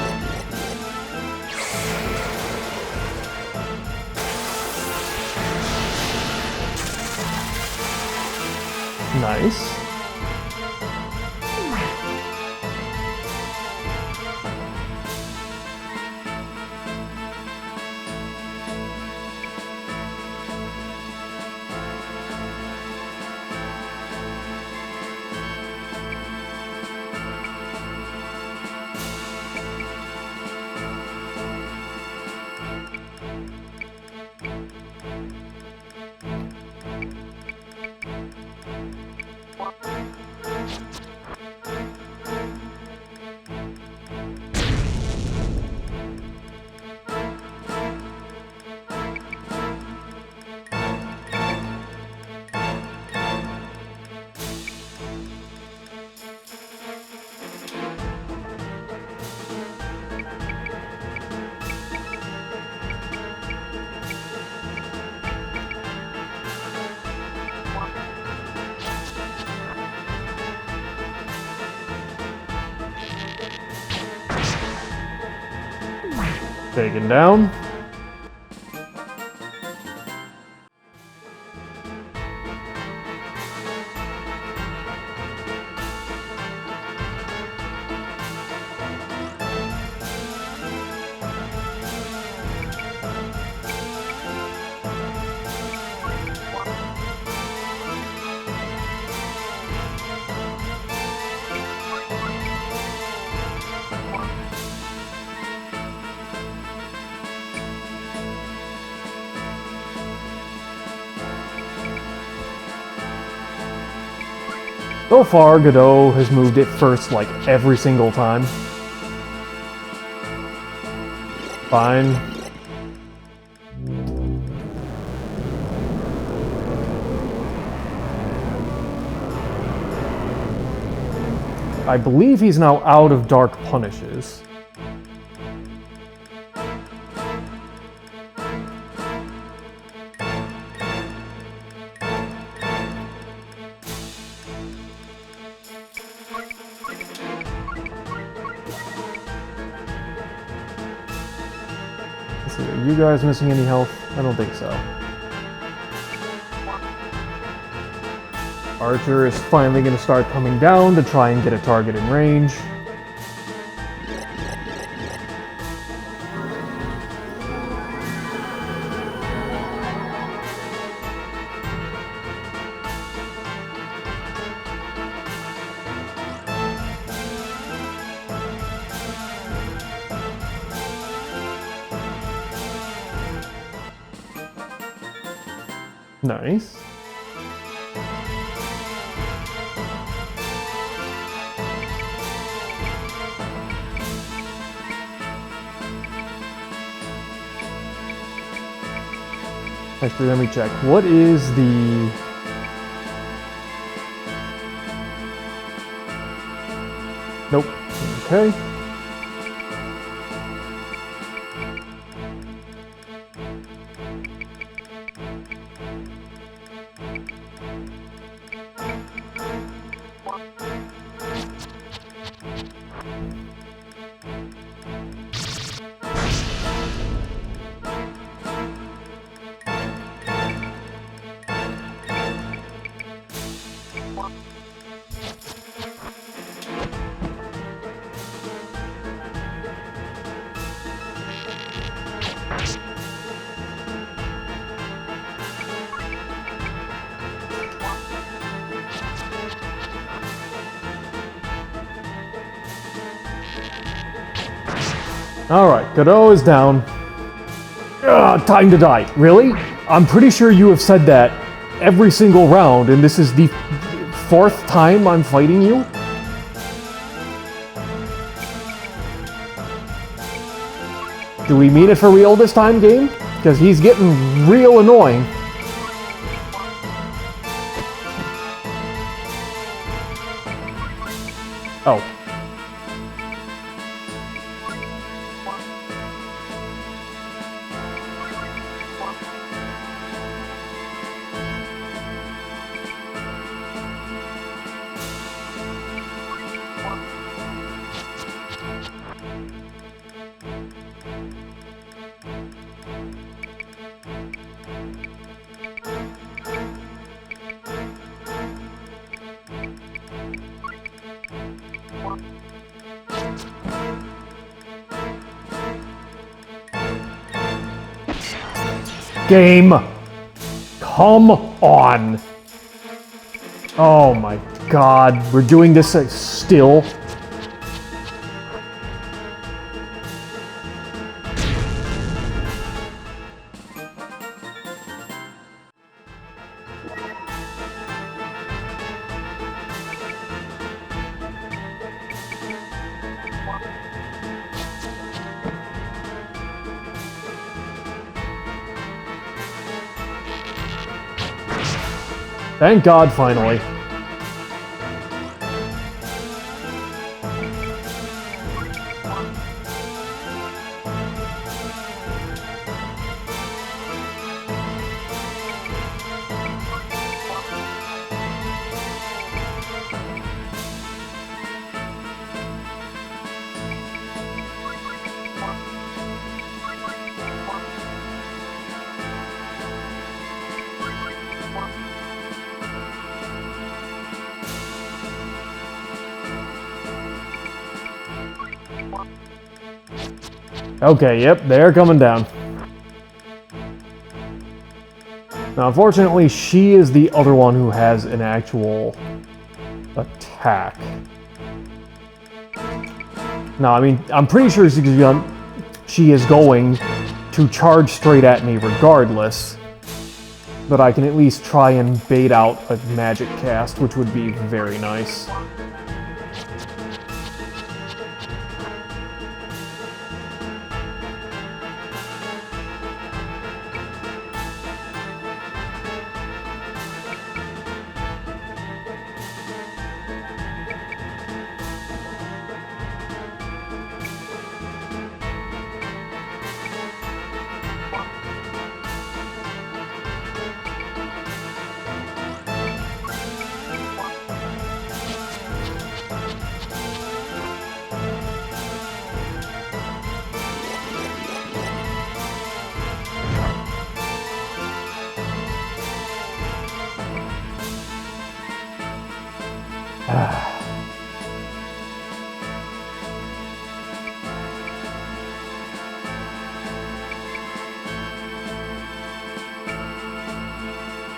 Nice. Taken down. So far, Gardeau has moved it first like every single time. Fine. I believe he's now out of Dark Punishes. Let's see, are you guys missing any health? I don't think so. Archer is finally going to start coming down to try and get a target in range. Nice. Actually, let me check. What is the... Nope. Okay. Alright, Gardeau is down. Ugh, time to die. Really? I'm pretty sure you have said that every single round, and this is the 4th time I'm fighting you? Do we mean it for real this time, game? Because he's getting real annoying. Oh. Game! Come on! Oh my god, we're doing this still? Thank God, finally. Okay, yep, they're coming down. Now, unfortunately, she is the other one who has an actual attack. Now, I mean, I'm pretty sure she is going to charge straight at me regardless, but I can at least try and bait out a magic cast, which would be very nice.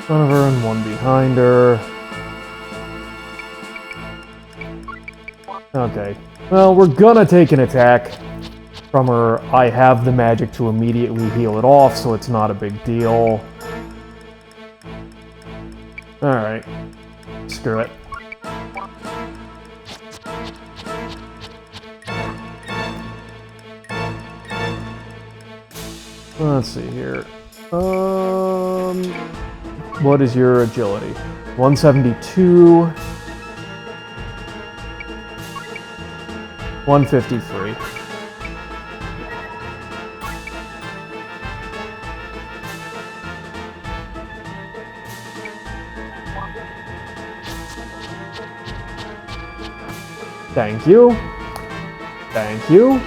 One of her and one behind her. Okay. Well, we're gonna take an attack from her. I have the magic to immediately heal it off, so it's not a big deal. Alright. Screw it. Let's see here. What is your agility? 172. 153. Thank you. Thank you.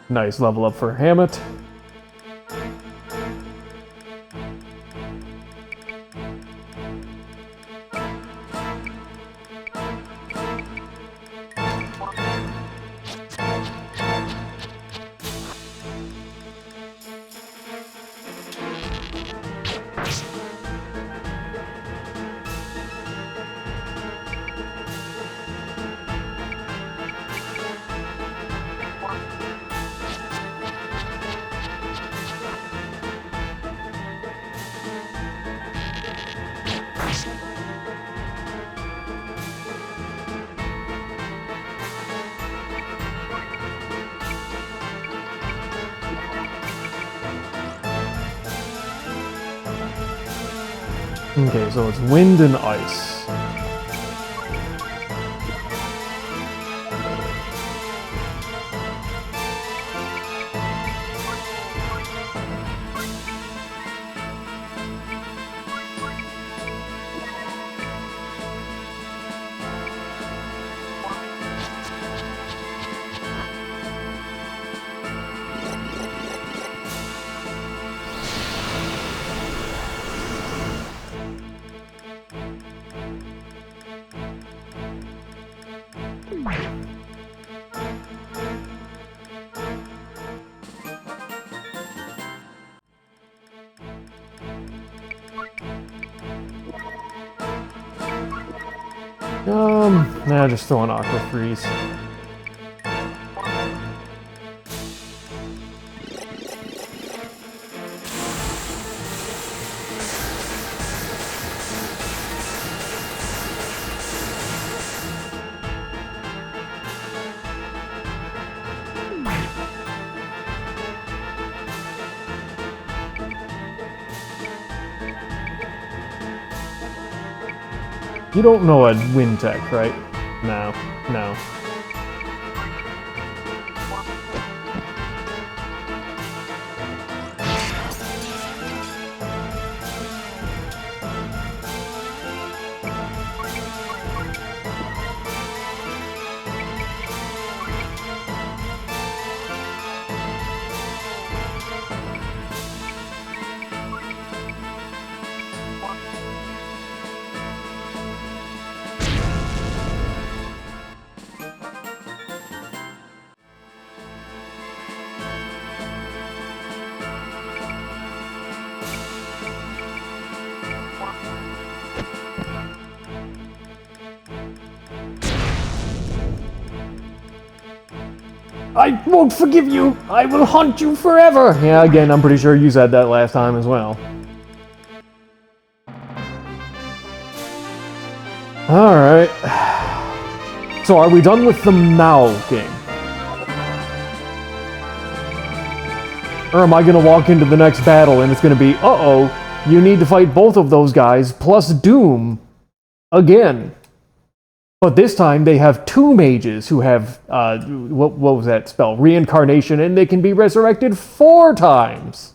Nice level up for Hammett. Okay, so it's wind and ice. Nah, just throw an Aqua Freeze. You don't know a wind tech, right? No, no. I won't forgive you! I will haunt you forever! Yeah, again, I'm pretty sure you said that last time as well. Alright. So are we done with the Mao King? Or am I gonna walk into the next battle and it's gonna be, uh-oh, you need to fight both of those guys plus Doom again? But this time they have two mages who have, what was that spell? Reincarnation, and they can be resurrected 4 times!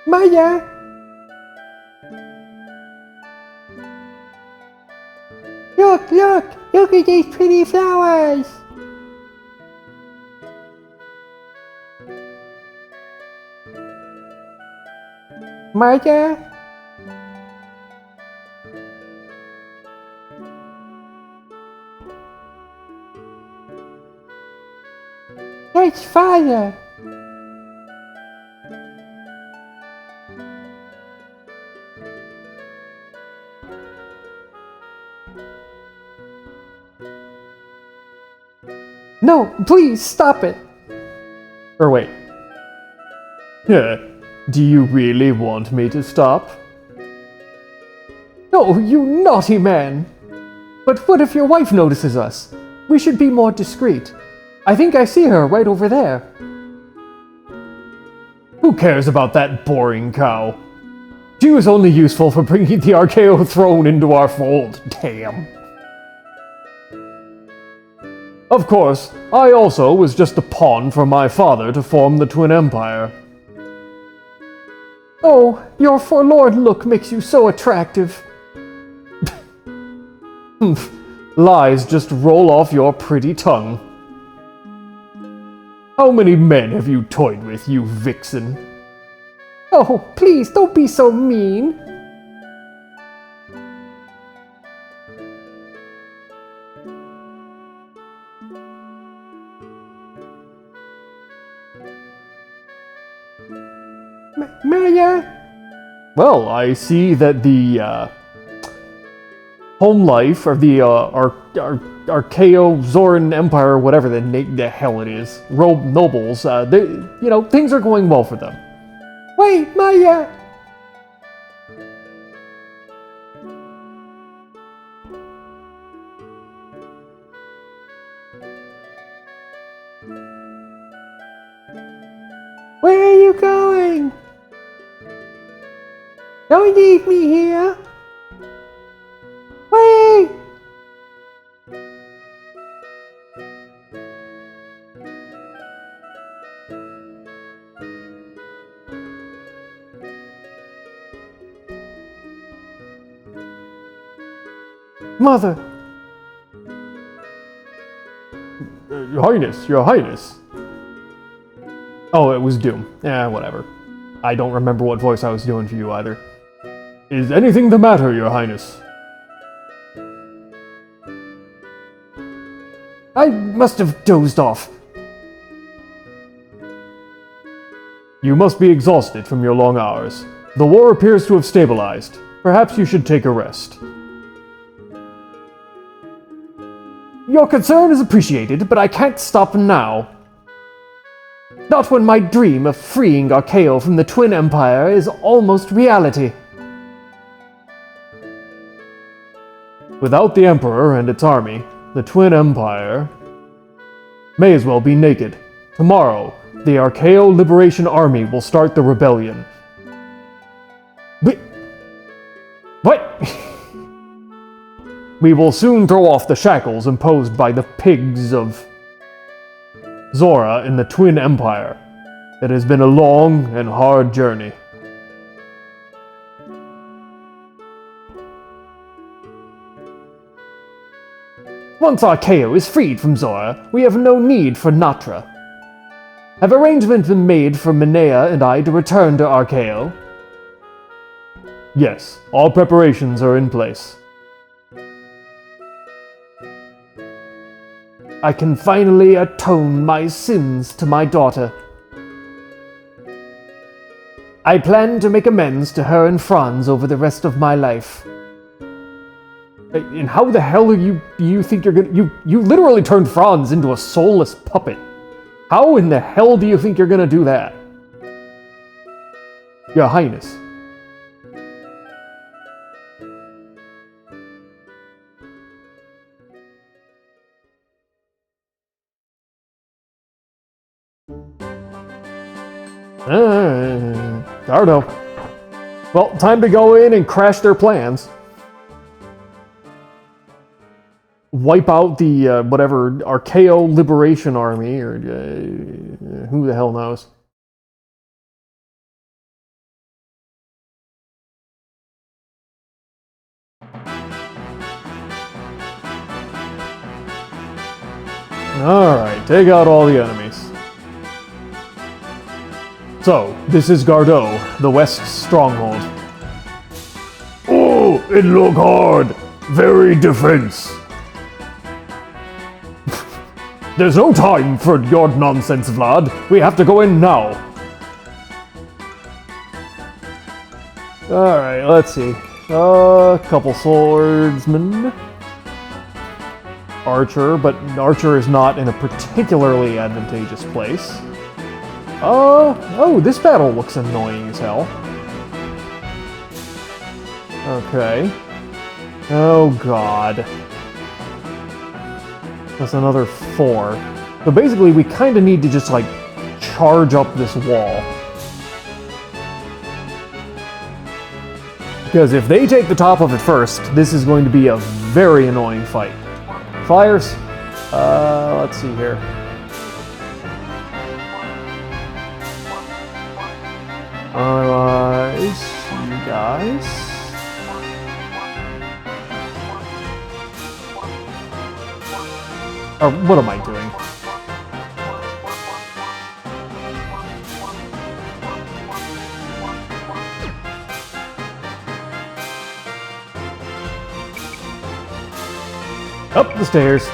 Maya! Look at these pretty flowers! Maya? That's fire! No, please stop it! Or wait. Yeah, do you really want me to stop? No, you naughty man! But what if your wife notices us? We should be more discreet. I think I see her right over there. Who cares about that boring cow? She was only useful for bringing the Archaeo throne into our fold. Damn. Of course, I also was just a pawn for my father to form the Twin Empire. Oh, your forlorn look makes you so attractive. Lies just roll off your pretty tongue. How many men have you toyed with, you vixen? Oh, please don't be so mean. Maya? Well, I see that the home life of the Archaeo Zoran Empire, whatever the hell it is, nobles, things are going well for them. Wait, Maya! Where are you going? Don't leave me here! Wait! Mother! Your Highness. Oh, it was Doom. Whatever. I don't remember what voice I was doing for you either. Is anything the matter, Your Highness? I must have dozed off. You must be exhausted from your long hours. The war appears to have stabilized. Perhaps you should take a rest. Your concern is appreciated, but I can't stop now. Not when my dream of freeing Archaeo from the Twin Empire is almost reality. Without the Emperor and its army, the Twin Empire may as well be naked. Tomorrow, the Archaeo Liberation Army will start the rebellion. What? We will soon throw off the shackles imposed by the pigs of Zora in the Twin Empire. It has been a long and hard journey. Once Archaeo is freed from Zora, we have no need for Natra. Have arrangements been made for Minea and I to return to Archaeo? Yes, all preparations are in place. I can finally atone my sins to my daughter. I plan to make amends to her and Franz over the rest of my life. And how the hell do you think you're gonna... You literally turned Franz into a soulless puppet. How in the hell do you think you're gonna do that? Your Highness. Gardeau. Well, time to go in and crash their plans. Wipe out the, whatever, Archaeo Liberation Army, or who the hell knows. Alright, take out all the enemies. So, this is Gardeau, the West stronghold. Oh, it look hard. Very defense. There's no time for your nonsense, Vlad. We have to go in now. Alright, let's see. A couple swordsmen. Archer, but Archer is not in a particularly advantageous place. Oh, this battle looks annoying as hell. Okay. Oh god. That's another 4. So basically we kind of need to just like charge up this wall. Because if they take the top of it first, this is going to be a very annoying fight. Flyers? Let's see here. Otherwise, you guys. Or what am I doing? Up the stairs.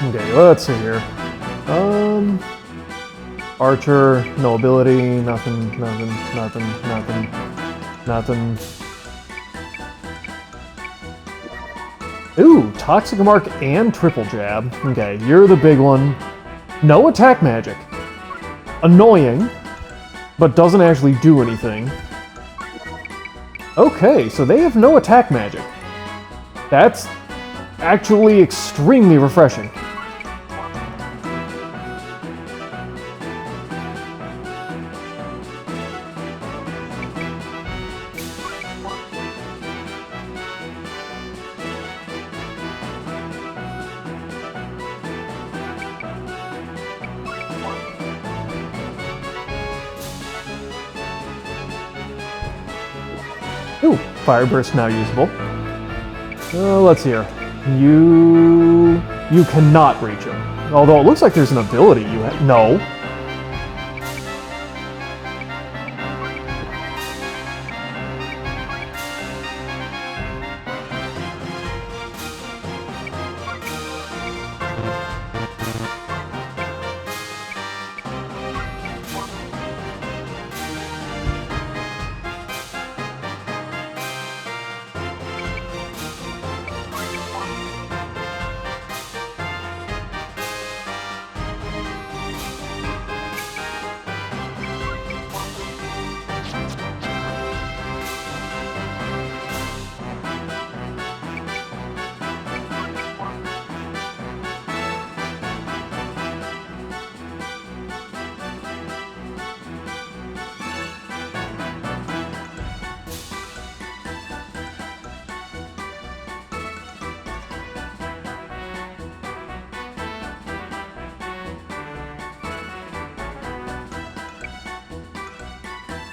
Okay, let's see here. Archer, no ability, nothing. Ooh, Toxic Mark and Triple Jab. Okay, you're the big one. No attack magic. Annoying, but doesn't actually do anything. Okay, so they have no attack magic. That's actually extremely refreshing. Ooh, Fire Burst now usable. Let's see here. You cannot reach him. Although it looks like there's an ability you have. No.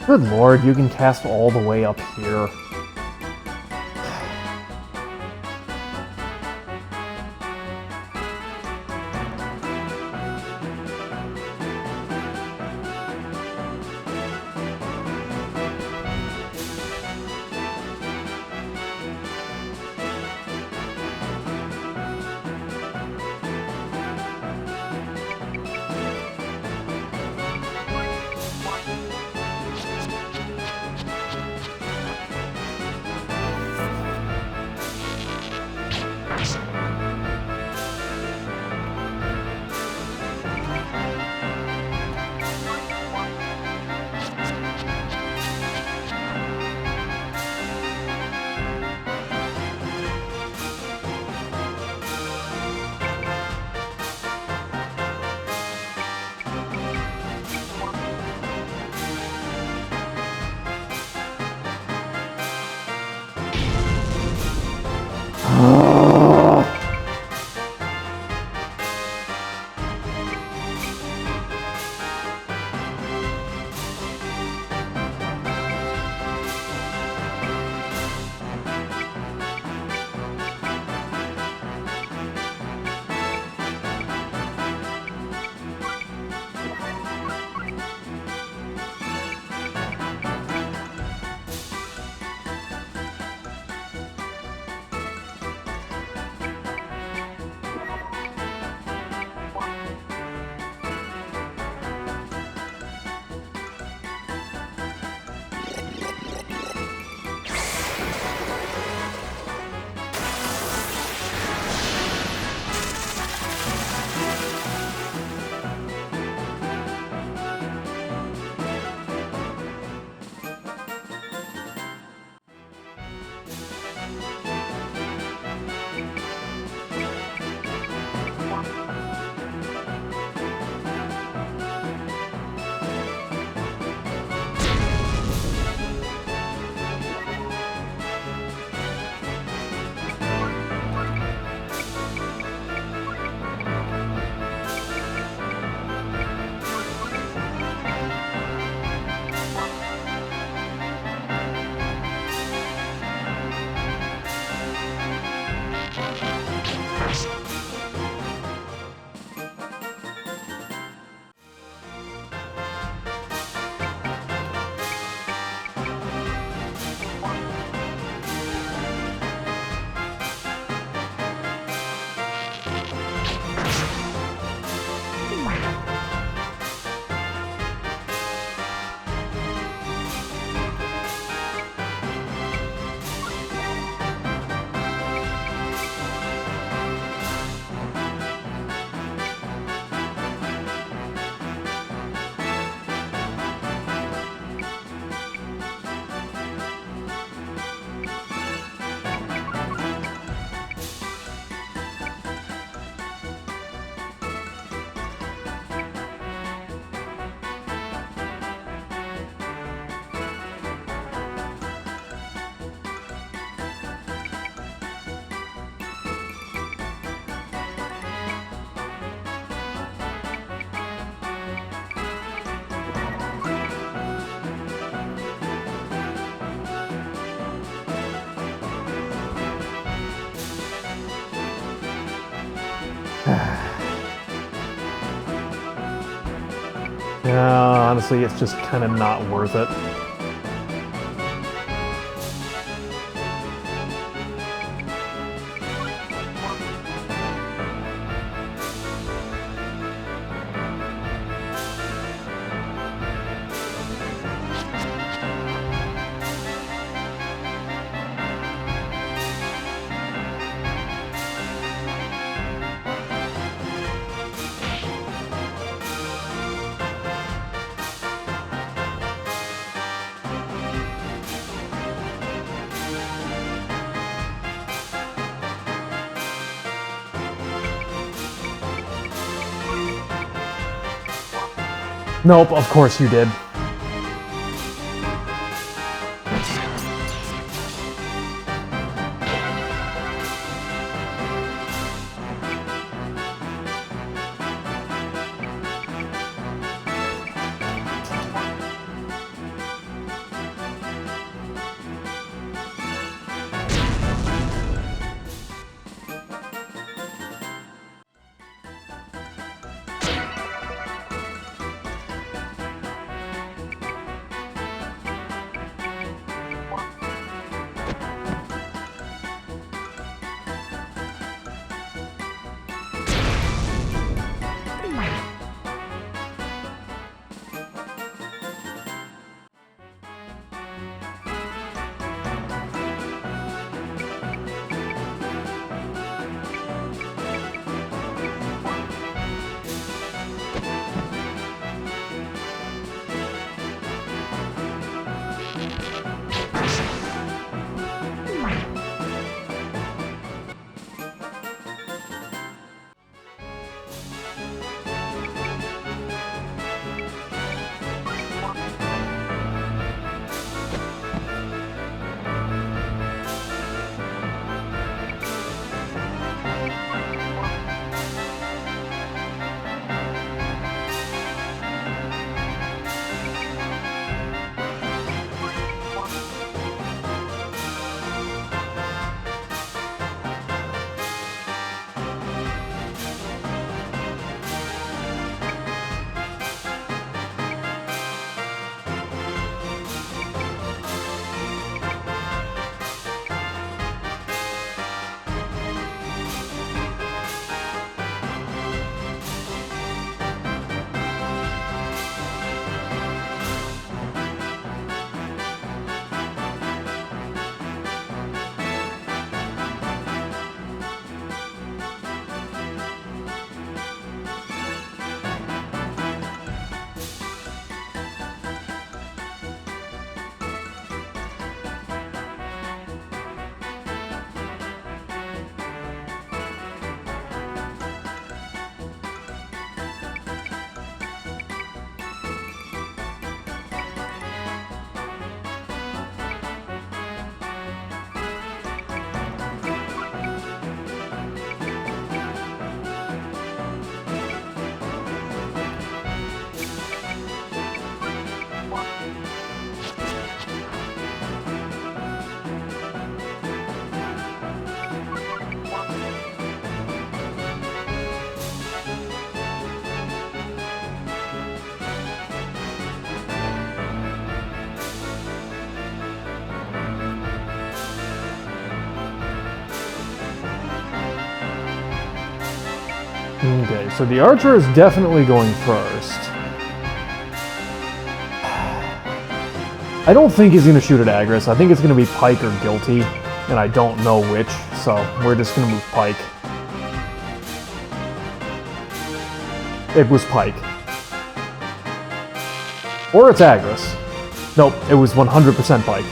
Good lord, you can cast all the way up here. Yeah, honestly, it's just kind of not worth it. Nope, of course you did. Okay, so the archer is definitely going first. I don't think he's going to shoot at Agris. I think it's going to be Pike or Guilty, and I don't know which, so we're just going to move Pike. It was Pike. Or it's Agris. Nope, it was 100% Pike.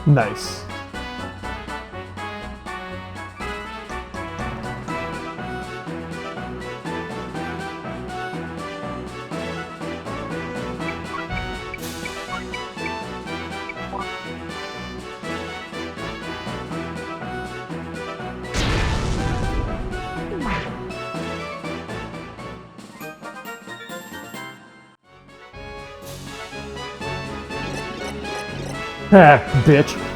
Nice. Ah, bitch.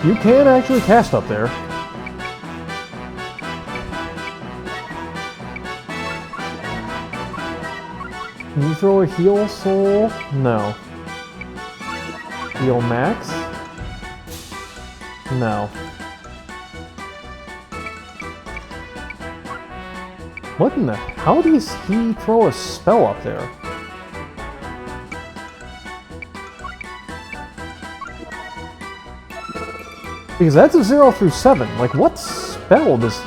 You can actually cast up there. Can you throw a heal soul? No. Heal max? No. What in the... How does he throw a spell up there? Because that's a 0 through 7. Like, what spell does...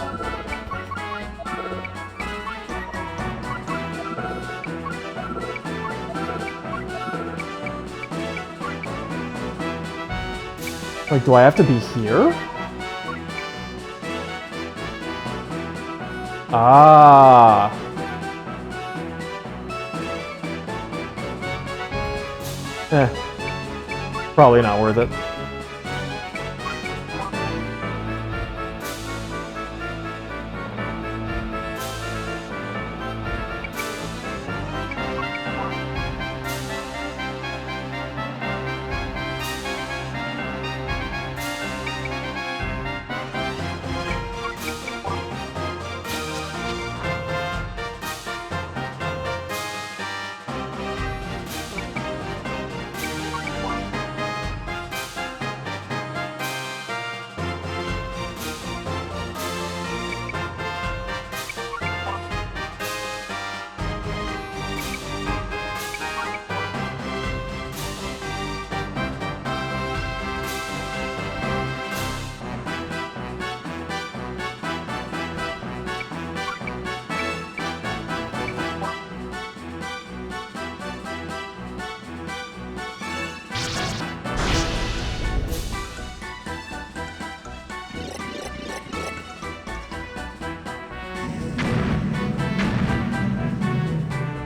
Like, do I have to be here? Ah. Probably not worth it.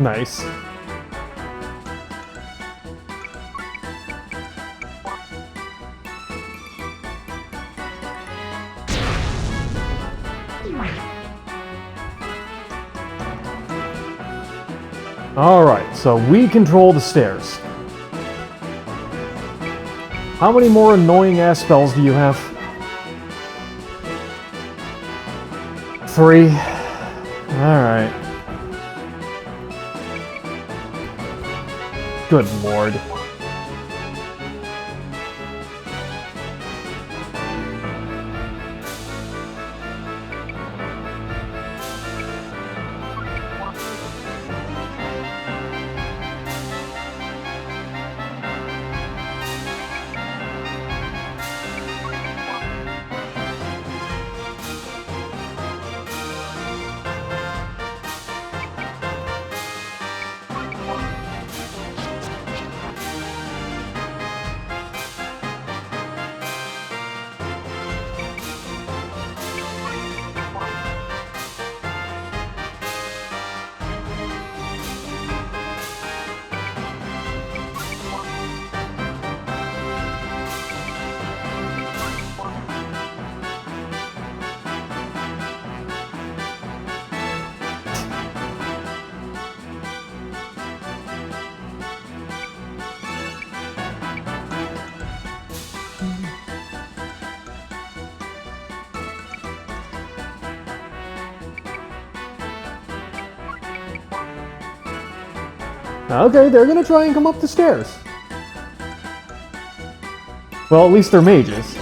Nice. Alright, so we control the stairs. How many more annoying ass spells do you have? 3. Alright. Good lord. Okay, they're gonna try and come up the stairs. Well, at least they're mages.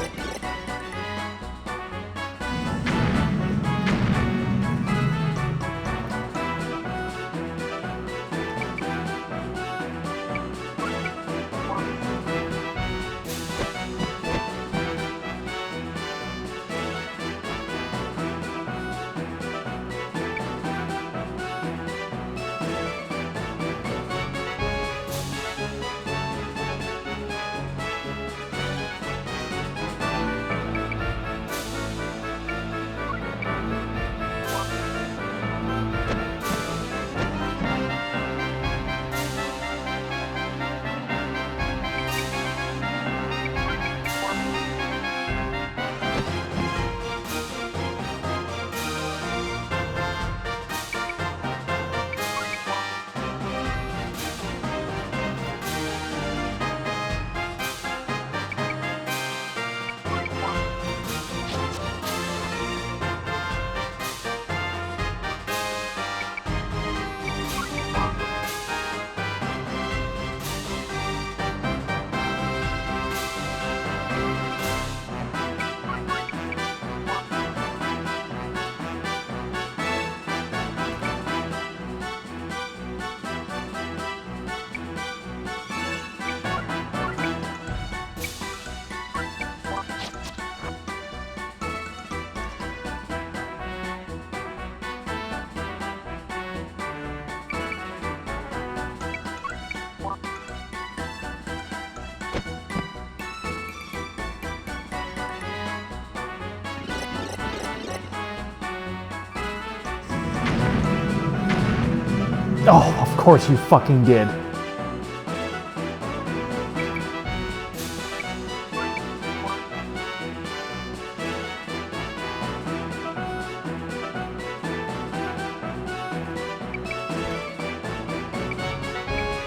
Oh, of course you fucking did.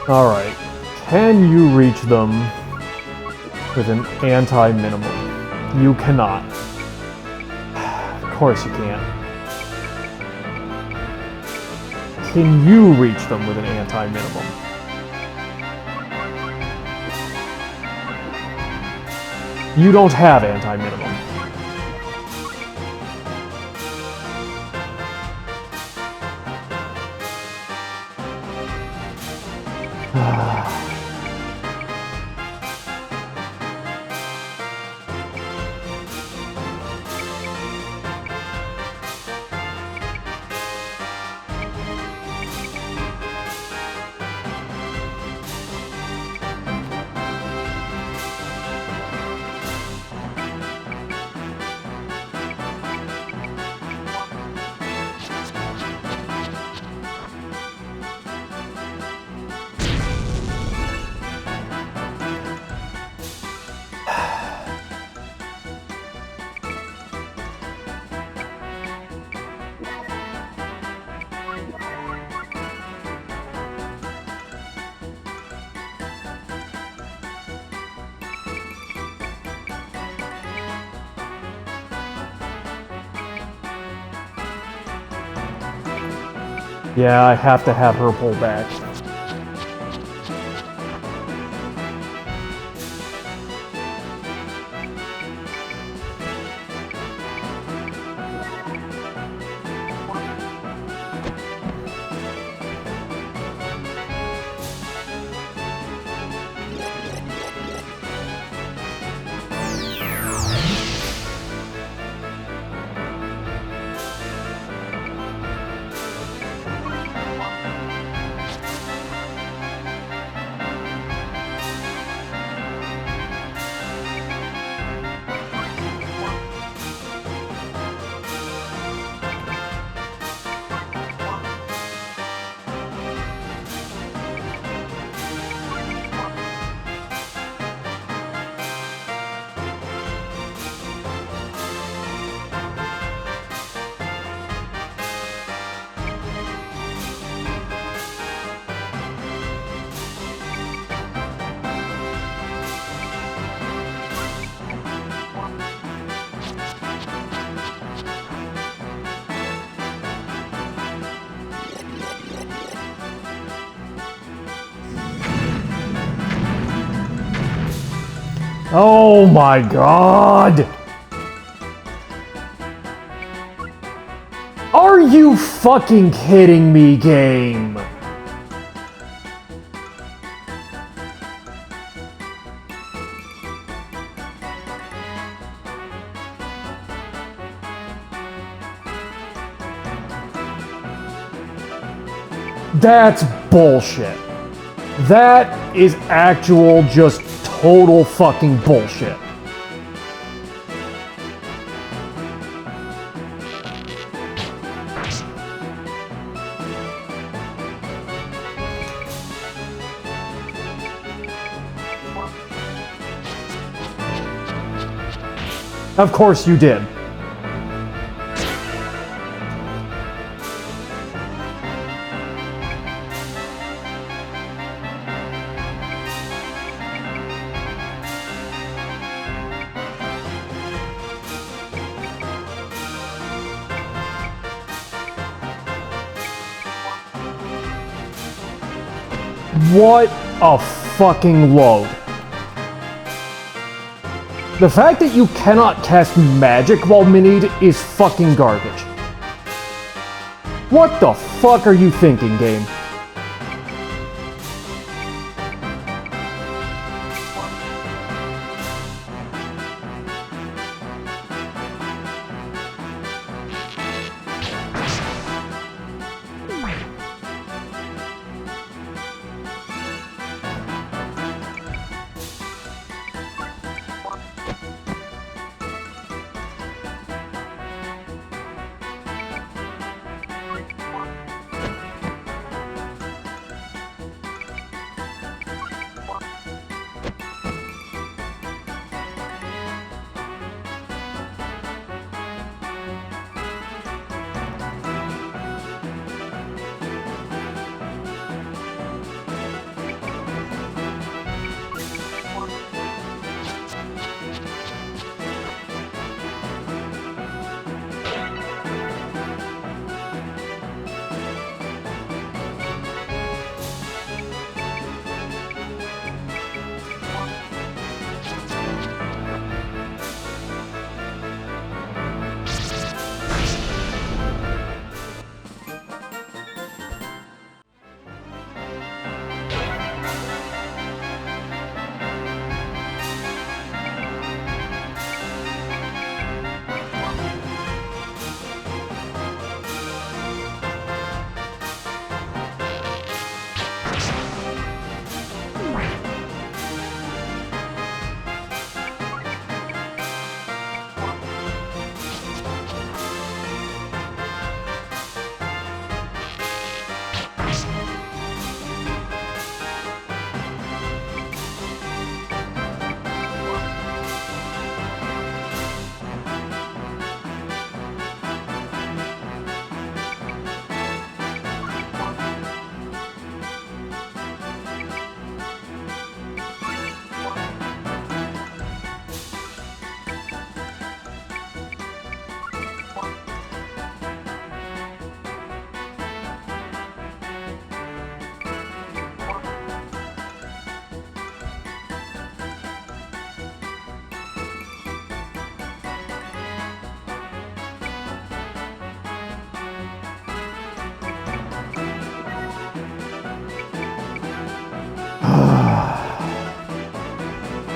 Alright. Can you reach them with an anti-minimum? You cannot. Of course you can't. Can you reach them with an anti-minimum? You don't have anti-minimum. Yeah, I have to have her pull back. Oh my god! Are you fucking kidding me, game? That's bullshit. That is actual just total fucking bullshit. Of course you did. What a fucking load. The fact that you cannot cast magic while minied is fucking garbage. What the fuck are you thinking, game?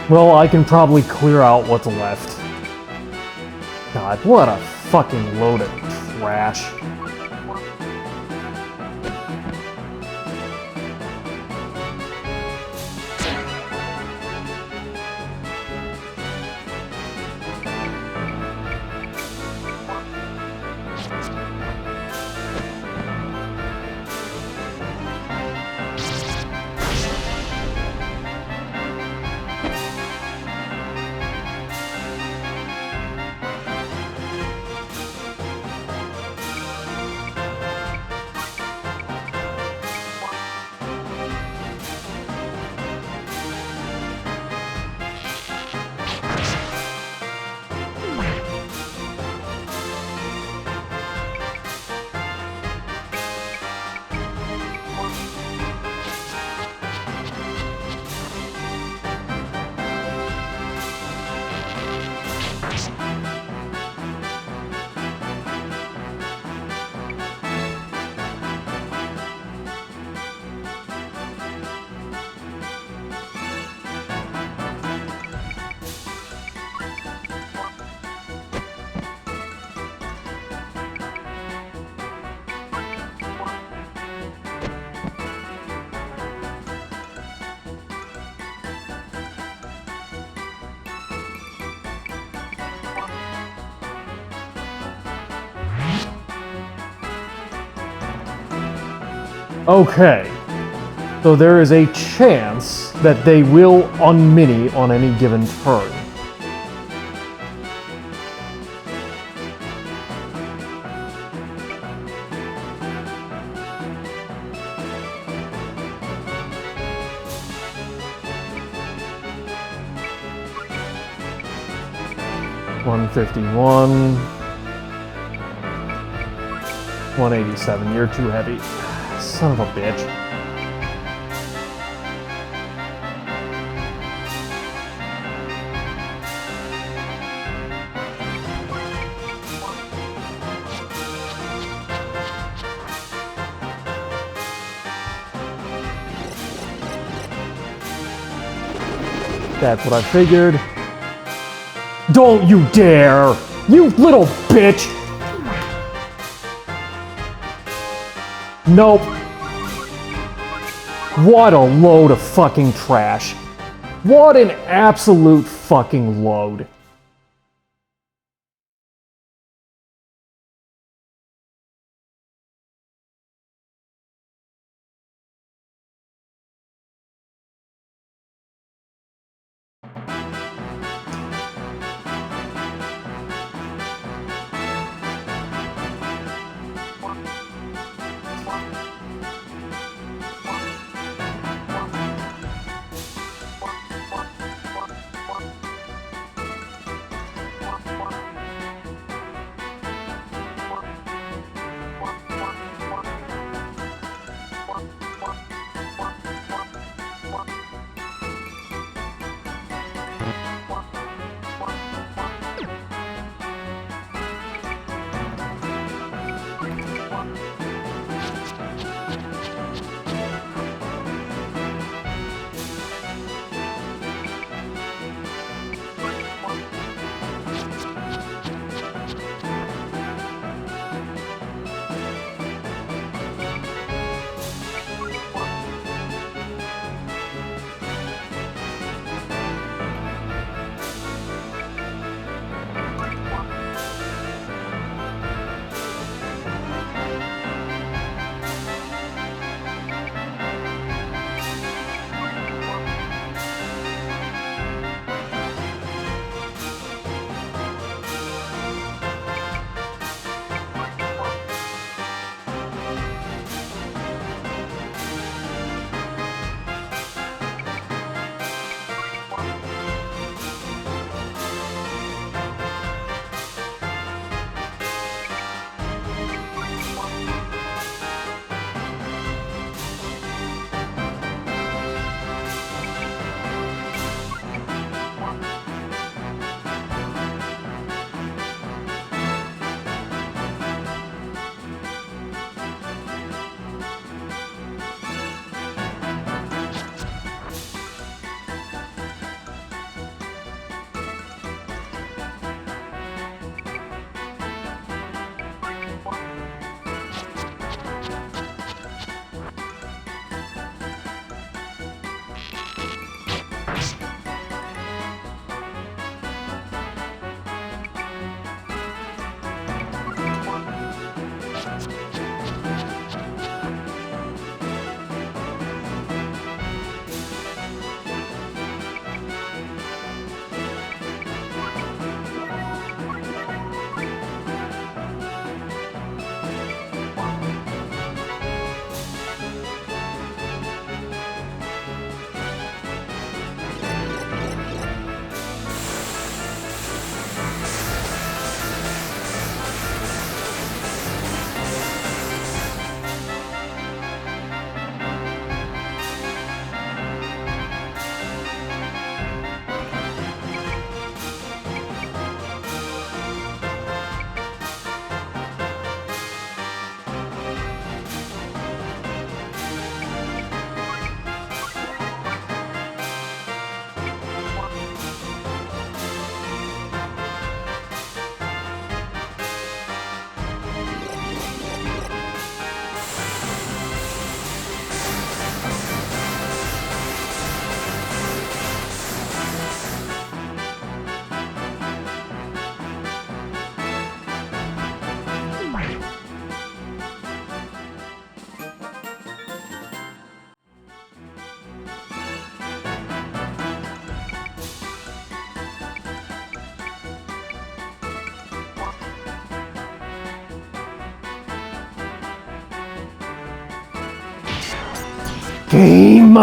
Well, I can probably clear out what's left. God, what a fucking load of trash. Okay, so there is a chance that they will unmini on any given turn. $151, $187. You're too heavy. Son of a bitch. That's what I figured. Don't you dare! You little bitch! Nope. What a load of fucking trash. What an absolute fucking load. game!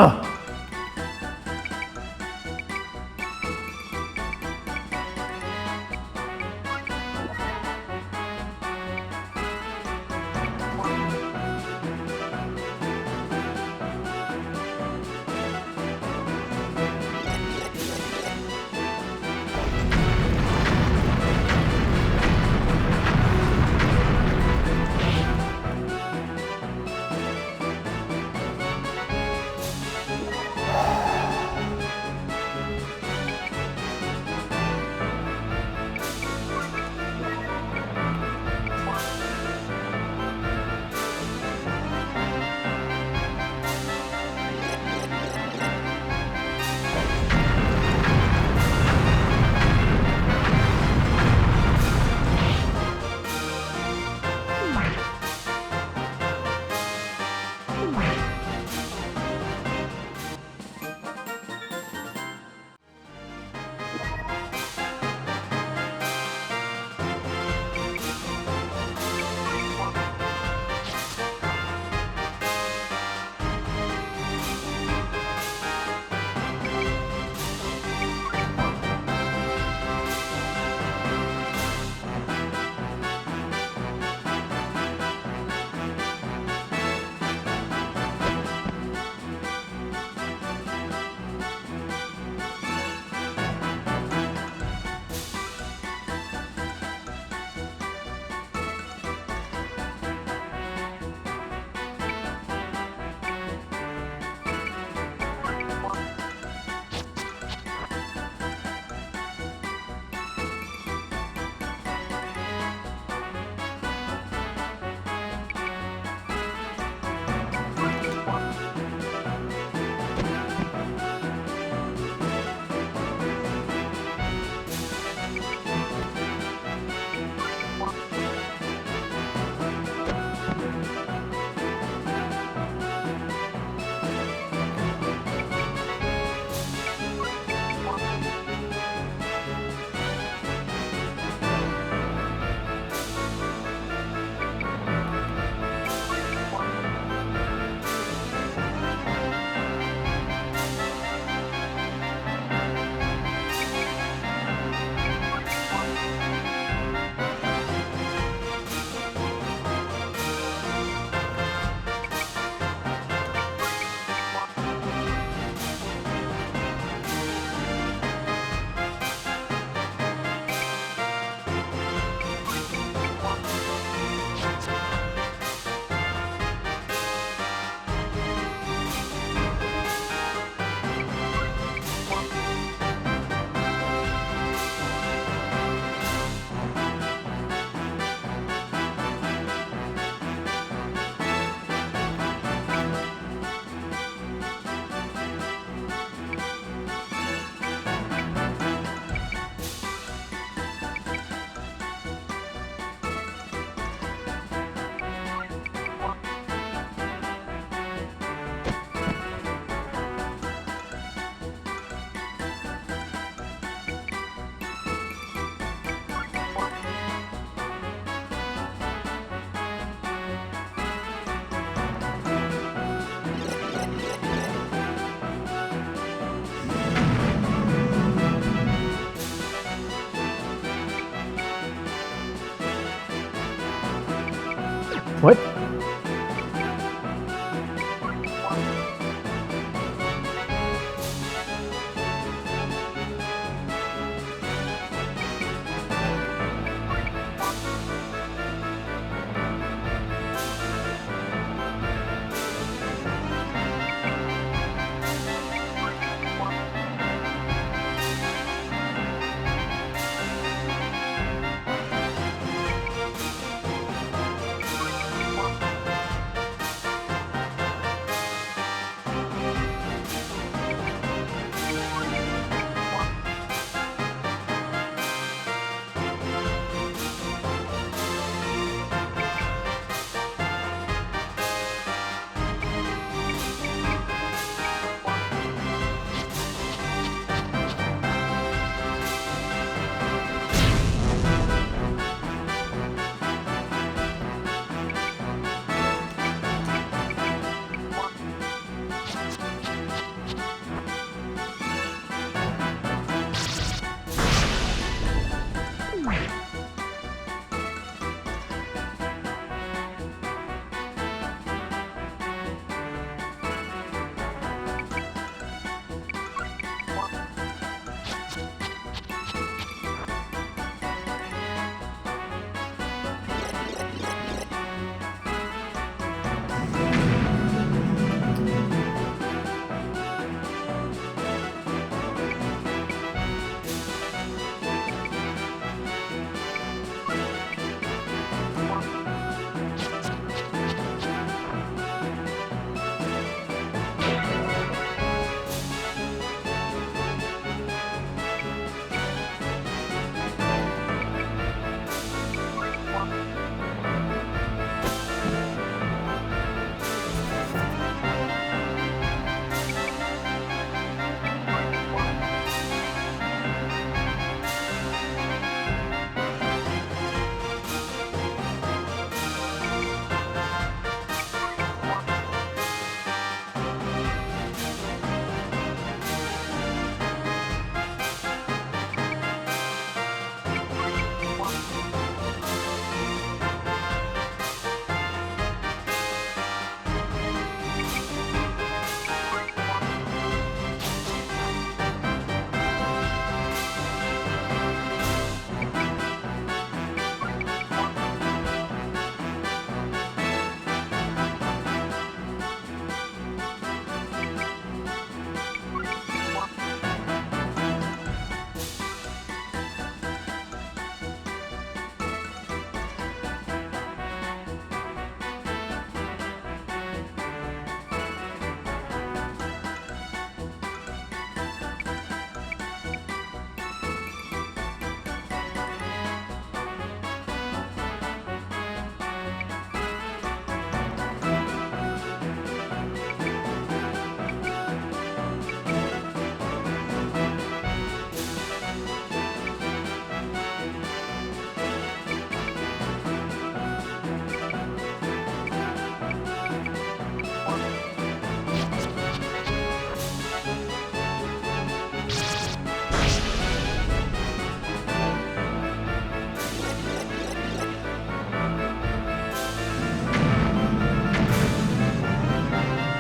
What?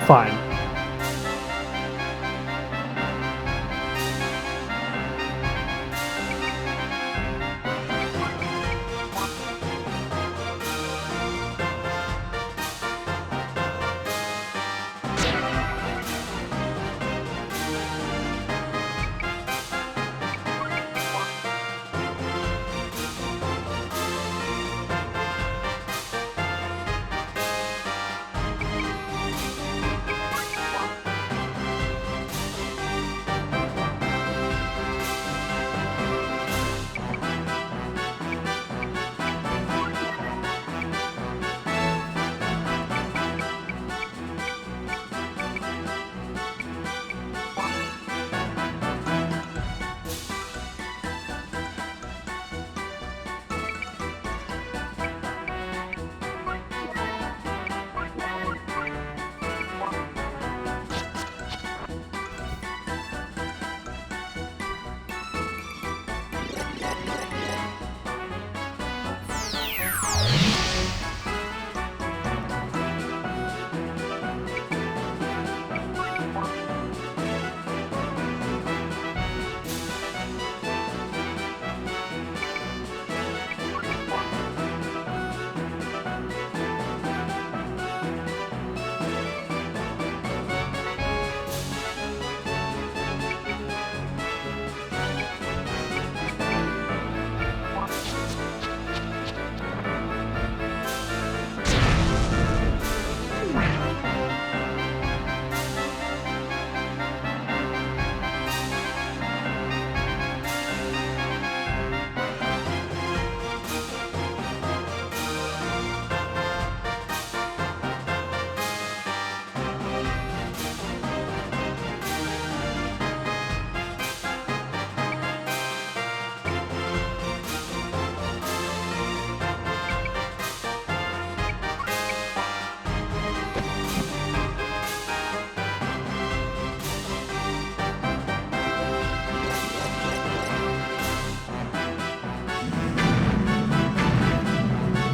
Fine.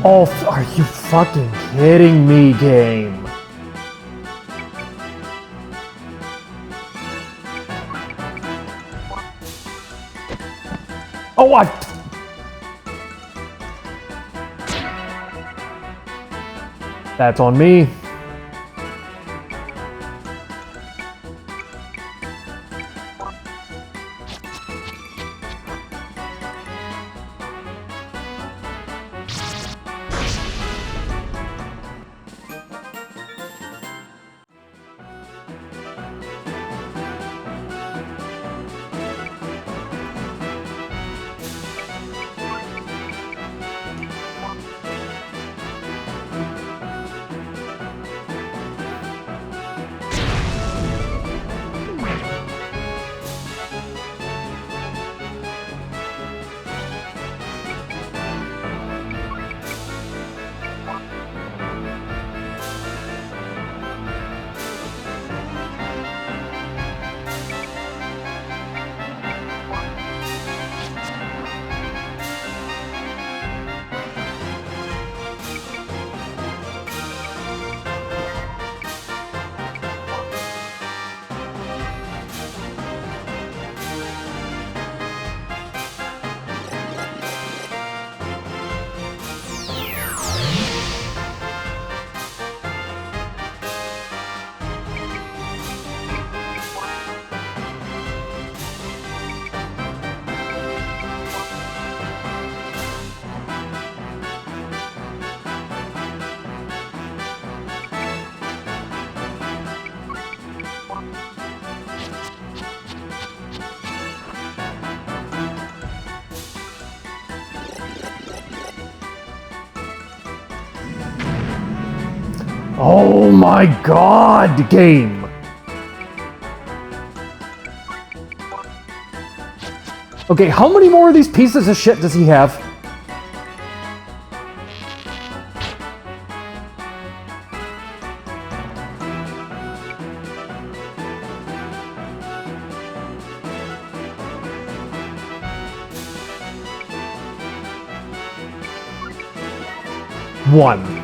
Oh, are you fucking kidding me, game? Oh, That's on me. Oh my god, game! Okay, how many more of these pieces of shit does he have? One.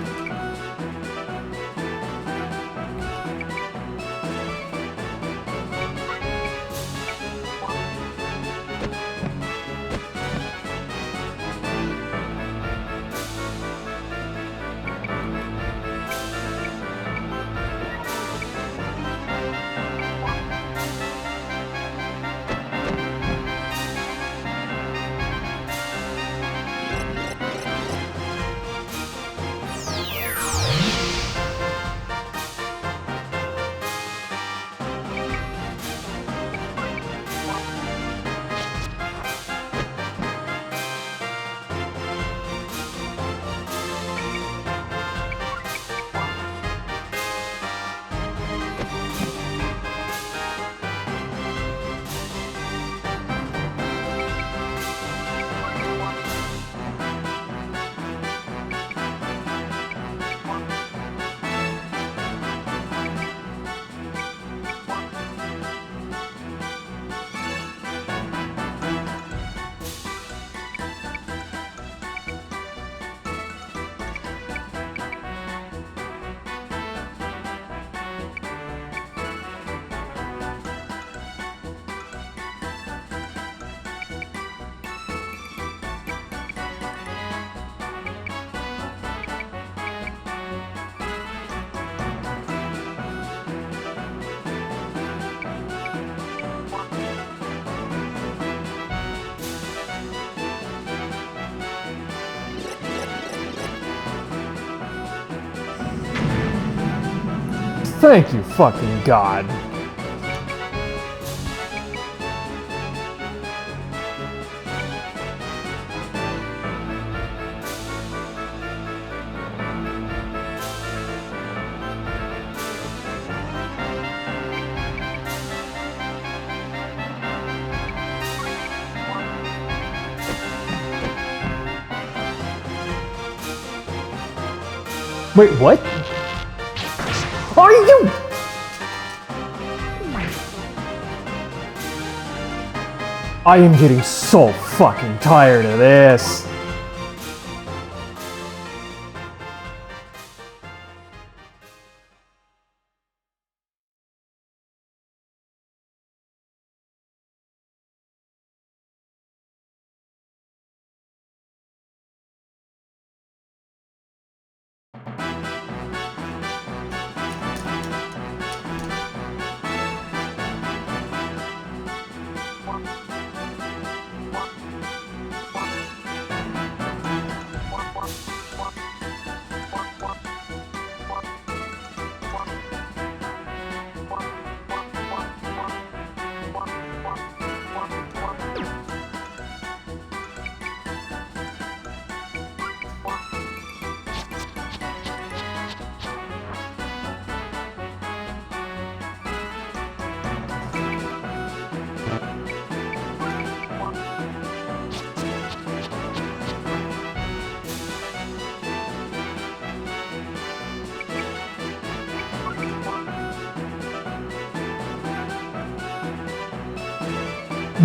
Thank you, fucking God. Wait, what? Are you? I am getting so fucking tired of this.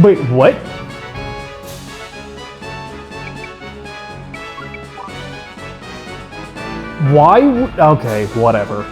Wait, what? Why? Okay, whatever.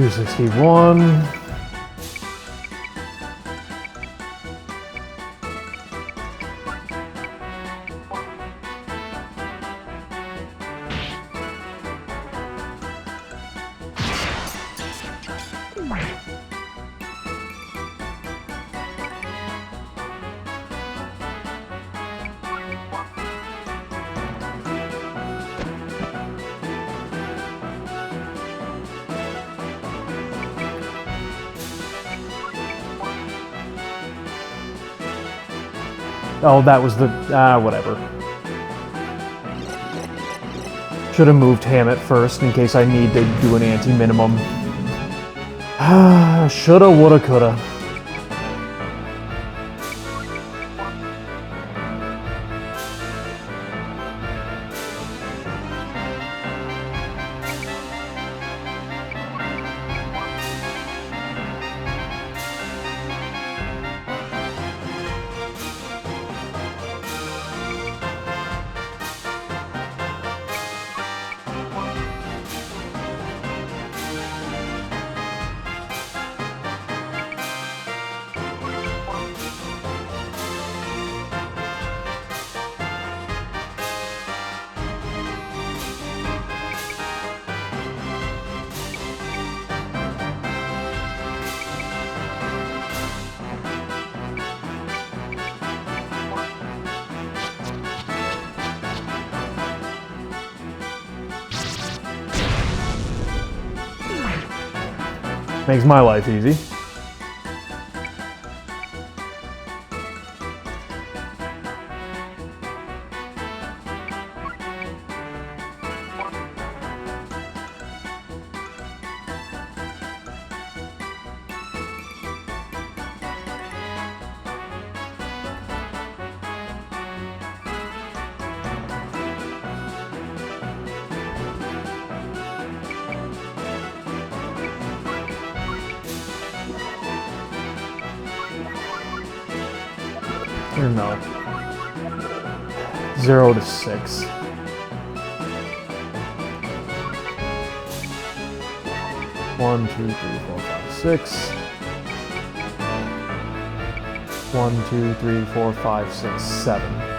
$261. Oh, that was the... whatever. Should have moved Hammett first in case I need to do an anti-minimum. Shoulda, woulda, coulda. Makes my life easy. Or no. 0 to 6. One, two, three, four, five, 6. 1, 2, 3, 4, 5, 6, 7.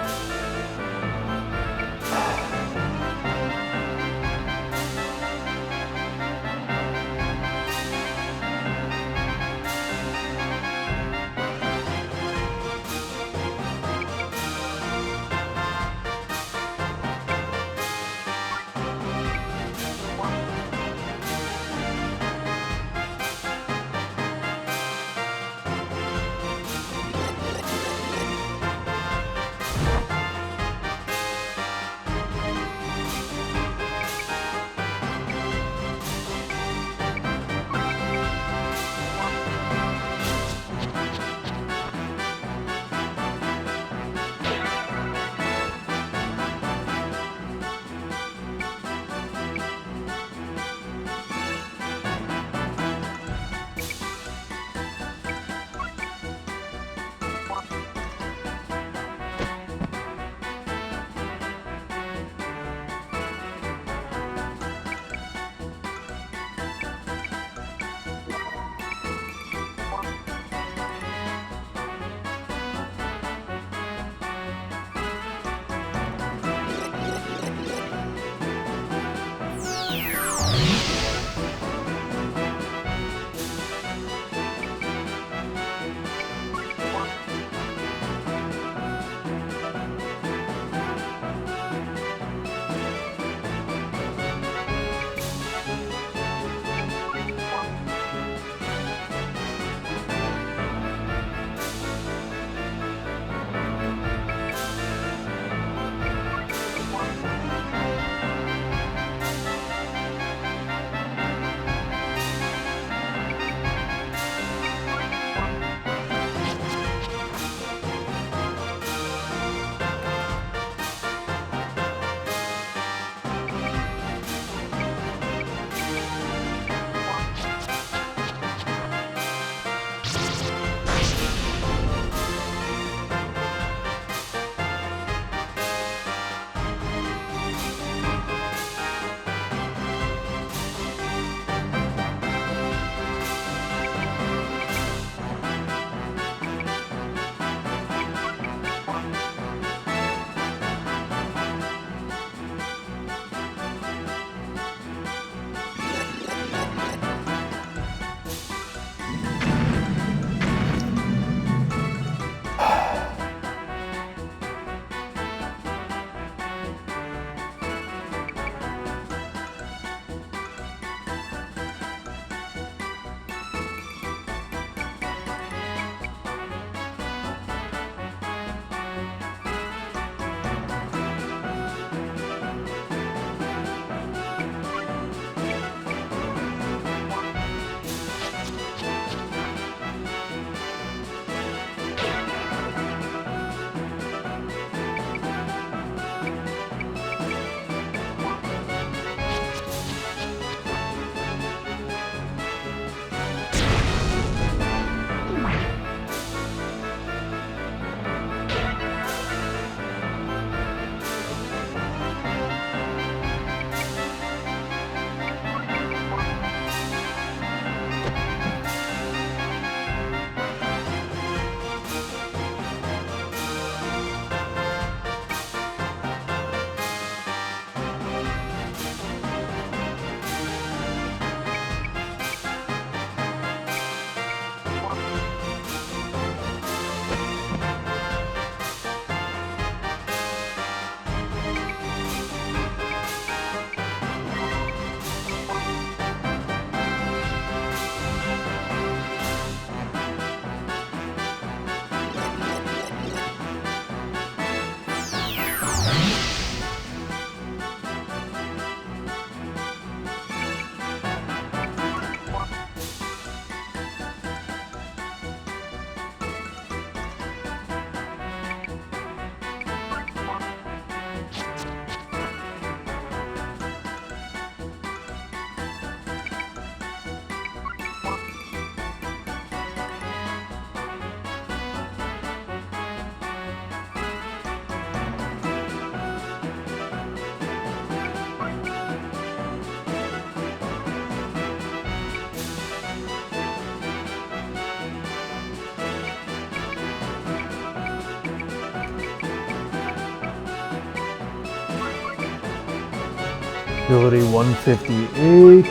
Ability 158,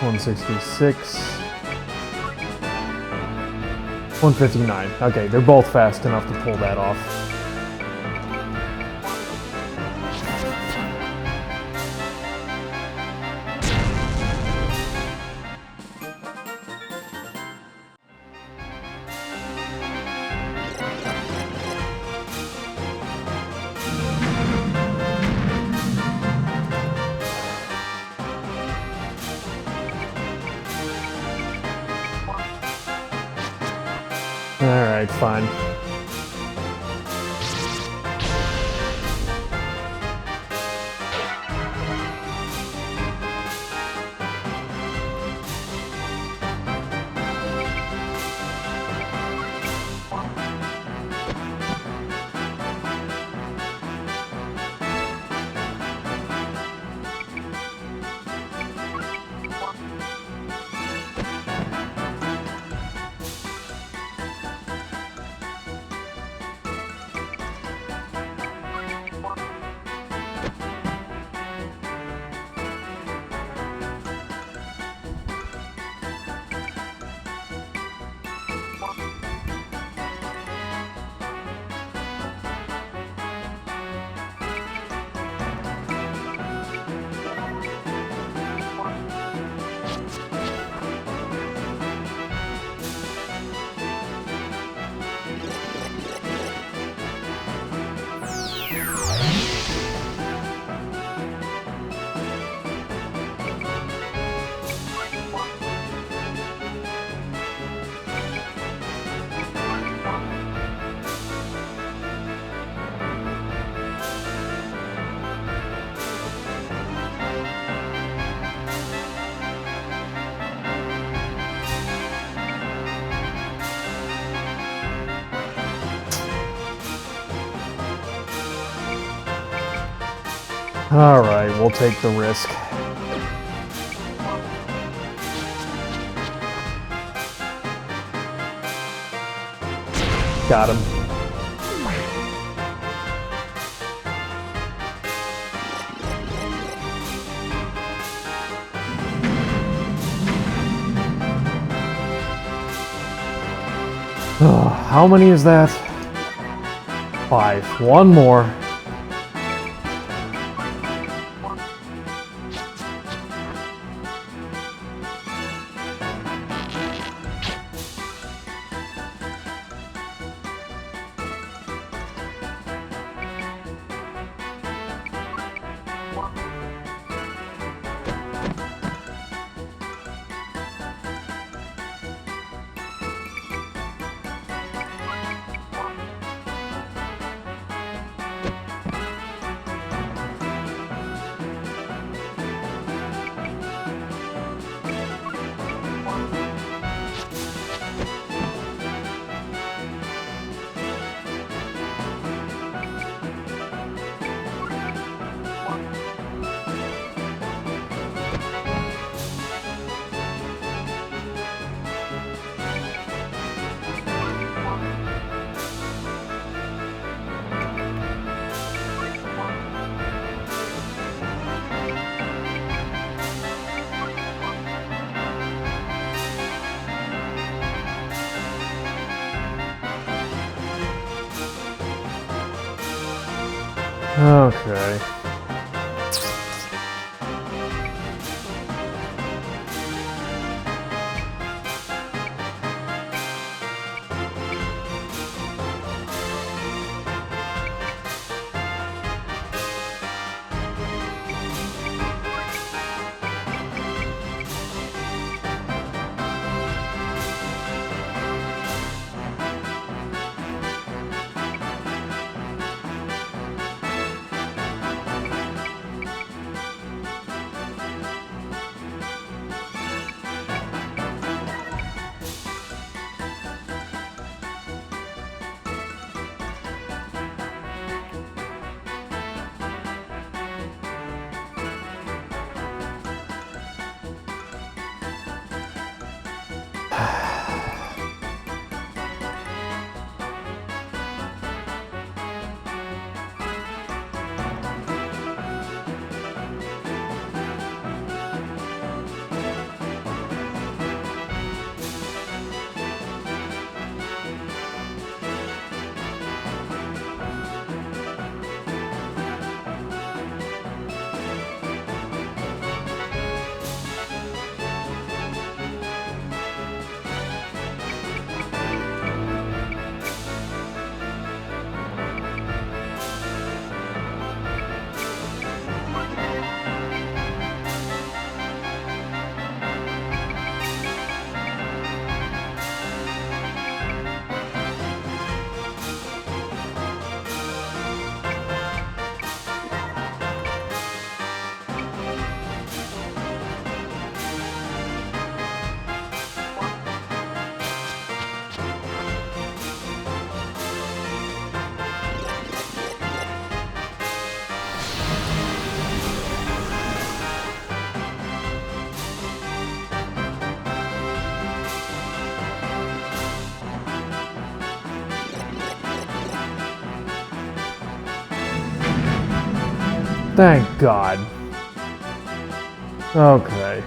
166, 159. Okay, they're both fast enough to pull that off. Alright, fine. Alright, we'll take the risk. Got him. How many is that? 5. One more. Okay. Thank God. Okay.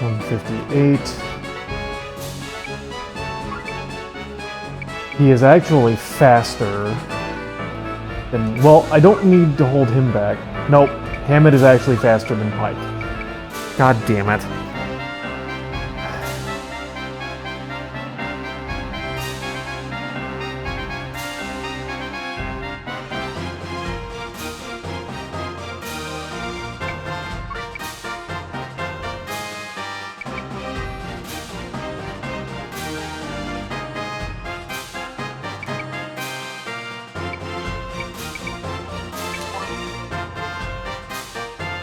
$158. He is actually faster than... Well, I don't need to hold him back. Nope. Hammett is actually faster than Pike. God damn it.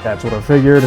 That's what I figured.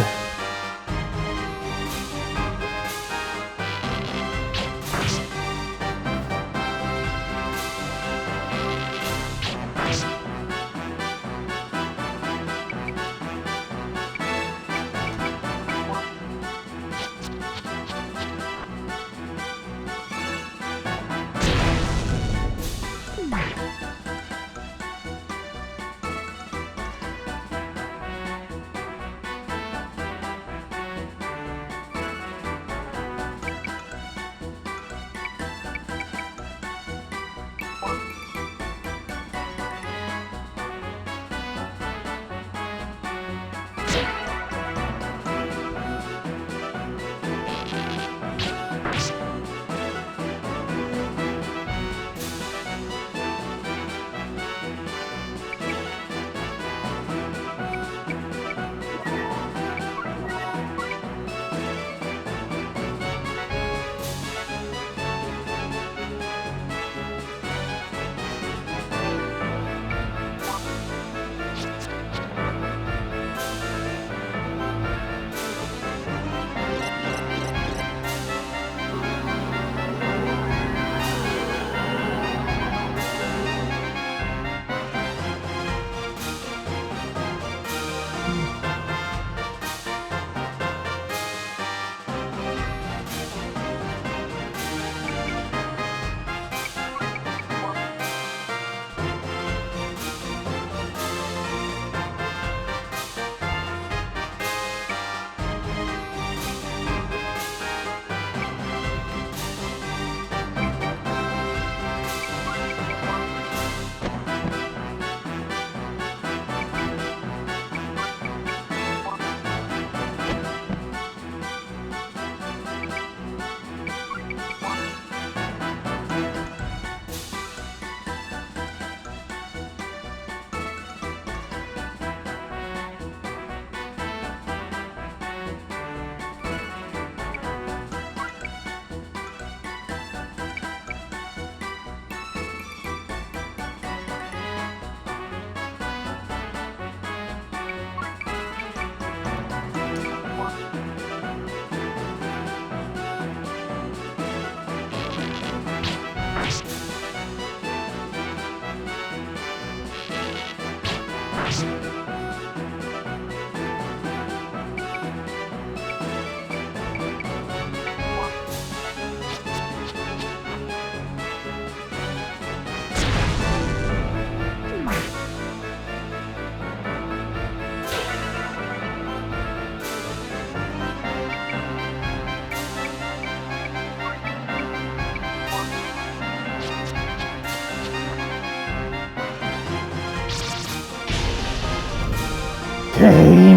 Game!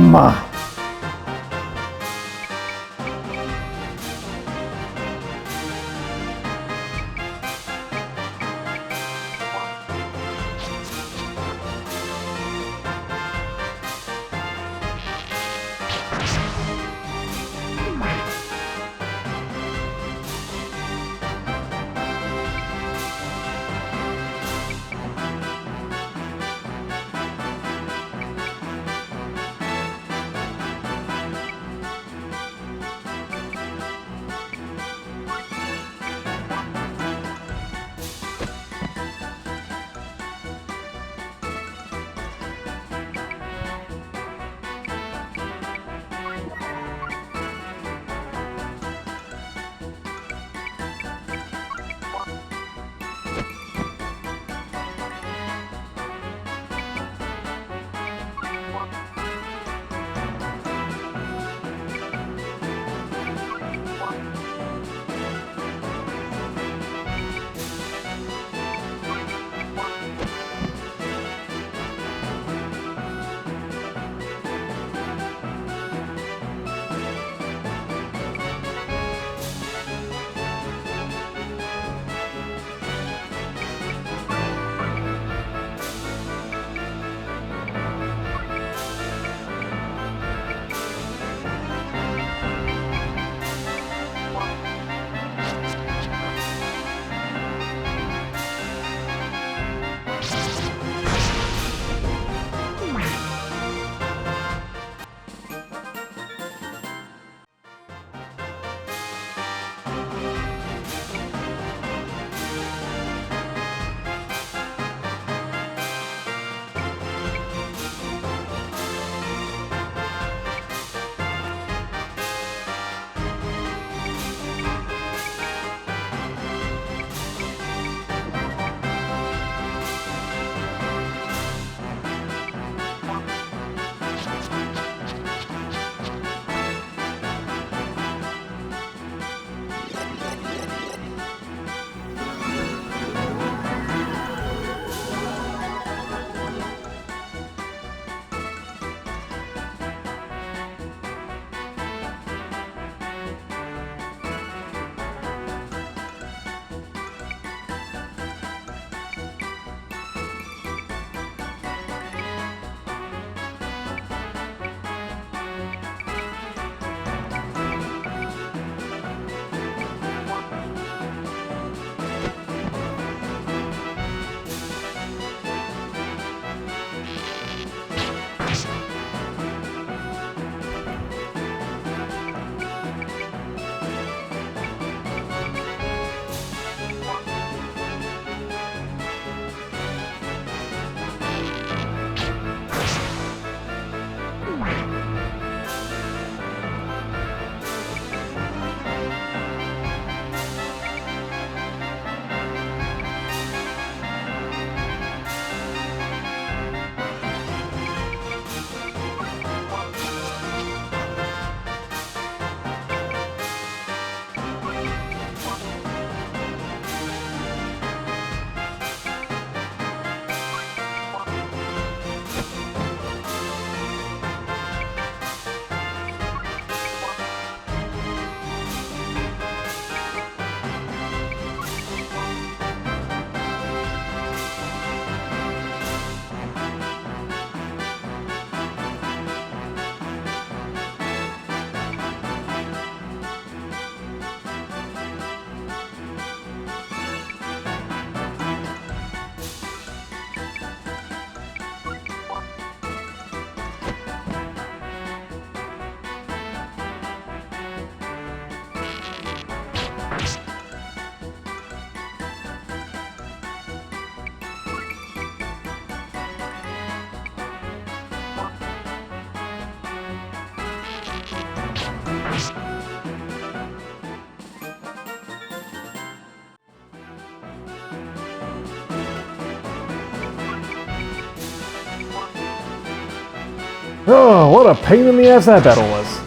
Oh, what a pain in the ass that battle was.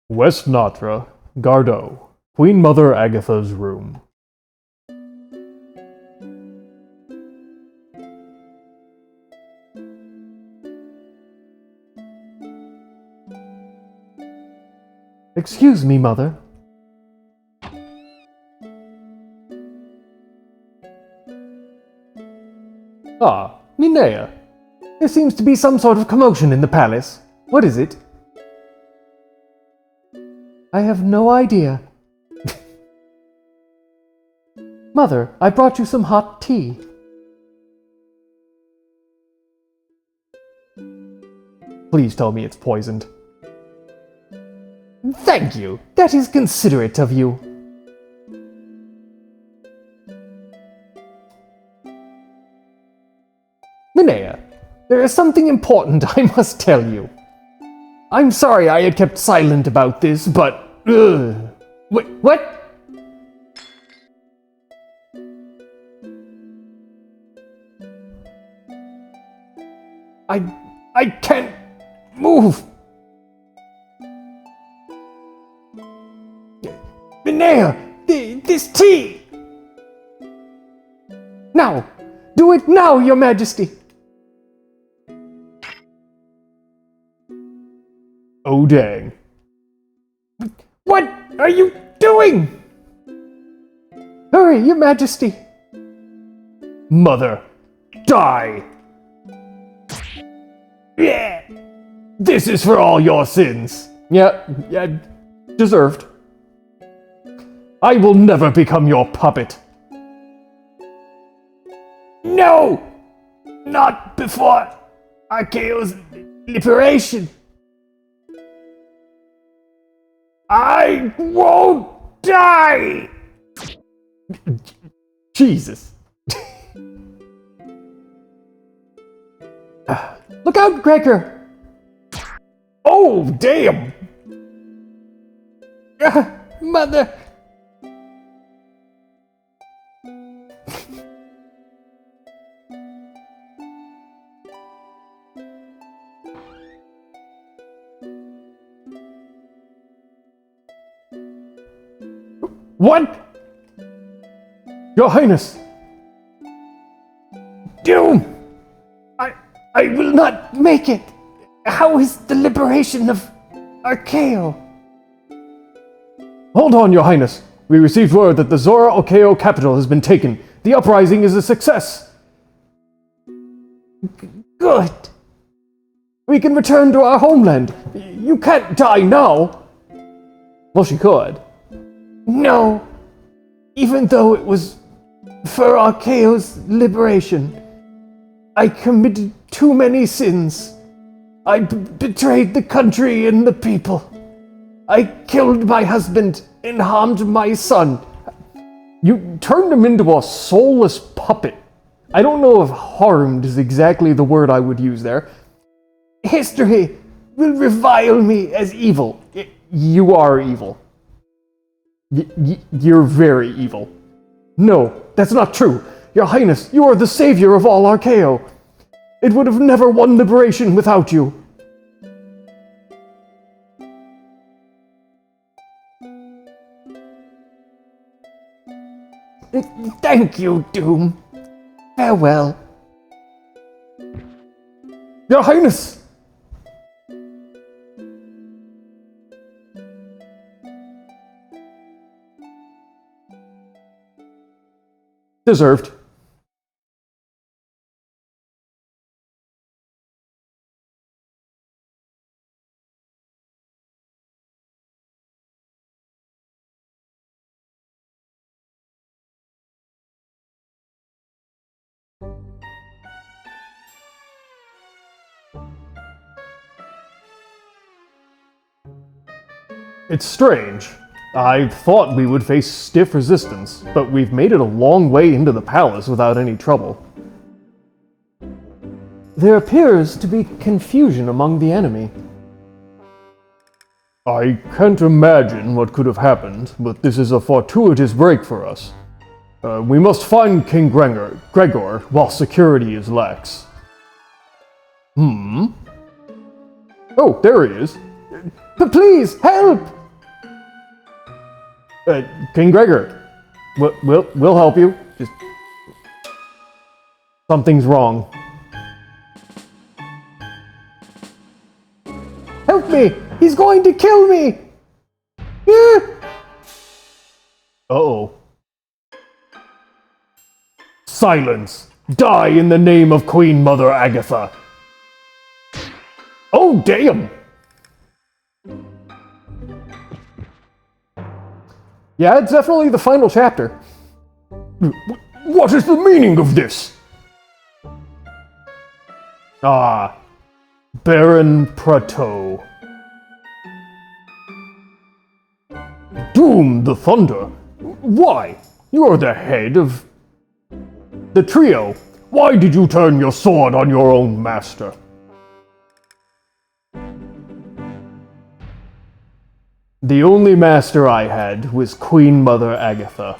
West Natra, Gardeau, Queen Mother Agatha's room. Excuse me, Mother. Ah, Minea. There seems to be some sort of commotion in the palace. What is it? I have no idea. Mother, I brought you some hot tea. Please tell me it's poisoned. Thank you. That is considerate of you. Minea, there is something important I must tell you. I'm sorry I had kept silent about this, but... Wait, what? I can't move. Minea, this tea! Now! Do it now, Your Majesty! Oh dang. What are you doing? Hurry, Your Majesty! Mother, die! Yeah. This is for all your sins. Yeah, deserved. I will never become your puppet. No! Not before Archaeo's liberation. I won't die! Jesus. Look out, Gregor! Oh, damn! Mother! What? Your Highness! Doom! I will not make it! How is the liberation of Archaeo? Hold on, Your Highness. We received word that the Zora Archaeo capital has been taken. The uprising is a success. Good. We can return to our homeland. You can't die now. Well, she could. No. Even though it was for Archaeo's liberation, I committed too many sins. I betrayed the country and the people. I killed my husband and harmed my son. You turned him into a soulless puppet. I don't know if harmed is exactly the word I would use there. History will revile me as evil. You are evil. You're very evil. No, that's not true. Your Highness, you are the savior of all Archaeo. It would have never won liberation without you. Thank you, Doom. Farewell. Your Highness! Deserved. It's strange. I thought we would face stiff resistance, but we've made it a long way into the palace without any trouble. There appears to be confusion among the enemy. I can't imagine what could have happened, but this is a fortuitous break for us. We must find King Gregor while security is lax. Oh, there he is. Please, help! King Gregor, we'll help you. Just something's wrong. Help me! He's going to kill me! Uh-oh. Silence! Die in the name of Queen Mother Agatha! Oh, damn! Yeah, it's definitely the final chapter. What is the meaning of this? Ah, Baron Prato. Doom the Thunder? Why? You're the head of the trio. Why did you turn your sword on your own master? The only master I had was Queen Mother Agatha.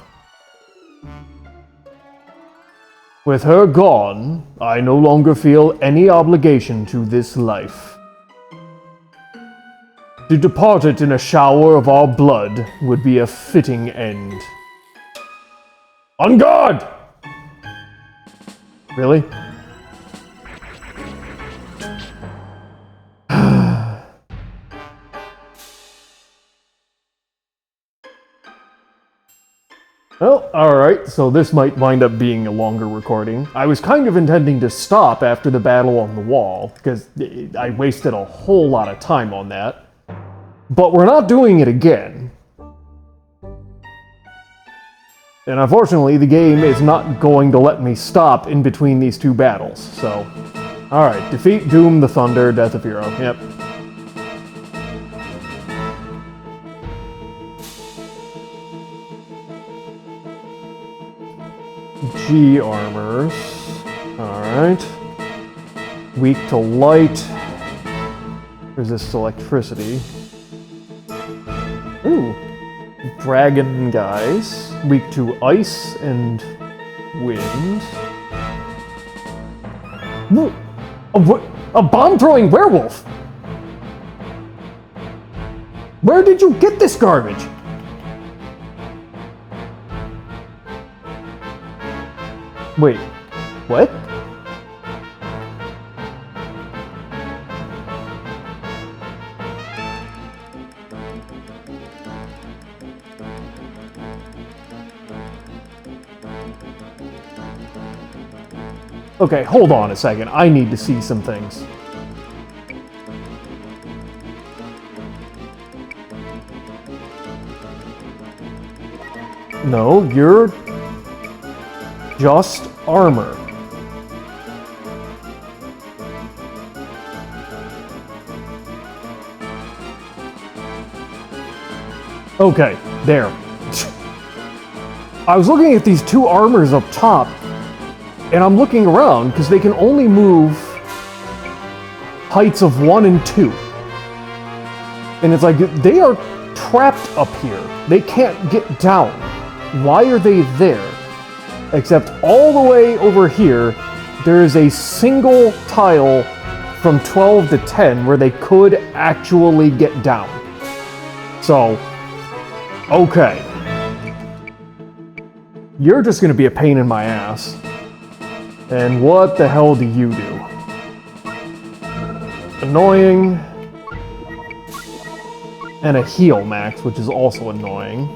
With her gone, I no longer feel any obligation to this life. To depart it in a shower of our blood would be a fitting end. On guard! Really? Well, alright, so this might wind up being a longer recording. I was kind of intending to stop after the battle on the wall, because I wasted a whole lot of time on that. But we're not doing it again. And unfortunately, the game is not going to let me stop in between these two battles, so... Alright, defeat Doom the Thunder, Death of Hero, yep. G armors. Alright. Weak to light. Resists electricity. Ooh. Dragon guys. Weak to ice and wind. Ooh. A bomb-throwing werewolf! Where did you get this garbage? Wait, what? Okay, hold on a second. I need to see some things. No, you're just armor. Okay, there. I was looking at these two armors up top, and I'm looking around because they can only move heights of 1 and 2. And it's like, they are trapped up here. They can't get down. Why are they there? Except all the way over here, there is a single tile from 12 to 10 where they could actually get down. So, okay. You're just gonna be a pain in my ass. And what the hell do you do? Annoying. And a heal max, which is also annoying.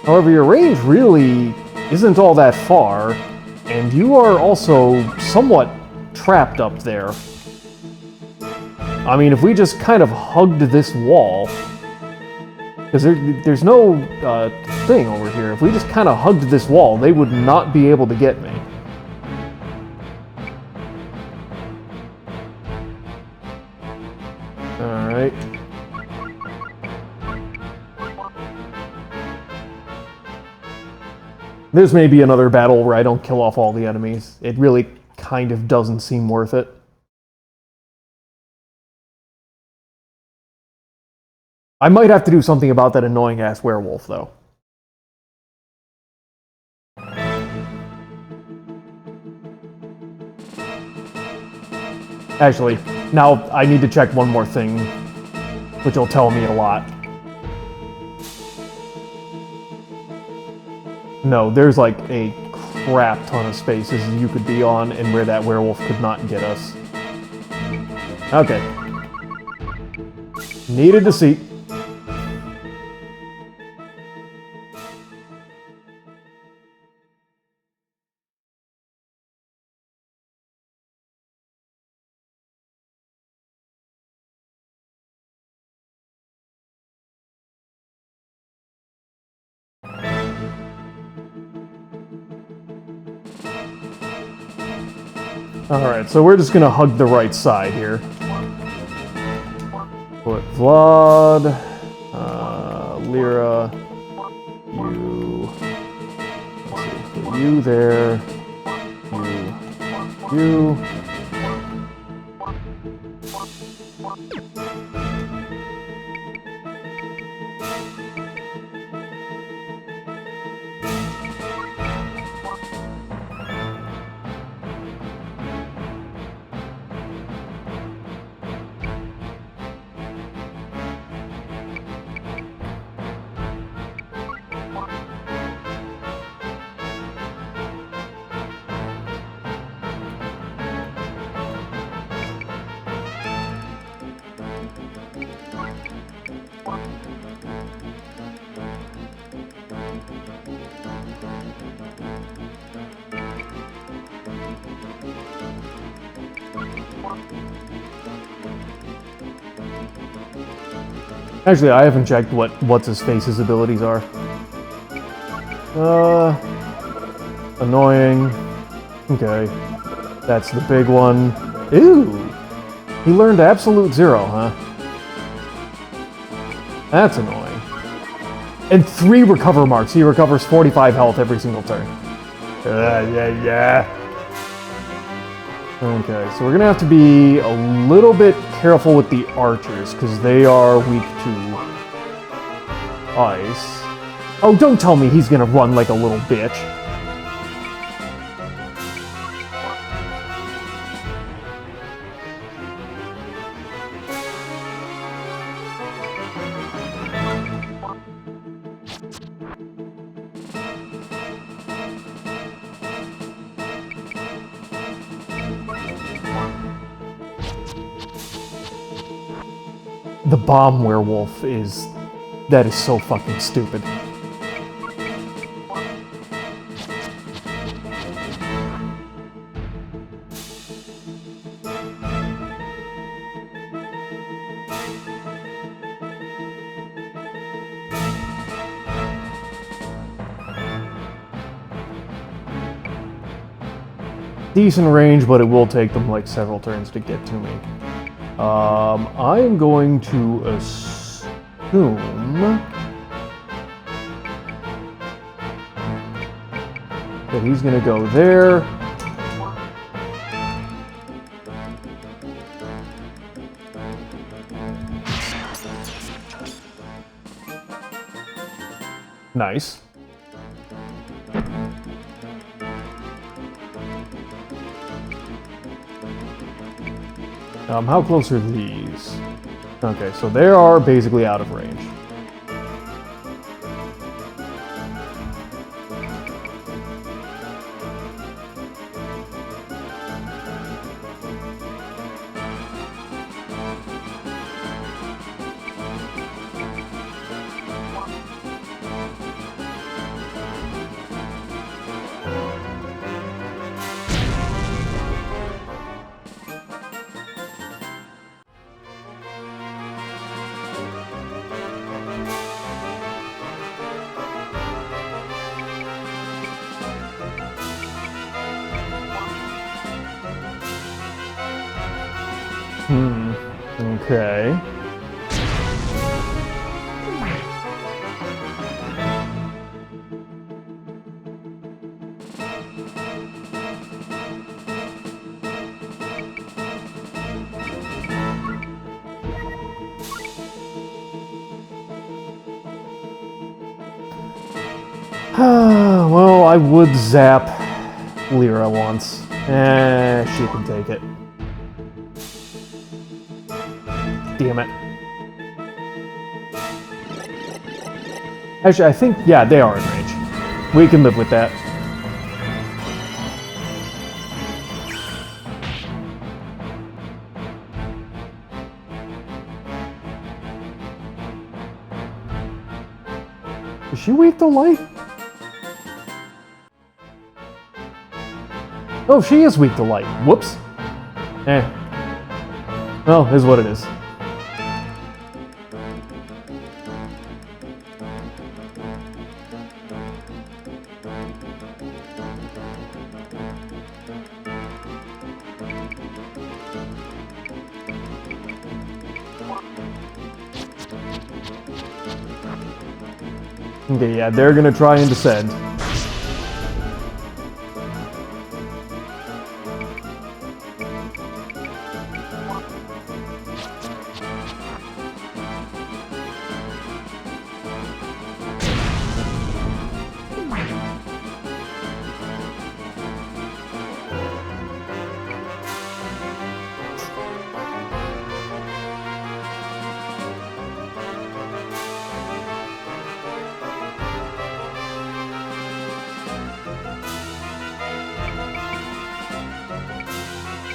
However, your range really isn't all that far, and you are also somewhat trapped up there. I mean, if we just kind of hugged this wall, because there's no thing over here. If we just kind of hugged this wall, they would not be able to get me. Alright. This may be another battle where I don't kill off all the enemies. It really kind of doesn't seem worth it. I might have to do something about that annoying-ass werewolf, though. Actually, now I need to check one more thing, which will tell me a lot. No, there's like a crap ton of spaces you could be on and where that werewolf could not get us. Okay. Needed to see. Alright, so we're just gonna hug the right side here. Put Vlad, Lyra, you, let's see, put you there, you. Actually, I haven't checked what what's-his-face's abilities are. Annoying. Okay. That's the big one. Ew! He learned absolute zero, huh? That's annoying. And 3 recover marks. He recovers 45 health every single turn. Yeah. Okay, so we're gonna have to be a little bit careful with the archers, because they are weak to ice. Oh, don't tell me he's gonna run like a little bitch. The bomb werewolf that is so fucking stupid. Decent range, but it will take them like several turns to get to me. I am going to assume that he's going to go there. Nice. How close are these? Okay, so they are basically out of range. Okay. Well, I would zap Lyra once. She can take it. Damn it. Actually, I think, yeah, they are in range. We can live with that. Is she weak to light? Oh, she is weak to light. Whoops. Well, is what it is. Okay, yeah, they're gonna try and descend.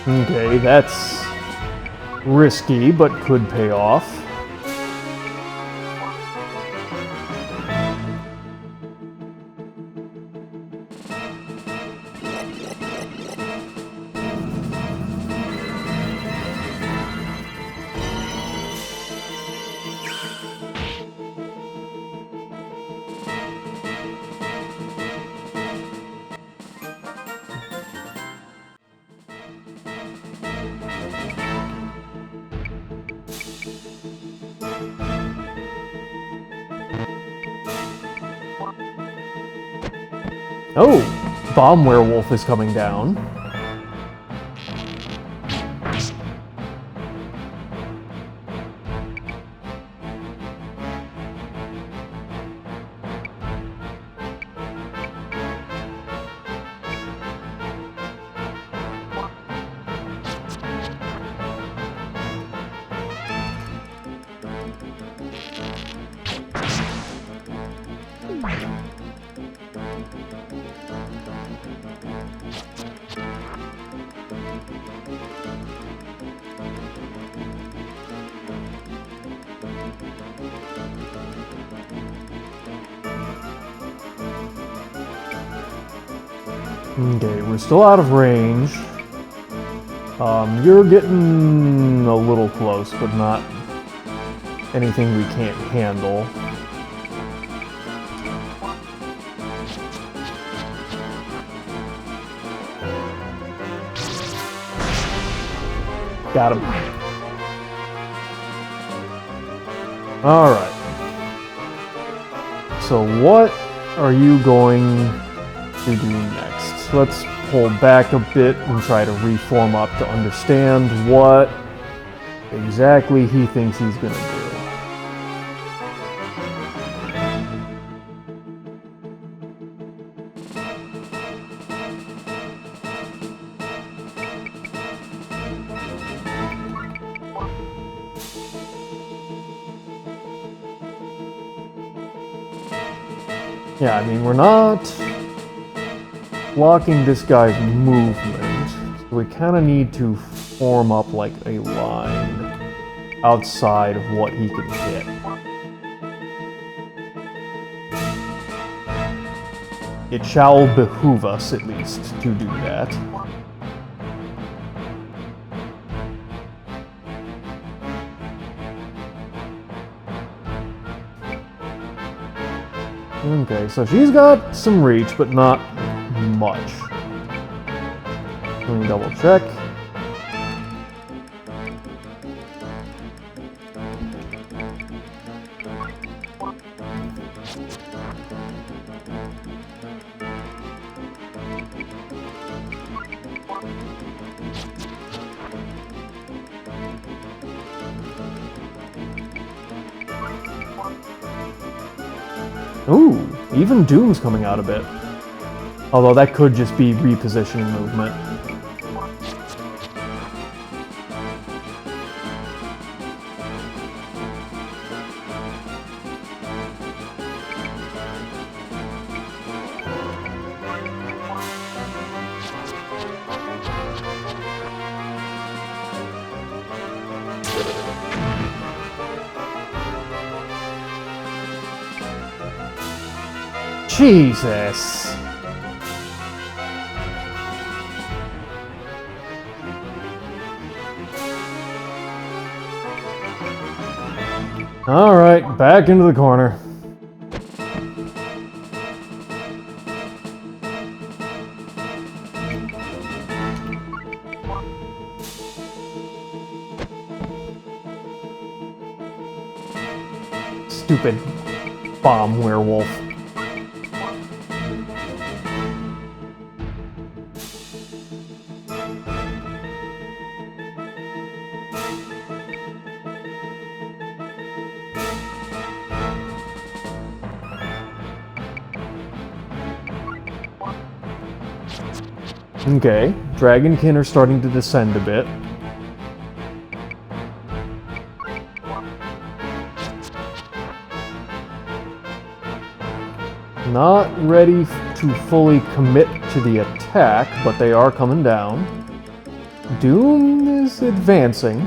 Okay, that's risky, but could pay off. Oh, Bomb Werewolf is coming down. Okay, we're still out of range. You're getting a little close, but not anything we can't handle. Got him. Alright. So what are you going to do next? Let's pull back a bit and try to reform up to understand what exactly he thinks he's gonna do. Yeah, I mean, we're not blocking this guy's movement, so we kind of need to form up like a line outside of what he can hit. It shall behoove us, at least, to do that. Okay, so she's got some reach, but not much. Let me double check. Ooh, Even Doom's coming out a bit. Although that could just be repositioning movement. Jesus! Alright, back into the corner. Stupid bomb werewolf. Okay, Dragonkin are starting to descend a bit. Not ready to fully commit to the attack, but they are coming down. Doom is advancing.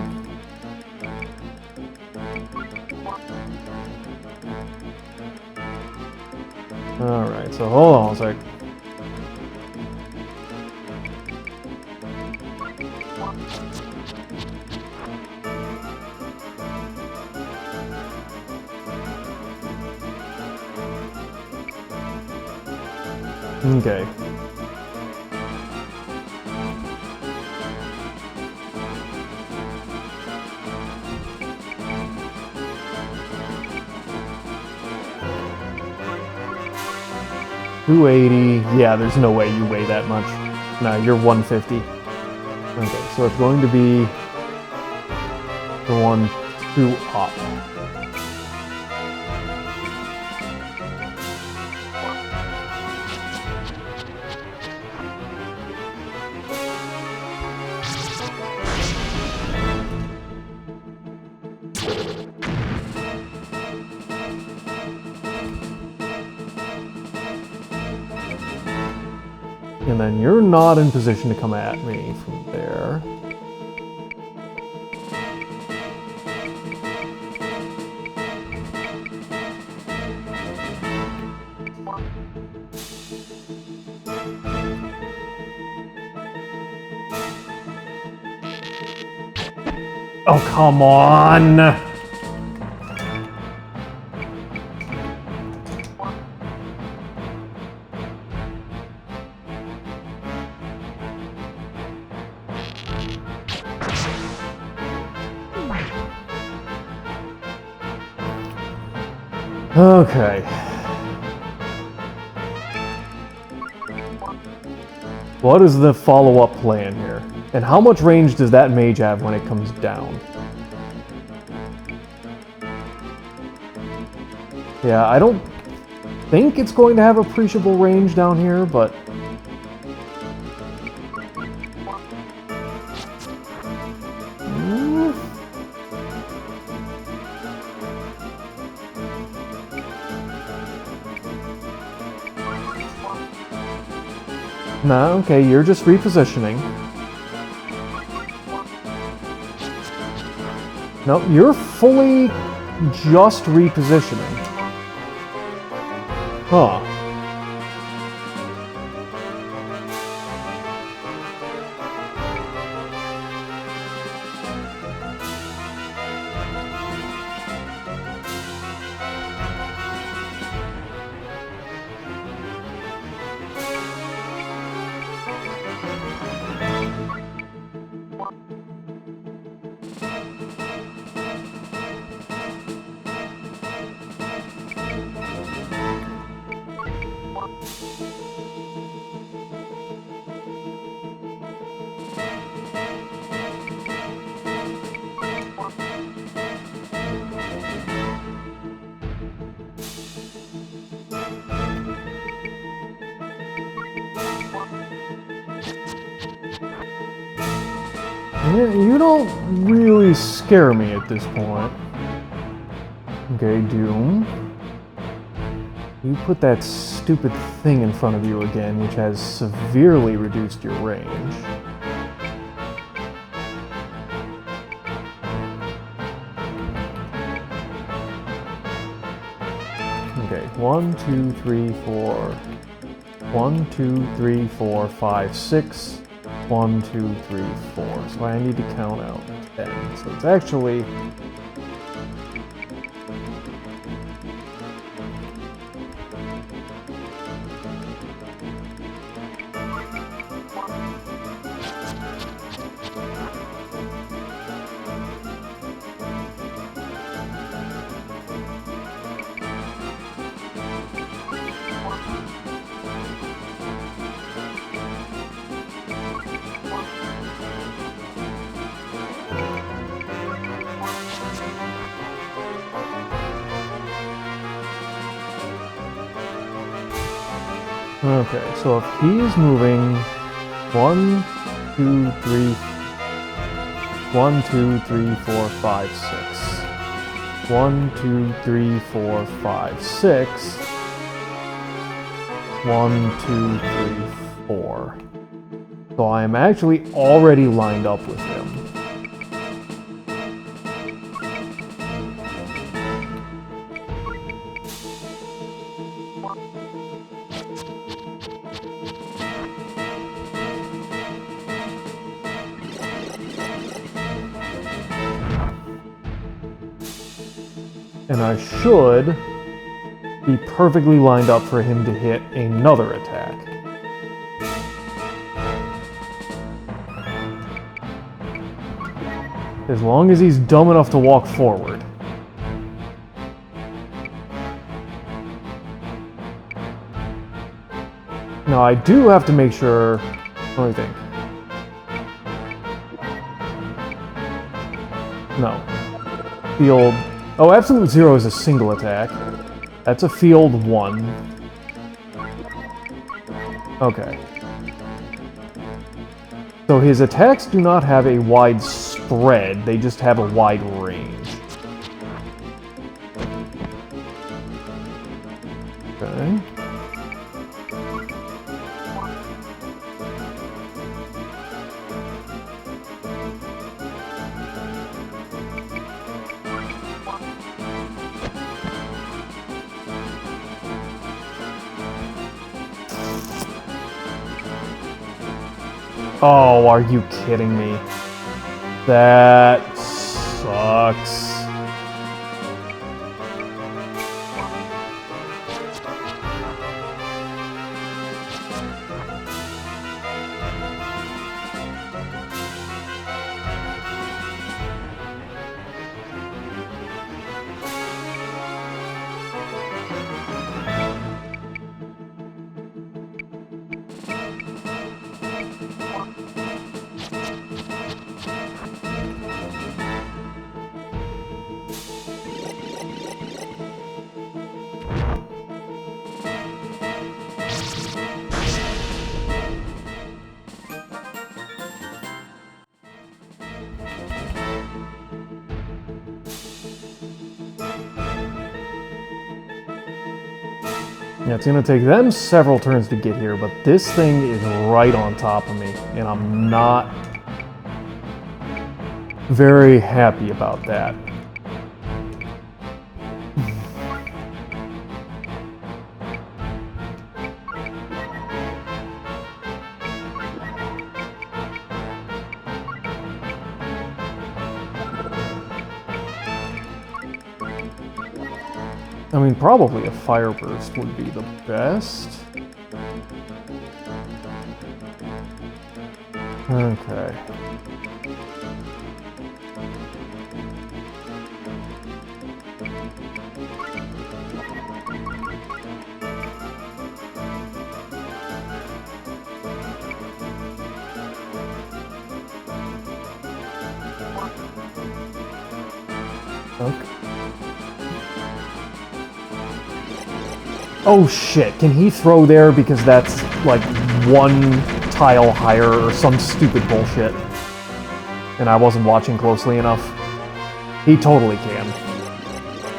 Alright, so hold on a sec. Okay. $280. Yeah, there's no way you weigh that much. No, you're 150. Okay, so it's going to be the 1-2 up. And then you're not in position to come at me from there. Oh, come on! Okay. What is the follow-up plan here? And how much range does that mage have when it comes down? Yeah, I don't think it's going to have appreciable range down here, but... Nah, okay, you're just repositioning. No, you're fully just repositioning. Huh. You don't really scare me at this point. Okay, Doom. You put that stupid thing in front of you again, which has severely reduced your range. Okay, 1, 2, 3, 4. 1, 2, 3, 4, 5, 6. 1, 2, 3, 4. So I need to count out 10. So it's actually... Okay, so if he's moving 1, 2, 3, 1, 2, 3, 4, 5, 6. 1, 2, 3, 4, 5, 6. 1, 2, 3, 4. So I am actually already lined up with him. And I should be perfectly lined up for him to hit another attack. As long as he's dumb enough to walk forward. Now I do have to make sure... What do you think? No. Field... Oh, Absolute Zero is a single attack. That's a field 1. Okay. So his attacks do not have a wide spread, they just have a wide range. Okay. Oh, are you kidding me? That sucks. Yeah, it's gonna take them several turns to get here, but this thing is right on top of me, and I'm not very happy about that. I mean, probably a fire burst would be the best. Okay. Okay. Oh shit, can he throw there because that's like one tile higher or some stupid bullshit? and I wasn't watching closely enough. He totally can.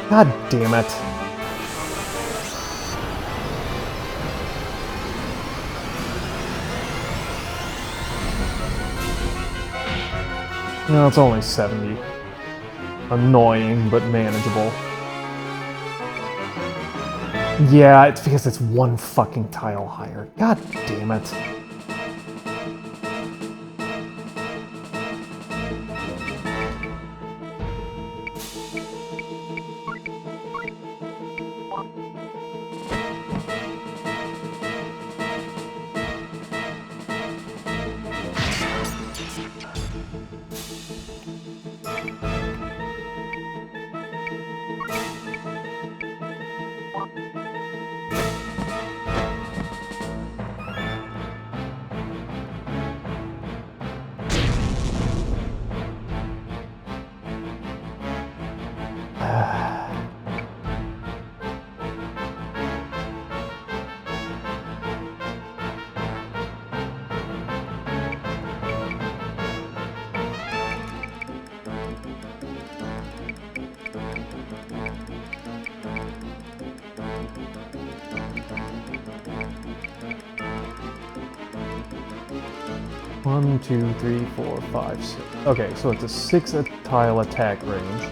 God damn it. No, it's only 70. Annoying, but manageable. Yeah, it's because it's one fucking tile higher. God damn it. One, two, three, four, five, six. Okay, so it's a 6 tile attack range.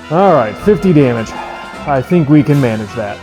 Alright, 50 damage. I think we can manage that.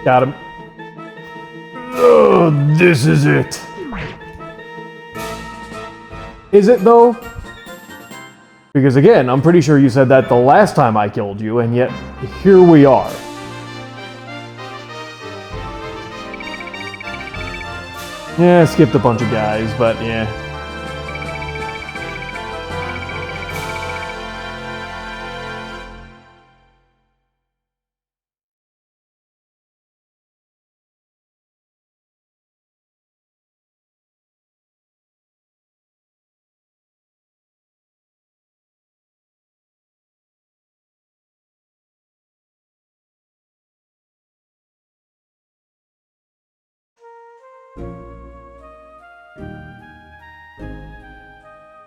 Got him. Oh, this is it. Is it though? Because again, I'm pretty sure you said that the last time I killed you, and yet here we are. Yeah, skipped a bunch of guys, but yeah.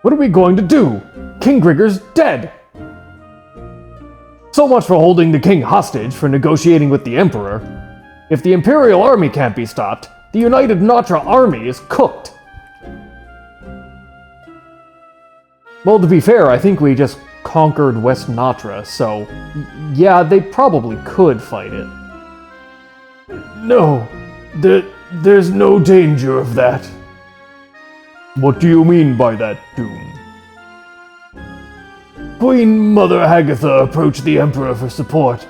What are we going to do? King Grigor's dead! So much for holding the king hostage for negotiating with the emperor. If the imperial army can't be stopped, the united Natra army is cooked. Well, to be fair, I think we just conquered West Natra, so yeah, they probably could fight it. No, there's no danger of that. What do you mean by that, Doom? Queen Mother Hagatha approached the Emperor for support,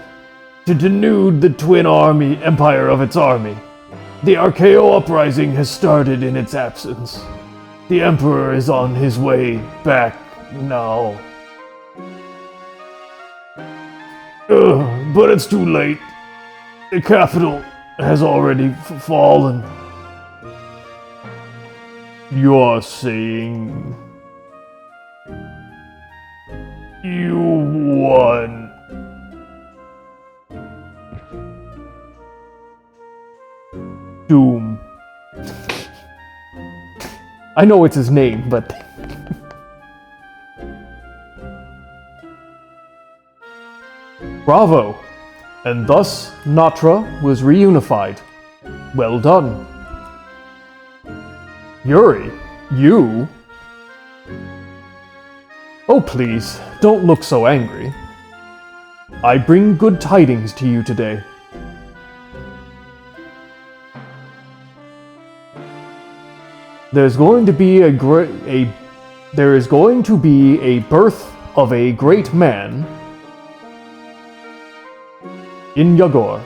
to denude the twin army empire of its army. The Archaeo uprising has started in its absence. The Emperor is on his way back now. But it's too late. The capital has already fallen. You're saying... you won. Doom. I know it's his name, but... Bravo! And thus, Natra was reunified. Well done. Yuri, you? Oh please, don't look so angry. I bring good tidings to you today. There is going to be a birth of a great man in Yagor.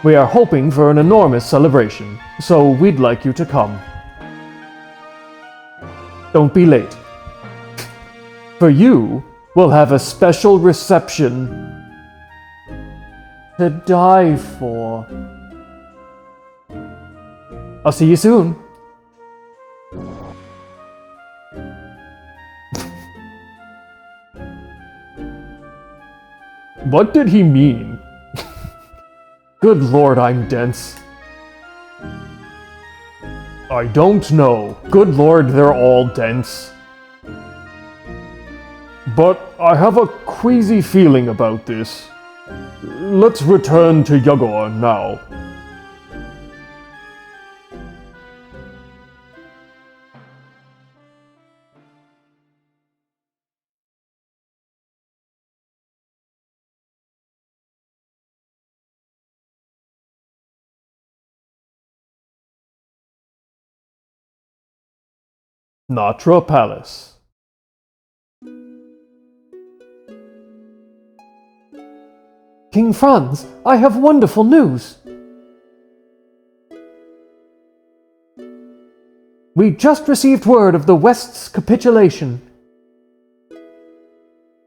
We are hoping for an enormous celebration, so we'd like you to come. Don't be late. For you, we'll have a special reception to die for. I'll see you soon. What did he mean? Good lord, I'm dense. I don't know. Good lord, they're all dense. But I have a queasy feeling about this. Let's return to Yagor now. Natra Palace. King Franz, I have wonderful news. We just received word of the West's capitulation.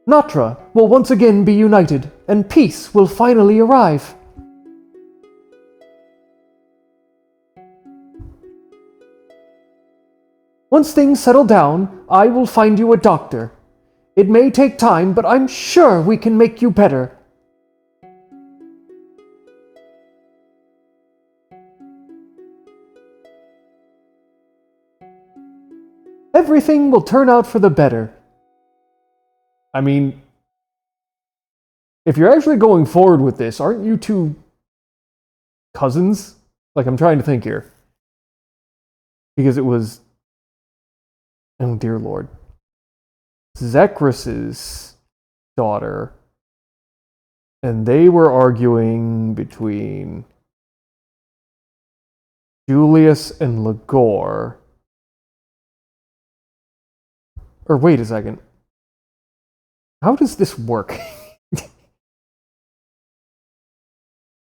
Natra will once again be united, and peace will finally arrive. Once things settle down, I will find you a doctor. It may take time, but I'm sure we can make you better. Everything will turn out for the better. I mean, if you're actually going forward with this, aren't you two cousins? Like, I'm trying to think here. Because it was... Oh, dear lord. Zekris's daughter. And they were arguing between Julius and Ligor. Or wait a second. How does this work? So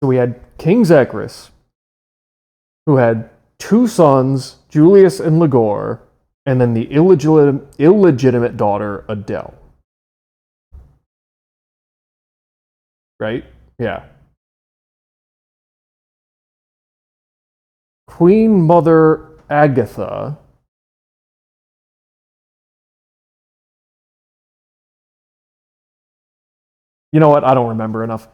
we had King Zekris, who had two sons, Julius and Ligor, and then the illegitimate daughter, Adele. Right? Yeah. Queen Mother Agatha. You know what? I don't remember enough.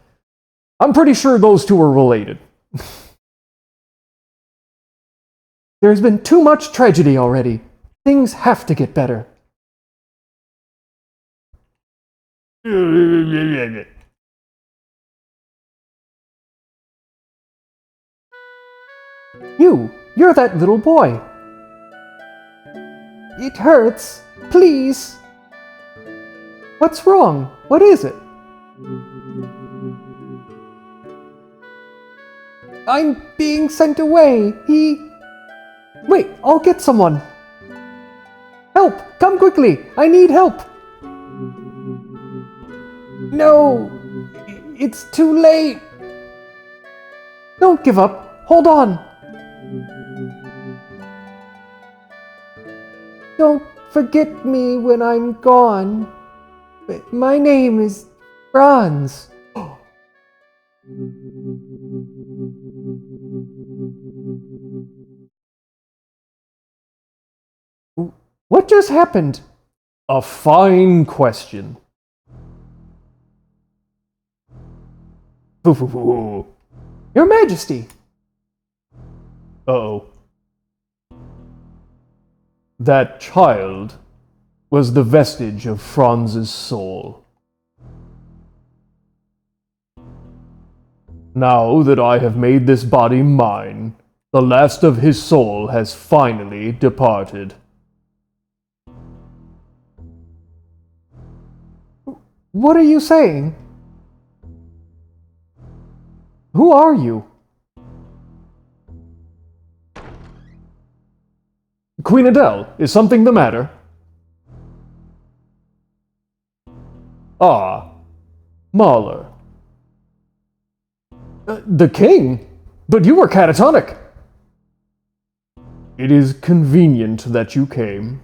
I'm pretty sure those two are related. There's been too much tragedy already. Things have to get better. You're that little boy. It hurts. Please. What's wrong? What is it? I'm being sent away. Wait, I'll get someone. Help! Come quickly! I need help! No! It's too late! Don't give up! Hold on! Don't forget me when I'm gone. My name is Franz. What just happened? A fine question. Your Majesty. Uh-oh. That child was the vestige of Franz's soul. Now that I have made this body mine, the last of his soul has finally departed. What are you saying? Who are you? Queen Adele, is something the matter? Ah, Mahler. The king? But you were catatonic. It is convenient that you came.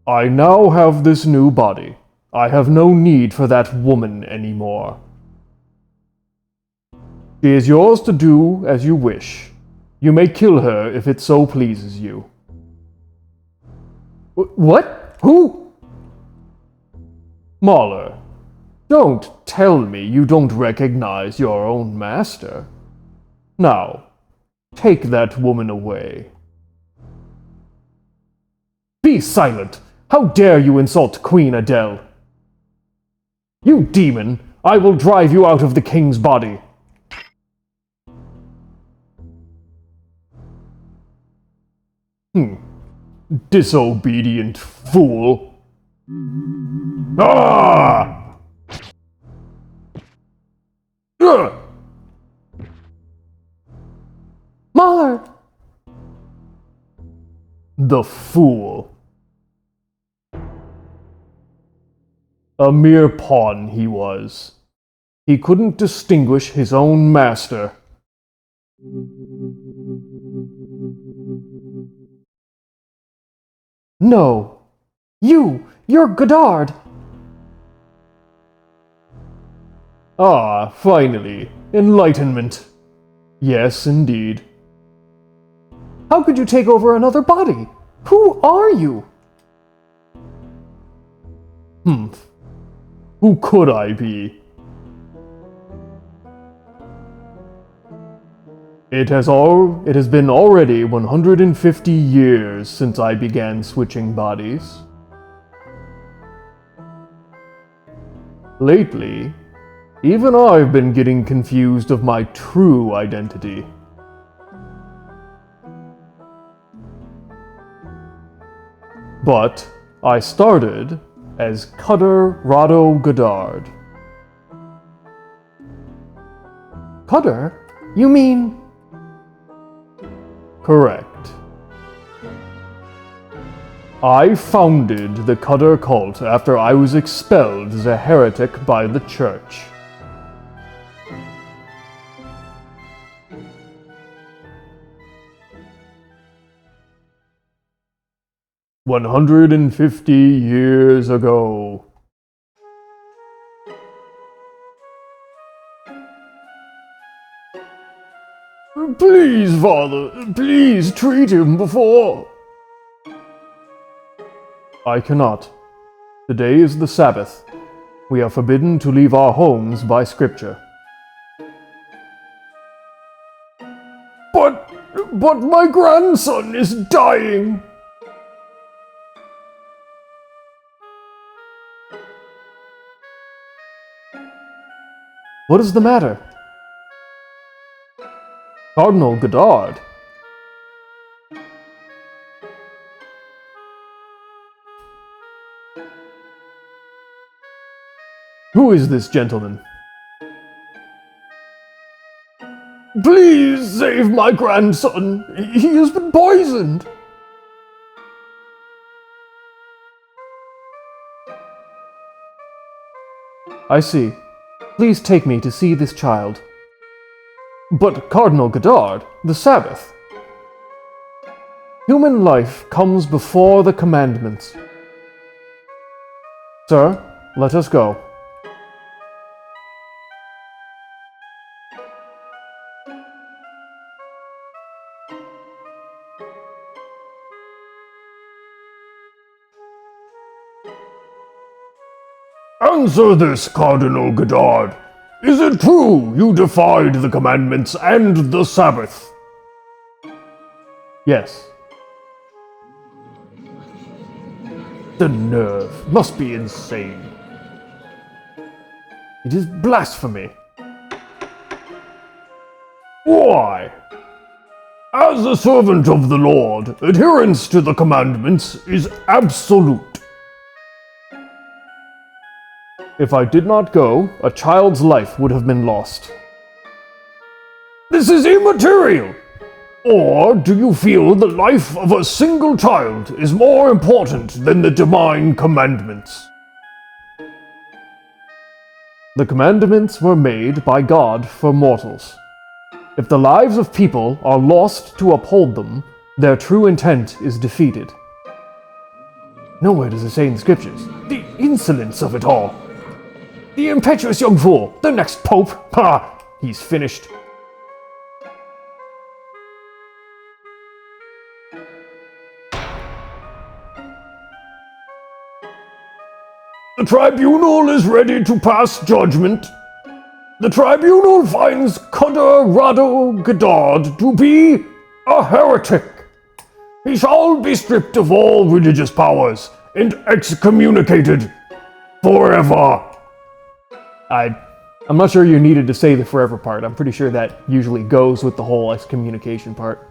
I now have this new body. I have no need for that woman anymore. She is yours to do as you wish. You may kill her if it so pleases you. What? Who? Mahler, don't tell me you don't recognize your own master. Now, take that woman away. Be silent! How dare you insult Queen Adele? You demon! I will drive you out of the king's body! Disobedient fool! Ah! Ugh! Mahler! The fool. A mere pawn he was. He couldn't distinguish his own master. No! You're Godard! Ah, finally, enlightenment. Yes, indeed. How could you take over another body? Who are you? Who could I be? It has been already 150 years since I began switching bodies. Lately, even I've been getting confused of my true identity. But I started as Gardeau Godard. Cutter? You mean... Correct. I founded the Cutter cult after I was expelled as a heretic by the church. "150 years ago." Please, Father, please treat him before. I cannot. Today is the Sabbath. We are forbidden to leave our homes by Scripture. But my grandson is dying. What is the matter? Cardinal Godard. Who is this gentleman? Please save my grandson. He has been poisoned. I see. Please take me to see this child. But Cardinal Godard, the Sabbath. Human life comes before the commandments. Sir, let us go. Answer this, Cardinal Godard. Is it true you defied the commandments and the Sabbath? Yes. The nerve must be insane. It is blasphemy. Why? As a servant of the Lord, adherence to the commandments is absolute. If I did not go, a child's life would have been lost. This is immaterial! Or do you feel the life of a single child is more important than the divine commandments? The commandments were made by God for mortals. If the lives of people are lost to uphold them, their true intent is defeated. Nowhere does it say in the scriptures. The insolence of it all! The impetuous young fool! The next pope! Ha! He's finished. The tribunal is ready to pass judgment. The tribunal finds Gardeau to be a heretic. He shall be stripped of all religious powers and excommunicated forever. I'm not sure you needed to say the forever part. I'm pretty sure that usually goes with the whole excommunication part.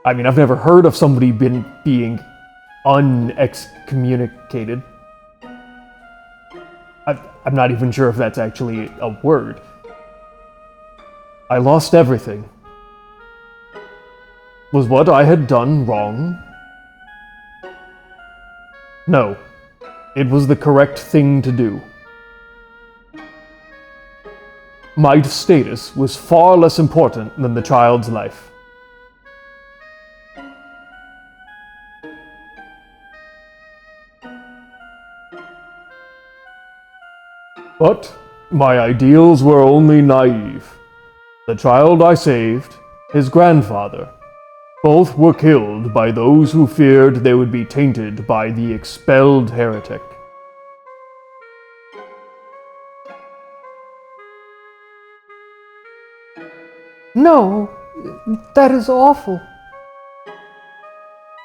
I mean, I've never heard of somebody being unexcommunicated. I'm not even sure if that's actually a word. I lost everything. Was what I had done wrong? No. It was the correct thing to do. My status was far less important than the child's life. But my ideals were only naive. The child I saved, his grandfather, both were killed by those who feared they would be tainted by the expelled heretic. No, that is awful.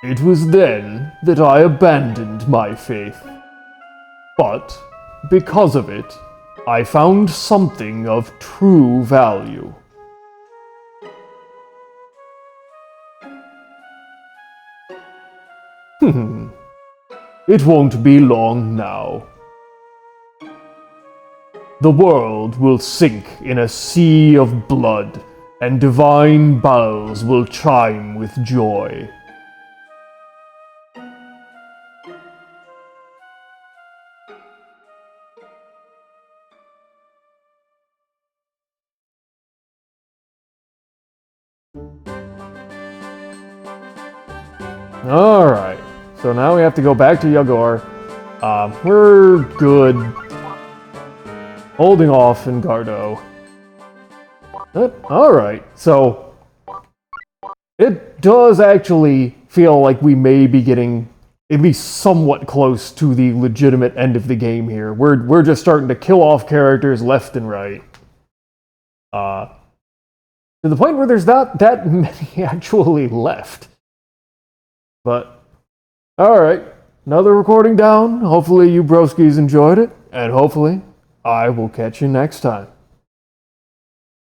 It was then that I abandoned my faith. But, because of it, I found something of true value. It won't be long now. The world will sink in a sea of blood, and divine bells will chime with joy. Alright, so now we have to go back to Yagor. We're good. Holding off in Gardeau. Alright, so it does actually feel like we may be getting at least somewhat close to the legitimate end of the game here. We're just starting to kill off characters left and right. To the point where there's not that many actually left. But, alright, another recording down. Hopefully you broskies enjoyed it, and hopefully I will catch you next time.